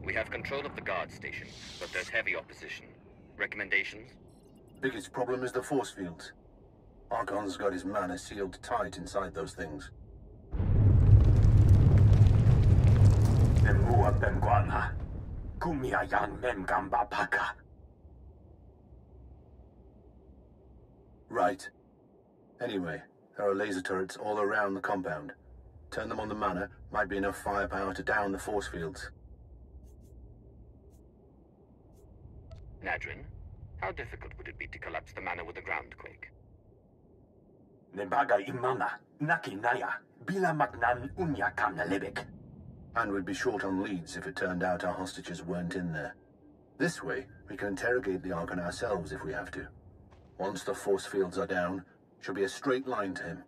We have control of the guard station, but there's heavy opposition. Recommendations? Biggest problem is the force fields. Archon's got his mana sealed tight inside those things. Nemua Benguana. Kumiayan Memgamba Paka. Right. Anyway, there are laser turrets all around the compound. Turn them on the manor, might be enough firepower to down the force fields. Nadrin, how difficult would it be to collapse the manor with a groundquake? Nebaga Imana. Naki Naya. Bila Magnan Unya Kamnalebek. And we'd be short on leads if it turned out our hostages weren't in there. This way, we can interrogate the Archon ourselves if we have to. Once the force fields are down, should be a straight line to him.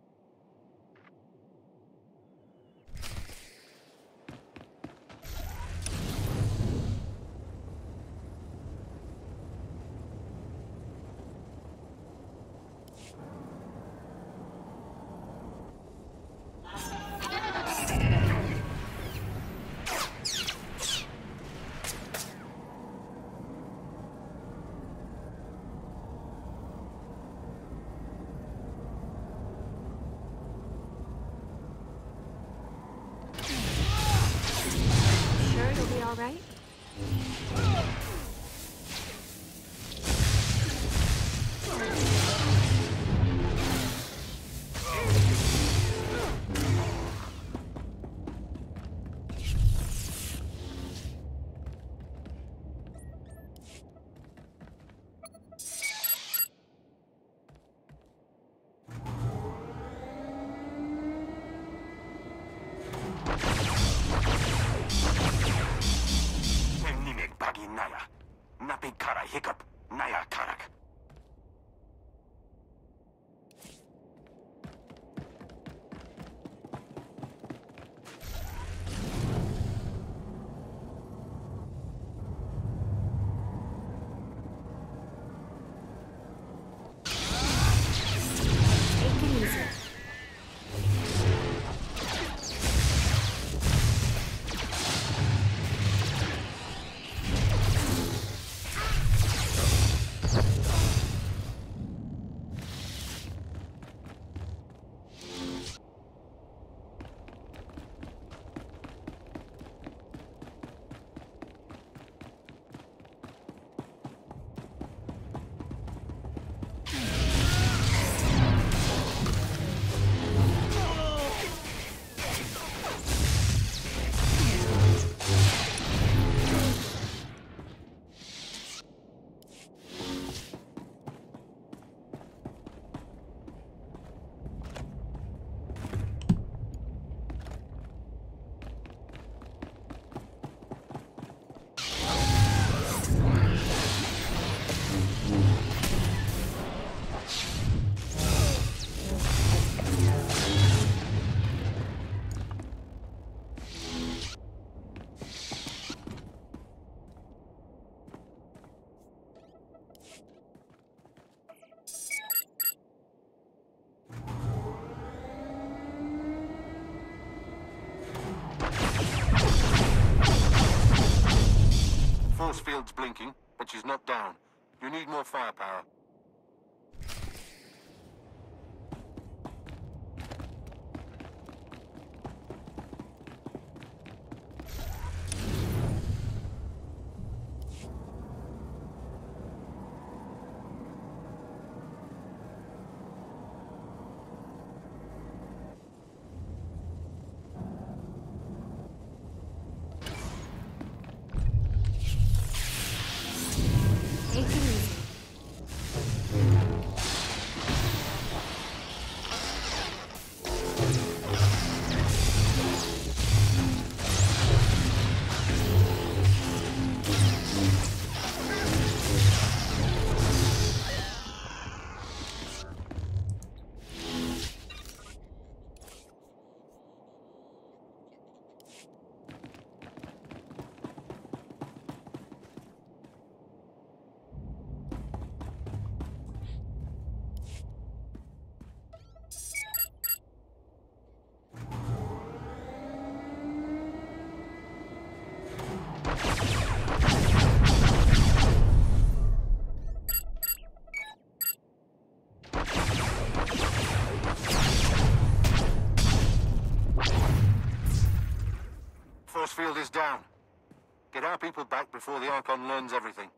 Right? Force field's blinking, but she's not down. You need more firepower. field is down. Get our people back before the Archon learns everything.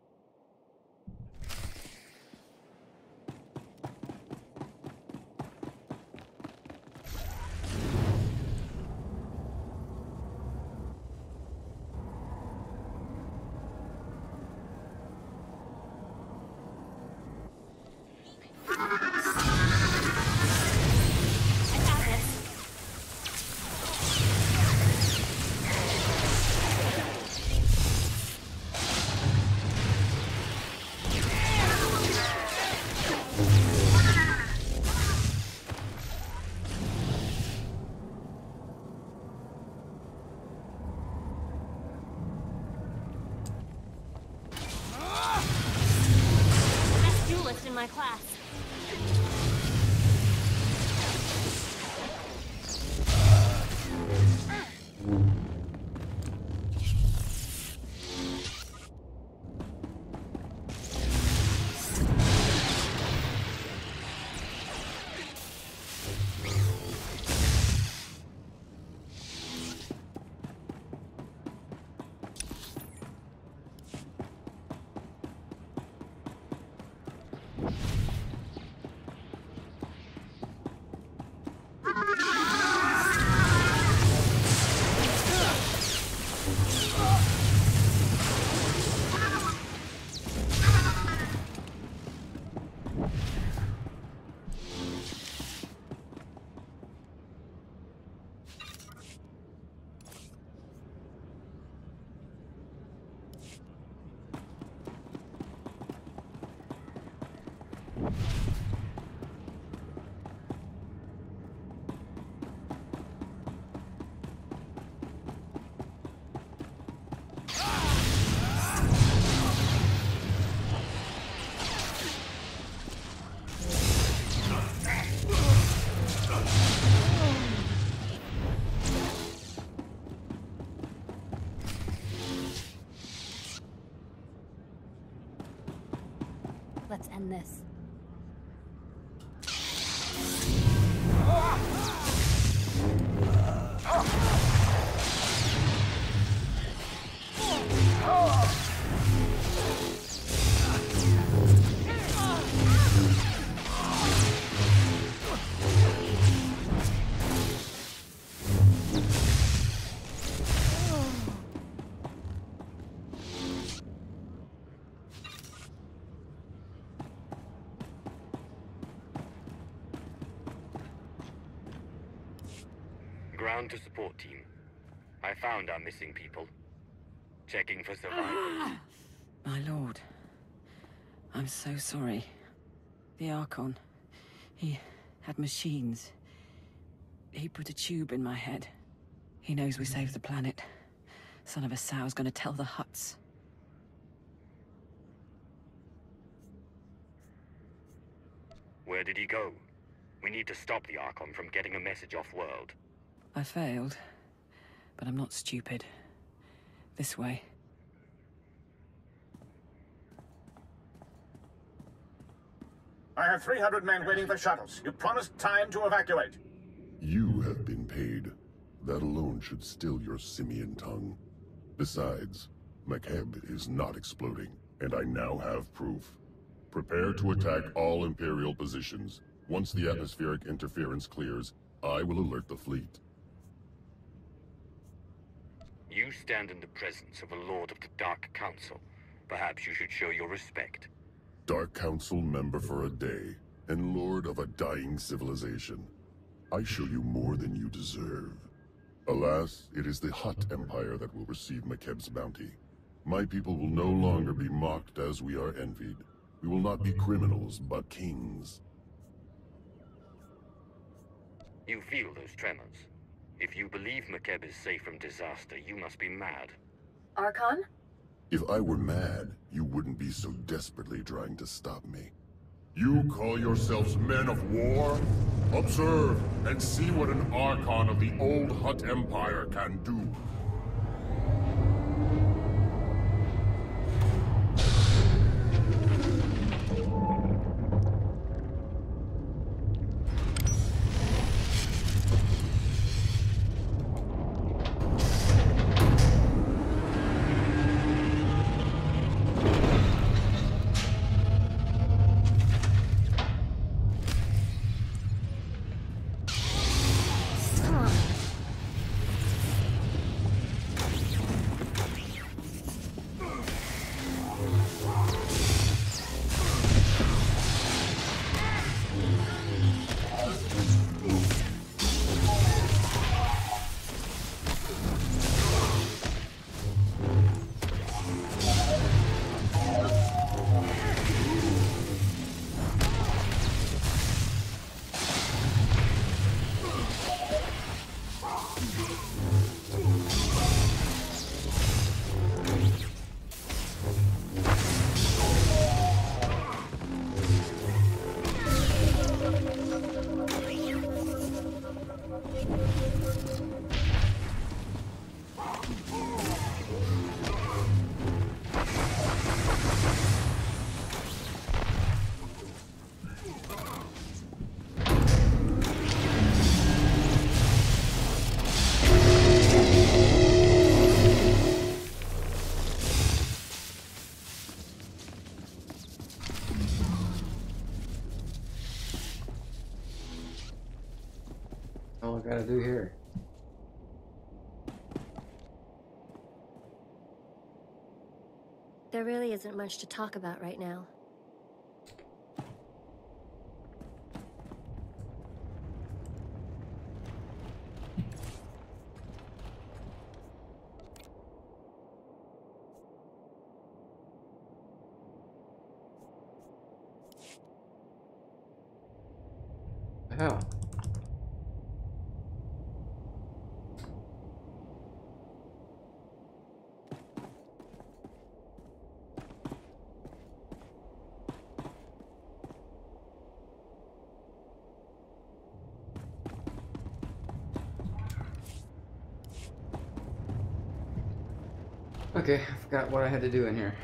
In my class. Let's end this. Ground to support team. I found our missing people. Checking for survivors. My lord. I'm so sorry. The Archon. He had machines. He put a tube in my head. He knows we saved the planet. Son of a sow's gonna tell the Hutts. Where did he go? We need to stop the Archon from getting a message off-world. I failed, but I'm not stupid. This way. I have 300 men waiting for shuttles. You promised time to evacuate. You have been paid. That alone should still your simian tongue. Besides, Makeb is not exploding, and I now have proof. Prepare to attack all Imperial positions. Once the atmospheric interference clears, I will alert the fleet. You stand in the presence of a Lord of the Dark Council. Perhaps you should show your respect. Dark Council member for a day, and Lord of a dying civilization. I show you more than you deserve. Alas, it is the Hutt Empire that will receive Makeb's bounty. My people will no longer be mocked as we are envied. We will not be criminals, but kings. You feel those tremors. If you believe Makeb is safe from disaster, you must be mad. Archon? If I were mad, you wouldn't be so desperately trying to stop me. You call yourselves men of war? Observe and see what an Archon of the old Hutt Empire can do. all I gotta do here? There really isn't much to talk about right now. How? Okay, I forgot what I had to do in here.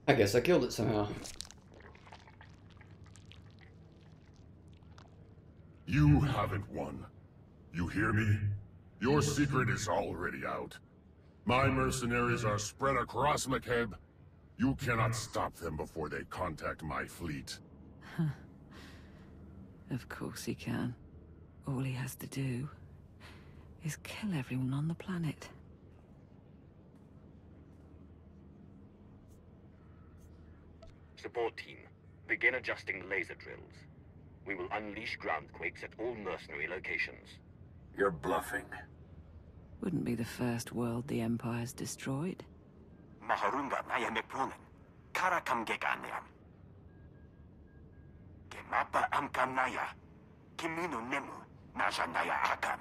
I guess I killed it somehow. You haven't won. You hear me? Your secret is already out. My mercenaries are spread across Makeb. You cannot stop them before they contact my fleet. Of course he can. All he has to do is kill everyone on the planet. Support team, begin adjusting laser drills. We will unleash groundquakes at all mercenary locations. You're bluffing. Wouldn't be the first world the Empire's destroyed. Maharunga naya mekronen. Kara kamgeganiam. Gemapa amkam naya. Kimino nemu. Naja naya akam.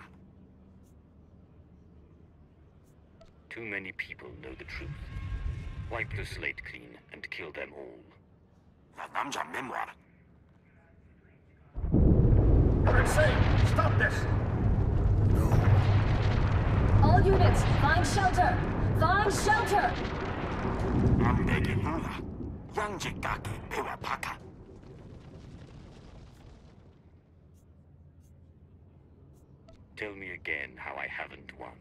Too many people know the truth. Wipe the slate clean and kill them all. La namja memoir. Insane! Stop this! All units, find shelter! Find shelter! Ambege nula. Yanjikake pewa paka. Tell me again how I haven't won.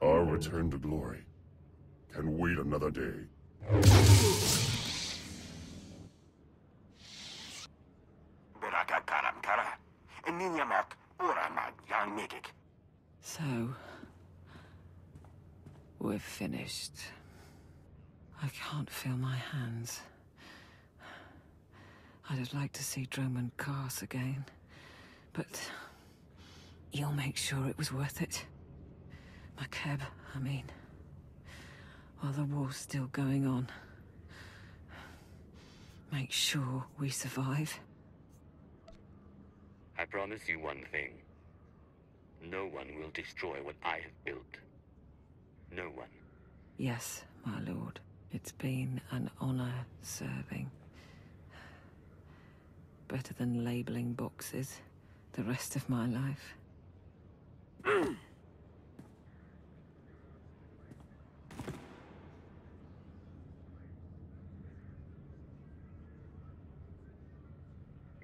Our return to glory can wait another day. Beraka karam kara. Eninyamak orama yang megik. So, we're finished. I can't feel my hands. I'd have liked to see Diemond Cars again, but you'll make sure it was worth it. Makeb, I mean, while the war's still going on, make sure we survive. I promise you one thing. No one will destroy what I have built. No one. Yes, my lord. It's been an honor serving. Better than labeling boxes the rest of my life.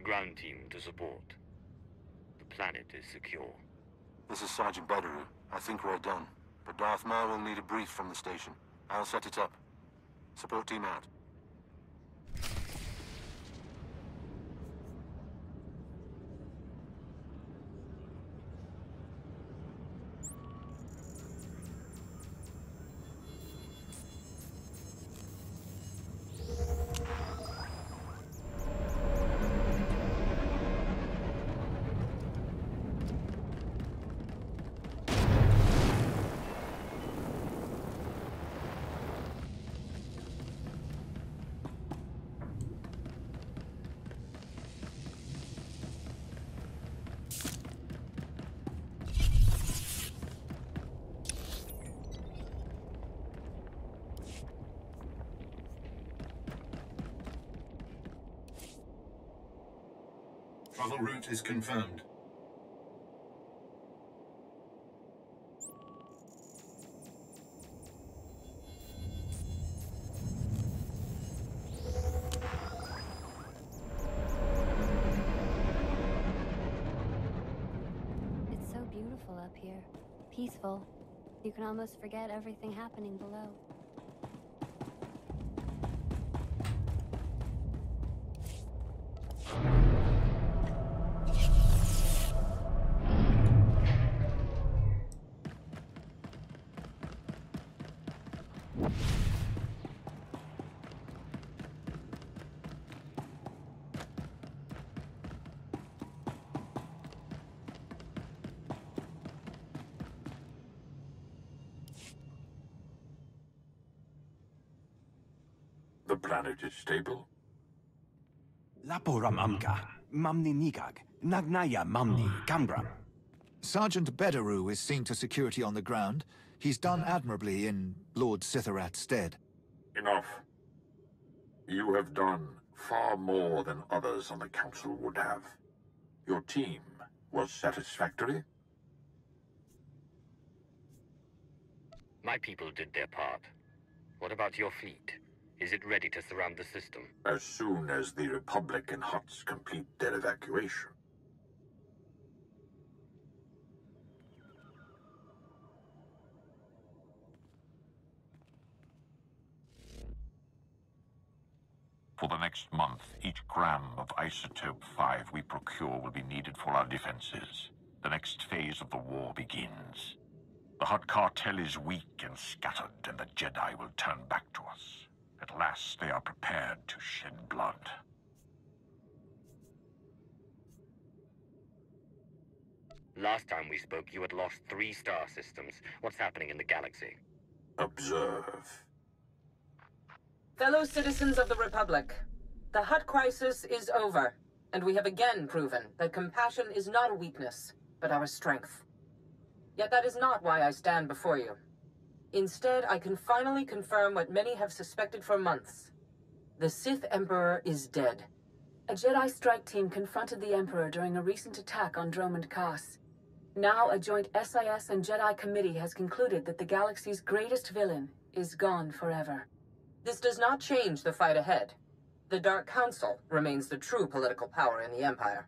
Ground team to support. The planet is secure. This is Sergeant Bederu. I think we're done. But Darth Maul will need a brief from the station. I'll set it up. Support team out. Travel route is confirmed. It's so beautiful up here. Peaceful. You can almost forget everything happening below. The planet is stable? Laporam amka, mamni nigag, nagnaya mamni gambram. Sergeant Bederu is seeing to security on the ground. He's done admirably in Lord Sitharat's stead. Enough. You have done far more than others on the Council would have. Your team was satisfactory? My people did their part. What about your fleet? Is it ready to surround the system? As soon as the Republic and Huts complete their evacuation. For the next month, each gram of Isotope 5 we procure will be needed for our defenses. The next phase of the war begins. The Hutt cartel is weak and scattered, and the Jedi will turn back to us. At last, they are prepared to shed blood. Last time we spoke, you had lost 3 star systems. What's happening in the galaxy? Observe. Fellow citizens of the Republic, the Hutt crisis is over, and we have again proven that compassion is not a weakness, but our strength. Yet that is not why I stand before you. Instead, I can finally confirm what many have suspected for months. The Sith Emperor is dead. A Jedi strike team confronted the Emperor during a recent attack on Diemond. Now, a joint SIS and Jedi committee has concluded that the galaxy's greatest villain is gone forever. This does not change the fight ahead. The Dark Council remains the true political power in the Empire.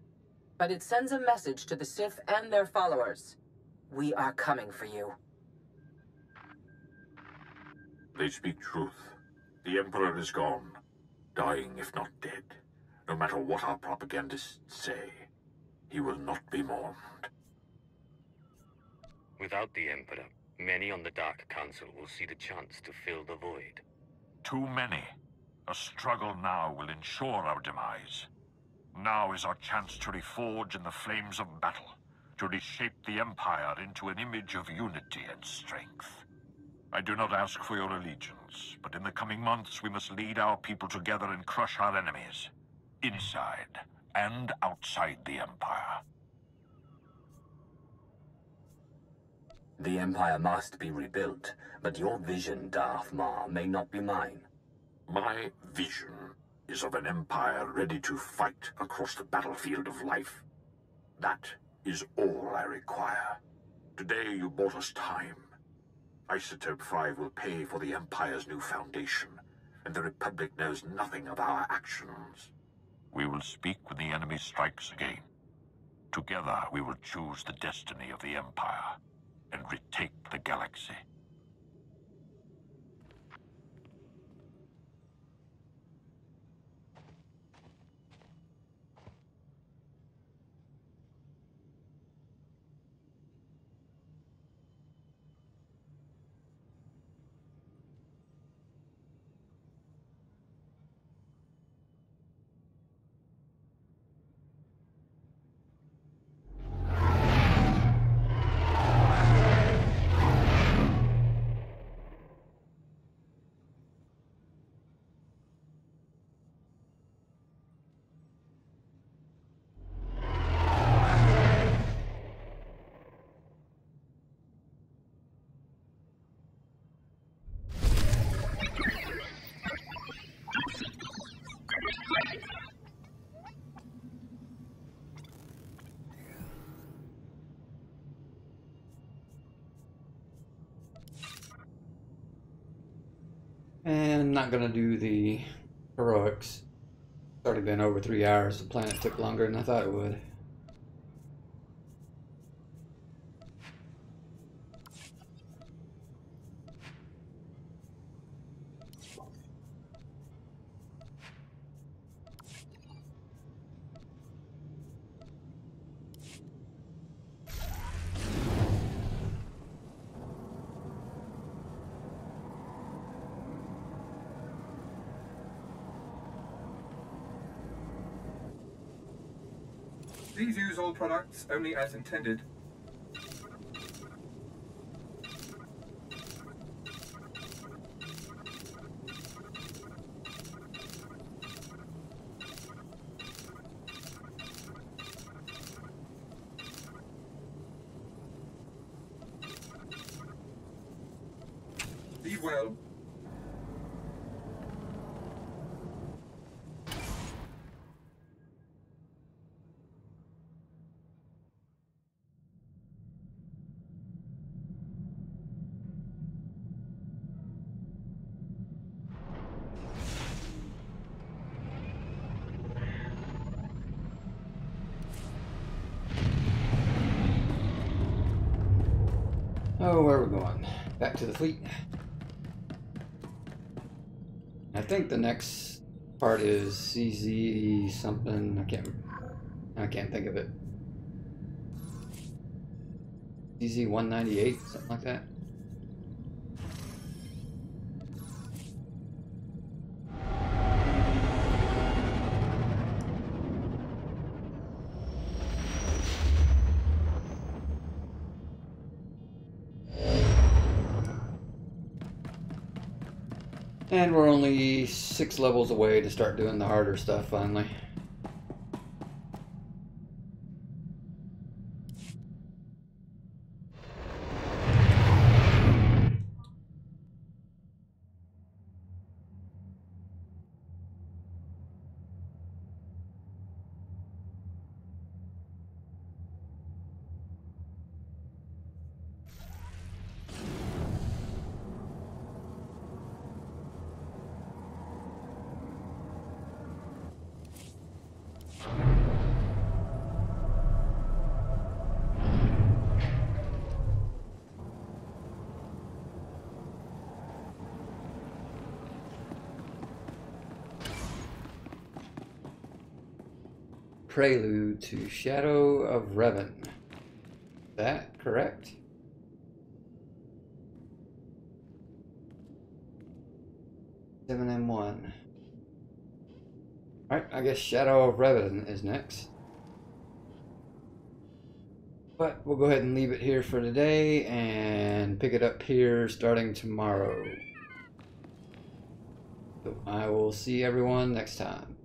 But it sends a message to the Sith and their followers. We are coming for you. They speak truth. The Emperor is gone. Dying if not dead. No matter what our propagandists say, he will not be mourned. Without the Emperor, many on the Dark Council will see the chance to fill the void. Too many. A struggle now will ensure our demise. Now is our chance to reforge in the flames of battle, to reshape the Empire into an image of unity and strength. I do not ask for your allegiance, but in the coming months we must lead our people together and crush our enemies, inside and outside the Empire. The Empire must be rebuilt, but your vision, Darth Maul, may not be mine. My vision is of an Empire ready to fight across the battlefield of life. That is all I require. Today you bought us time. Isotope 5 will pay for the Empire's new foundation, and the Republic knows nothing of our actions. We will speak when the enemy strikes again. Together we will choose the destiny of the Empire and retake the galaxy. And I'm not gonna do the heroics. It's already been over 3 hours. The planet took longer than I thought it would. Please use all products only as intended. Be well. Oh, where are we going? Back to the fleet. I think the next part is CZ something. I can't think of it. CZ 198, something like that. And we're only 6 levels away to start doing the harder stuff finally. Prelude to Shadow of Revan. Is that correct? M1. Alright, I guess Shadow of Revan is next. But we'll go ahead and leave it here for today and pick it up here starting tomorrow. So I will see everyone next time.